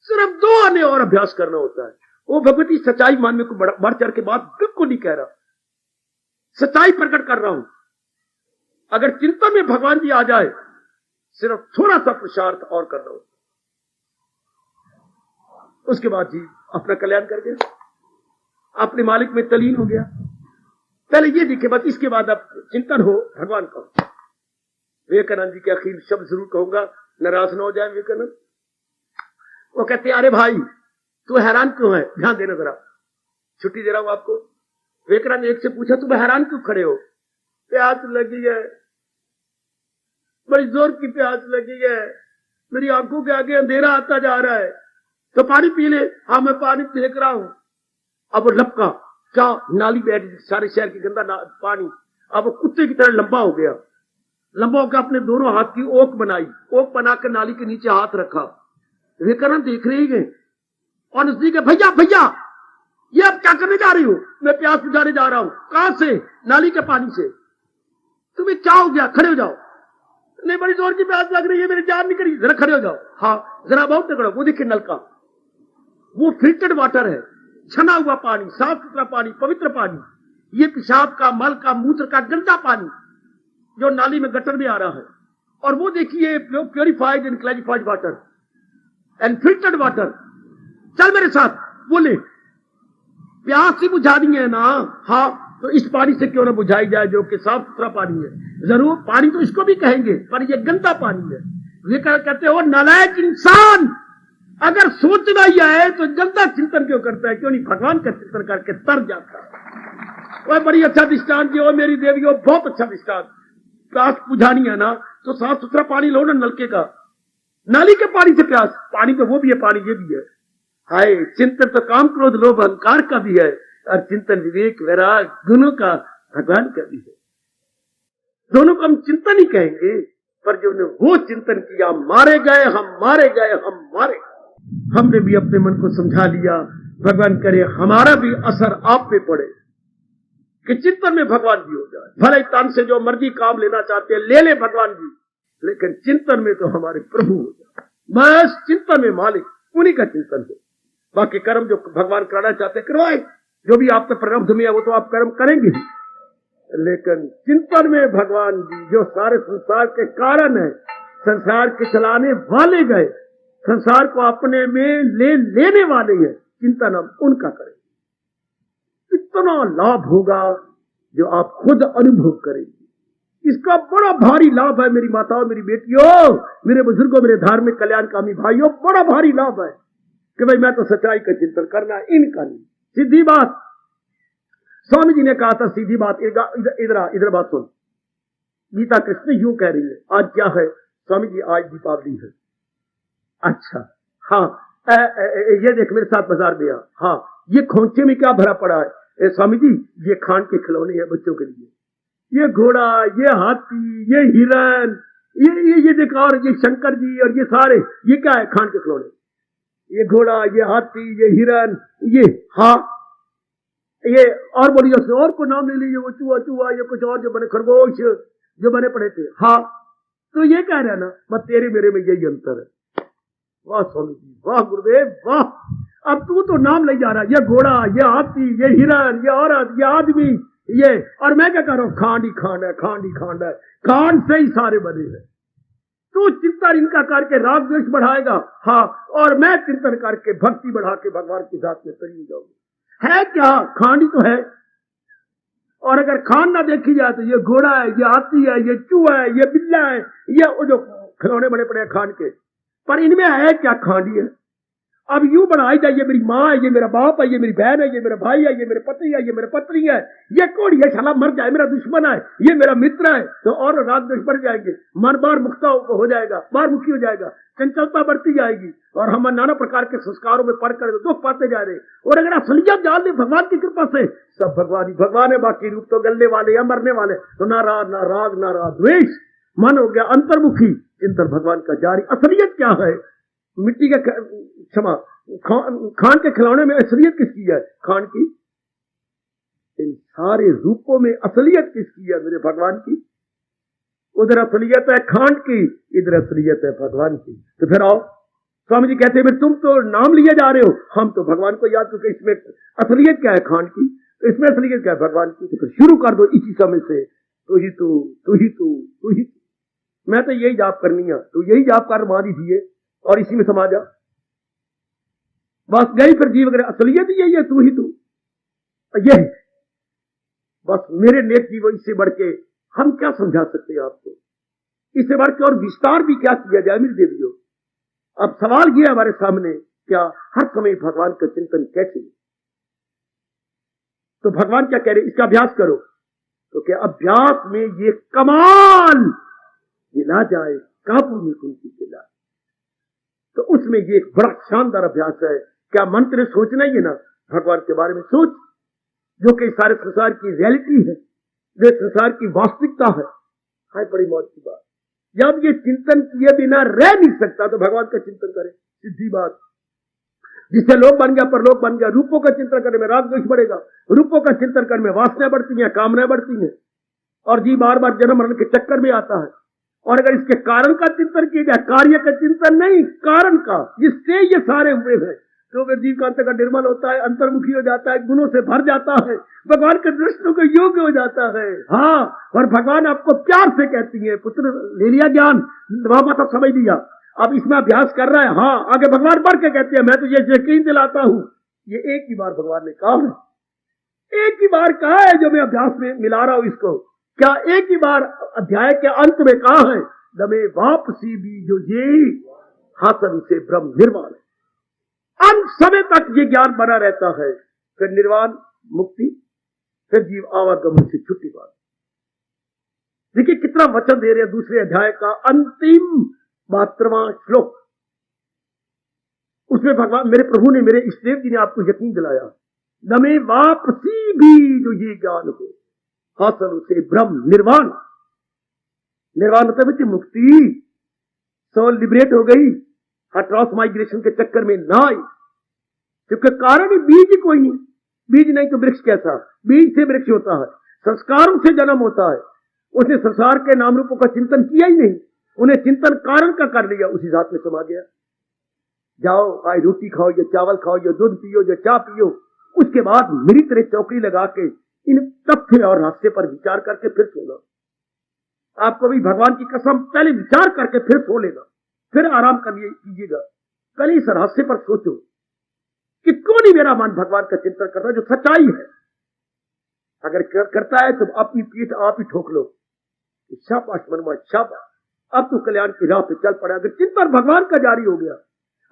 [SPEAKER 3] सिर्फ 2 आने और अभ्यास करना होता है। वो भगवती सच्चाई मानने को बढ़ चढ़ के बात बिल्कुल नहीं कह रहा, सच्चाई प्रकट कर रहा हूं। अगर चिंतन में भगवान जी आ जाए, सिर्फ थोड़ा सा पुरुषार्थ और करना होता, उसके बाद जी अपना कल्याण कर गया, अपने मालिक में तलीन हो गया। पहले ये दिखे बस, इसके बाद अब चिंतन हो भगवान का। विवेकानंद जी के आखिर शब्द जरूर कहूंगा, नाराज न हो जाए विवेकानंद। वो कहते अरे भाई तू हैरान क्यों है, ध्यान देना जरा, छुट्टी दे रहा हूं आपको। विवेकानंद एक से पूछा तुम हैरान क्यों खड़े हो? प्यास लगी है, बड़ी जोर की प्यास लगी है, मेरी आंखों के आगे अंधेरा आता जा रहा है, तो पानी पी ले। हाँ मैं पानी फेंक रहा हूं। अब वो लपका क्या नाली बैठ, सारे शहर की गंदा पानी, अब वो कुत्ते की तरह लंबा हो गया। लंबा होकर अपने दोनों हाथ की ओक बनाई, ओक बनाकर नाली के नीचे हाथ रखा। विवेकानंद देख रहे हैं और नजदीक है, भैया भैया ये अब क्या करने जा रही हो? मैं प्यास बुझाने जा रहा हूं। कहां से? नाली के पानी से। तुम्हें क्या हो गया? खड़े हो जाओ। नहीं बड़ी जोर की प्यास लग रही है, मेरी जान निकली, जरा खड़े हो जाओ। हाँ जरा बहुत तगड़ा। वो देखिए नलका, वो फिल्टर्ड वाटर है, छना हुआ पानी, साफ सुथरा पानी, पवित्र पानी। ये पेशाब का, मल का, मूत्र का गंदा पानी जो नाली में गटर में आ रहा है। और वो देखिए purified and clarified water and filtered water. चल मेरे साथ। बोले प्यास ही बुझानी है ना? हाँ तो इस पानी से क्यों ना बुझाई जाए जो कि साफ सुथरा पानी है। जरूर पानी तो इसको भी कहेंगे, पर ये गंदा पानी है। वे कहते हो नालायक इंसान, अगर सोचना ही है तो गंदा चिंतन क्यों करता है? क्यों नहीं भगवान का चिंतन करके तर जाता है। वह बड़ी अच्छा दृष्टांत दियो मेरी देवियों, बहुत अच्छा दृष्टांत। प्यास बुझानी है ना तो साफ सुथरा पानी लो ना, नलके का, नाली के पानी से प्यास। पानी तो वो भी है, पानी ये भी है। हाय चिंतन तो काम क्रोध लोभ अहंकार का भी है, और चिंतन विवेक वैराग गुणों का भगवान का भी है। दोनों को हम चिंतन ही कहेंगे, पर जो ने वो चिंतन किया, मारे गए हम, मारे गए हम, मारे गए। हमने भी अपने मन को समझा लिया। भगवान करे हमारा भी असर आप पे पड़े कि चिंतन में भगवान जी हो जाए। भले तन से जो मर्जी काम लेना चाहते हैं ले ले भगवान जी, लेकिन चिंतन में तो हमारे प्रभु हो जाए। बस चिंतन में मालिक, उन्हीं का चिंतन हो। बाकी कर्म जो भगवान कराना चाहते हैं करवाए, जो भी आप पे प्रारब्ध में है वो तो आप कर्म करेंगे, लेकिन चिंतन में भगवान जी जो सारे संसार के कारण है, संसार के चलाने वाले गए, संसार को अपने में लेने वाले हैं, चिंतन हम उनका करें। इतना लाभ होगा जो आप खुद अनुभव करेंगे। इसका बड़ा भारी लाभ है मेरी माताओं, मेरी बेटियों, मेरे बुजुर्गों, मेरे धार्मिक कल्याणकामी भाइयों, बड़ा भारी लाभ है कि भाई मैं तो सच्चाई का चिंतन करना, इनका नहीं। सीधी बात स्वामी जी ने कहा था, सीधी बात। इधर बात सुन, गीता कृष्ण यूं कह रही है। आज क्या है स्वामी जी? आज दीपावली है। अच्छा हाँ, ये देख मेरे साथ बाजार में आ। हाँ ये खोंचे में क्या भरा पड़ा है? स्वामी जी ये खान के खिलौने हैं बच्चों के लिए, ये घोड़ा, ये हाथी, ये हिरन, ये देखा, और ये शंकर जी, और ये सारे, ये क्या है? खान के खिलौने। ये घोड़ा, ये हाथी, ये हिरन, ये हाँ ये और बोलिए उसने और को नाम ले लीजिए, वो चूहा, ये कुछ और जो बने, खरगोश जो बने पड़े थे। हाँ तो ये कह रहा ना, बस तेरे मेरे में यही अंतर है। वाह स्वामी जी, वाह गुरुदेव, वाह। अब तू तो नाम ले जा रहा, ये घोड़ा, ये हाथी, ये हिरन, ये औरत, ये आदमी, ये, और मैं क्या कर रहा हूं? खांड ही खांड है, खांड ही खांड है, खांड से ही सारे बने हैं। तू चिंतन इनका करके राग द्वेष बढ़ाएगा, हाँ, और मैं चिंतन करके भक्ति बढ़ा के भगवान की जात में तरी जाऊंगा। है क्या? खांड ही तो है। और अगर खान ना देखी जाए तो ये घोड़ा है, ये हाथी है, ये चूहा है, ये बिल्ला है, ये वो जो खिलौने बने पड़े हैं खान के, पर इनमें है क्या? खांडी है। अब यूं बढ़ाई जाए, ये मेरी माँ है, ये मेरा बाप है, ये मेरी बहन है, ये मेरा भाई है, ये मेरे पति है, ये मेरे पत्नी है, ये कौन? ये शाला मर जाए, मेरा दुश्मन है, ये मेरा मित्र है, तो और राग द्वेष बढ़ जाएंगे, मन बार मुक्ता हो जाएगा, बार मुखी हो जाएगा, चंचलता बढ़ती जाएगी, और हम नाना प्रकार के संस्कारों में पढ़ कर दुख पाते जा रहे। और अगर असलियत जान ले भगवान की कृपा से, सब भगवान ही भगवान है, बाकी रूप तो गलने वाले या मरने वाले। तो ना राग ना राग ना राग द्वेष, मन हो गया अंतर्मुखी, चिंतन भगवान का जारी। असलियत क्या है? मिट्टी का क्षमा खान के खिलौने में असलियत किसकी है? खान की। इन सारे रूपों में असलियत किसकी है? मेरे भगवान की। उधर असलियत है खान की, इधर असलियत है भगवान की। तो फिर आओ, स्वामी जी कहते हैं तुम तो नाम लिए जा रहे हो, हम तो भगवान को याद करके, इसमें असलियत क्या है? खान की। इसमें असलियत क्या है? भगवान की। तो फिर शुरू कर दो इसी समय से, तू ही तू, तू ही तू, तू ही तू। मैं तो यही जाप करनी है, तो यही जाप कर मान दीजिए और इसी में समा जा। बस गई फिर जीव वगैरह, असलियत यही है, तू ही तू। यही बस मेरे नेक जीवन से बढ़ के हम क्या समझा सकते हैं आपको? इससे बढ़ के और विस्तार भी क्या किया जाए मेरी देवियों? अब सवाल ये है हमारे सामने, क्या हर समय भगवान का चिंतन कैसे? तो भगवान क्या कह रहे? इसका अभ्यास करो। तो क्या अभ्यास में ये कमाल गिला जाए, काबू में कुंती गिला, तो उसमें ये एक बड़ा शानदार अभ्यास है। क्या मंत्र सोचना ही है ना, भगवान के बारे में सोच, जो कि सारे संसार की रियलिटी है, जो संसार की वास्तविकता है। हाय बड़ी मौत की बात, जब ये चिंतन किए बिना रह नहीं सकता तो भगवान का चिंतन करे, सीधी बात। जिससे लोग बन गया, परलोक बन गया। रूपों का चिंतन करने में राग द्वेष बढ़ेगा, रूपों का चिंतन करने में वासनाएं बढ़ती हैं, कामनाएं बढ़ती हैं, और जी बार बार जन्म मरण के चक्कर में आता है। और अगर इसके कारण का चिंतन किया जाए, कार्य का चिंतन नहीं, कारण का, जिससे ये सारे हुए हैं, तो फिर जीव का अंतर्गत निर्मल होता है, अंतर्मुखी हो जाता है, गुणों से भर जाता है, भगवान के दृष्टि को योग्य हो जाता है। हाँ, और भगवान आपको प्यार से कहती है, पुत्र ले लिया ज्ञान, माता समझ लिया, अब इसमें अभ्यास कर रहा है। हाँ, आगे भगवान बढ़ के कहते हैं, मैं तुझे यकीन दिलाता हूं। ये एक ही बार भगवान ने कहा है, एक ही बार कहा है जो मैं अभ्यास में मिला रहा हूं इसको। क्या एक ही बार अध्याय के अंत में कहा है, दमे वापसी भी जो ये हासन से ब्रह्म निर्वाण है। अंत समय तक ये ज्ञान बना रहता है, फिर निर्वाण मुक्ति, फिर जीव आवागमन से छुट्टी बात। देखिए कितना वचन दे रहे हैं दूसरे अध्याय का अंतिम 72वां श्लोक। उसमें भगवान मेरे प्रभु ने, मेरे इष्टदेव जी ने आपको यकीन दिलाया, दमे वापसी भी जो ये ज्ञान हो हासिल से ब्रह्म निर्वाण। निर्वाण मतलब कि मुक्ति, सोल लिबरेट हो गई, ट्रांस माइग्रेशन के चक्कर में ना आई, क्योंकि कारण ही बीज कोई नहीं। बीज नहीं तो वृक्ष कैसा? बीज से वृक्ष होता है, संस्कारों से जन्म होता है। उसने संसार के नाम रूपों का चिंतन किया ही नहीं, उन्हें चिंतन कारण का कर लिया, उसी जात में समा गया। जाओ आए रोटी खाओ, या चावल खाओ, या दूध पियो, या चाय पियो, उसके बाद मेरी तरह चौकड़ी लगा के इन तथ्य और हास्य पर विचार करके फिर सोना। आपको भी भगवान की कसम, पहले विचार करके फिर सो लेना, फिर आराम कीजिएगा। कल इस रहस्य पर सोचो कि कौन ही मेरा मन भगवान का चिंतन करता है, जो सच्चाई है। अगर करता है तो अपनी पीठ आप ही ठोक लो, शाबाश मनवा शाबाश, अब तो कल्याण की राह पे चल पड़ा। अगर चिंतन भगवान का जारी हो गया,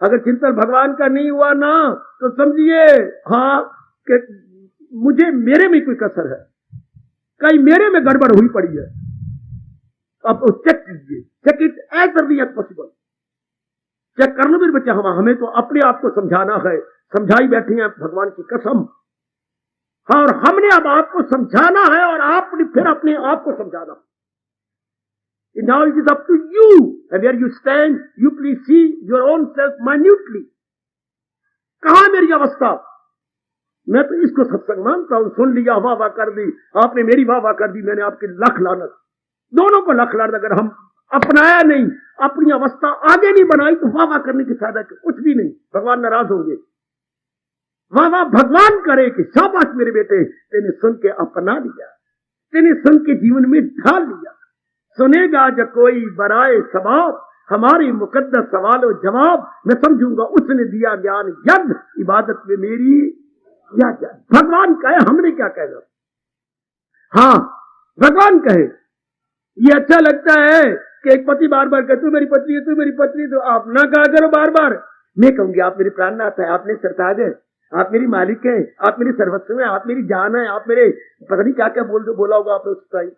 [SPEAKER 3] अगर चिंतन भगवान का नहीं हुआ ना, तो समझिए हाँ कि मुझे मेरे में कोई कसर है, कहीं मेरे में गड़बड़ हुई पड़ी है। अब तो चेक कीजिए, check it as early as possible. Check कर लो मेरे बच्चे, हमें तो अपने आप को समझाना है, समझाई बैठे हैं भगवान की कसम। हाँ, और हमने अब आपको समझाना है और आपने फिर अपने आप को समझाना। Now it is up to you, and where you stand, you please see your own self minutely. कहां मेरी अवस्था? मैं तो इसको सत्संग मानता हूं। सुन लिया, वाह वाह कर दी आपने, मेरी वाह वाह कर दी मैंने, आपकी लख लानत, दोनों को लख लानत। अगर हम अपनाया नहीं, अपनी अवस्था आगे नहीं बनाई, तो वाह वाह करने की फायदा कुछ भी नहीं, भगवान नाराज होंगे। वाह वाह भगवान करे कि शाबाश मेरे बेटे, तेने सुन के अपना लिया, तेने सुन के जीवन में ढाल लिया। सुनेगा जो कोई बराए सवाब, हमारे मुकद्दस सवालों जवाब, मैं समझूंगा उसने दिया ज्ञान यज्ञ, इबादत में मेरी क्या क्या। भगवान कहे, हमने क्या कहना। हाँ, भगवान कहे। ये अच्छा लगता है कि एक पति बार बार कहे तू मेरी पत्नी है, तू मेरी पत्नी है, तो आप ना कहा करो बार बार। मैं कहूंगी आप मेरे प्राणनाथ है, आप मेरे सरताज है, आप मेरी मालिक है, आप मेरी सर्वस्व है, आप मेरी जान है, आप मेरे पता नहीं क्या क्या बोला होगा आपने उस टाइम,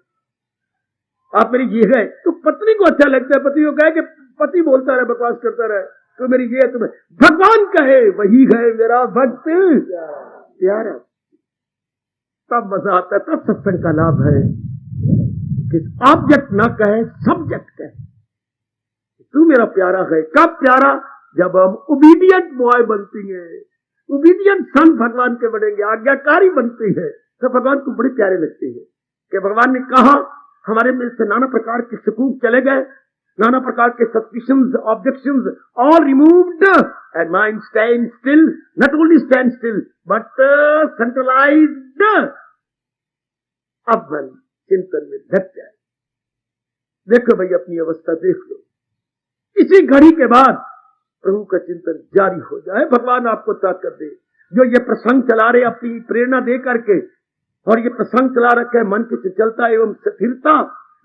[SPEAKER 3] आप मेरी ये है। तो पत्नी को अच्छा लगता है, पति को कहे कि पति बोलता रहे, बकवास करता रहे, तो मेरी ये है, तुम्हें भगवान कहे वही है मेरा भक्त प्यारा। तब मजा आता है, तब सत्संग का लाभ है कि ऑब्जेक्ट ना कहे, सब्जेक्ट कहे तू मेरा प्यारा है। कब प्यारा? जब हम ओबीडियंट बॉय बनती है, ओबीडियंट सन भगवान के बनेंगे, आज्ञाकारी बनती है, तो भगवान को बड़े प्यारे लगते हैं। कि भगवान ने कहा हमारे में से नाना प्रकार के शकूक चले गए, नाना प्रकार के suspicions, objections all removed and mind stand still, not only stand still but centralised. अब मन चिंतन में लग जाए। देखो भाई, अपनी अवस्था देख लो। इसी घड़ी के बाद प्रभु का चिंतन जारी हो जाए, भगवान आपको ताकत दे। जो ये प्रसंग चला रहे अपनी प्रेरणा दे करके, और ये प्रसंग चला रखे है मन की चलता एवं स्थिरता,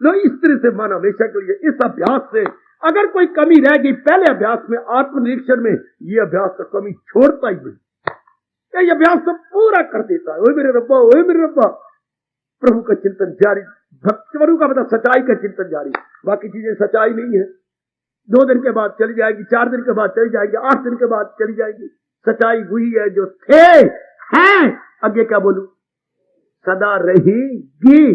[SPEAKER 3] लो इस तरह से मन हमेशा के लिए इस अभ्यास से, अगर कोई कमी रह गई पहले अभ्यास में, आत्मनिरीक्षण में, ये अभ्यास तो कमी छोड़ता ही नहीं, ये अभ्यास तो पूरा कर देता है। ओए मेरे रब्बा, ओए मेरे रब्बा, प्रभु का चिंतन जारी, भक्त स्वरूप का मतलब सच्चाई का चिंतन जारी। बाकी चीजें सच्चाई नहीं है, 2 दिन के बाद चली जाएगी, 4 दिन के बाद चली जाएगी, 8 दिन के बाद चली जाएगी। सच्चाई वही है जो थे हैं, आगे क्या बोलूं, सदा रहेगी।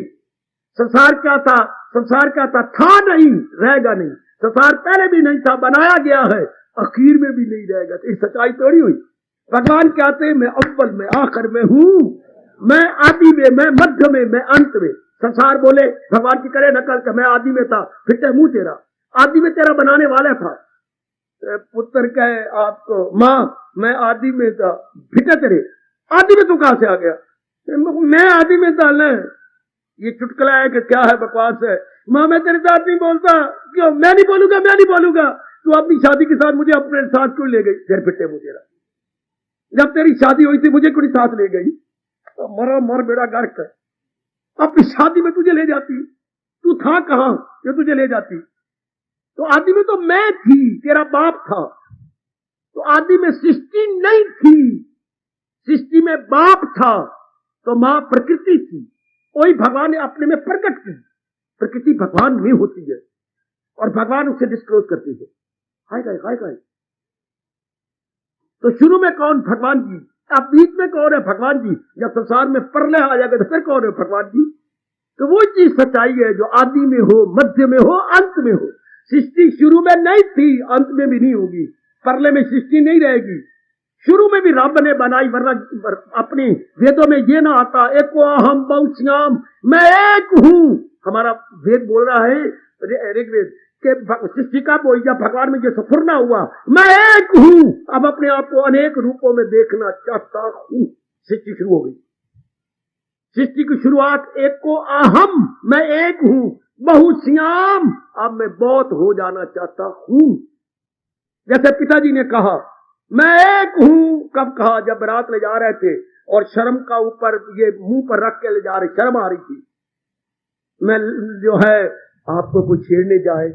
[SPEAKER 3] संसार क्या था? संसार क्या था नहीं, रहेगा नहीं। संसार पहले भी नहीं था, बनाया गया है, आखिर में भी नहीं रहेगा। तो सच्चाई तोड़ी हुई। भगवान कहते हैं मैं अव्वल में आखिर में हूं, मैं आदि में, मैं मध्य में, मैं अंत में। संसार बोले, भगवान की करे नकल कि मैं आदि में था, फिर मुंह तेरा आदि में तेरा बनाने वाला था। पुत्र कहे आपको, माँ मैं आदि में था, फिटे तेरे आदि में तू कहां से आ गया? मैं आदि में था न। ये चुटकुला है कि क्या है, बकवास है। माँ मैं तेरे साथ नहीं बोलता। क्यों? मैं नहीं बोलूंगा, मैं नहीं बोलूंगा। तू अपनी शादी के साथ मुझे अपने साथ क्यों ले गई? फिर फिटे मुझे तेरा, जब तेरी शादी हुई थी मुझे क्यों नहीं साथ ले गई? तो मरा मर बेड़ा गर्क है, अपनी शादी में तुझे ले जाती। तू था कहां जो तुझे ले जाती? तो आदि में तो मैं थी, तेरा बाप था। तो आदि में सृष्टि नहीं थी, सृष्टि में बाप था, तो मां प्रकृति थी। वही भगवान ने अपने में प्रकट की। प्रकृति भगवान में होती है और भगवान उसे डिस्क्लोज करती है। हाय गाय, हाय गाय। तो शुरू में कौन? भगवान जी। अब बीच में कौन है? भगवान जी। जब संसार में प्रलय आ जाएगा तो फिर कौन है? भगवान जी। तो वो चीज सच्चाई है जो आदि में हो, मध्य में हो, अंत में हो। सृष्टि शुरू में नहीं थी, अंत में भी नहीं होगी। प्रलय में सृष्टि नहीं रहेगी। शुरू में भी रब ने बनाई, वरना अपने वेदों में ये ना आता एको अहम बहुश्याम, मैं एक हूं। हमारा वेद बोल रहा है, ऋग्वेद, कि सृष्टि का बोल जब भगवान में जो सफुरना हुआ, मैं एक हूं, अब अपने आप को अनेक रूपों में देखना चाहता हूं। सृष्टि शुरू हो गई। सृष्टि की शुरुआत एको अहम, मैं एक हूं, बहुश्याम, अब मैं बहुत हो जाना चाहता हूं। जैसे पिताजी ने कहा मैं एक हूं, कब कहा? जब रात ले जा रहे थे और शर्म का ऊपर ये मुंह पर रख के ले जा रहे, शर्म आ रही थी। मैं जो है आपको कुछ छेड़ने जाए,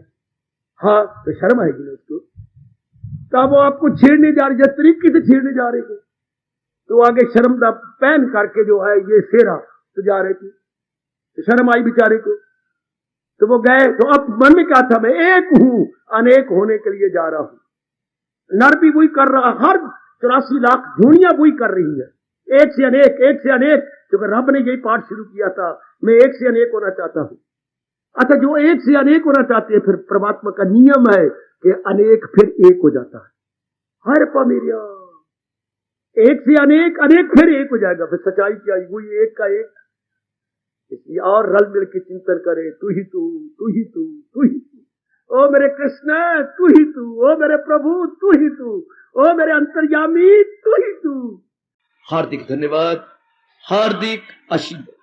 [SPEAKER 3] हाँ तो शर्म आएगी ना उसको। तब वो आपको छेड़ने जा रही, जिस तरीके से छेड़ने जा रहे थे, तो आगे शर्म का पहन करके जो है ये सेरा तो जा रहे थे, तो शर्म आई बेचारे को। तो वो गए, तो अब मन में क्या था? मैं एक हूं, अनेक होने के लिए जा रहा हूं। नर भी वही कर रहा, हर 84 लाख दुनिया वही कर रही है, एक से अनेक, एक से अनेक। क्योंकि रब ने यही पाठ शुरू किया था, मैं एक से अनेक होना चाहता हूं। अच्छा, जो एक से अनेक होना चाहते हैं, फिर परमात्मा का नियम है कि अनेक फिर एक हो जाता है। हर पमेरिया एक से अनेक, अनेक फिर एक हो जाएगा। फिर सच्चाई क्या? वही एक का एक। इसलिए और रल मिल के चिंतन करे, तू ही तू, तू ही तू, तू ही तू। ओ मेरे कृष्ण तू ही तू, ओ मेरे प्रभु तू ही तू, ओ मेरे अंतर्यामी तू ही तू।
[SPEAKER 2] हार्दिक धन्यवाद, हार्दिक आशीर्वाद।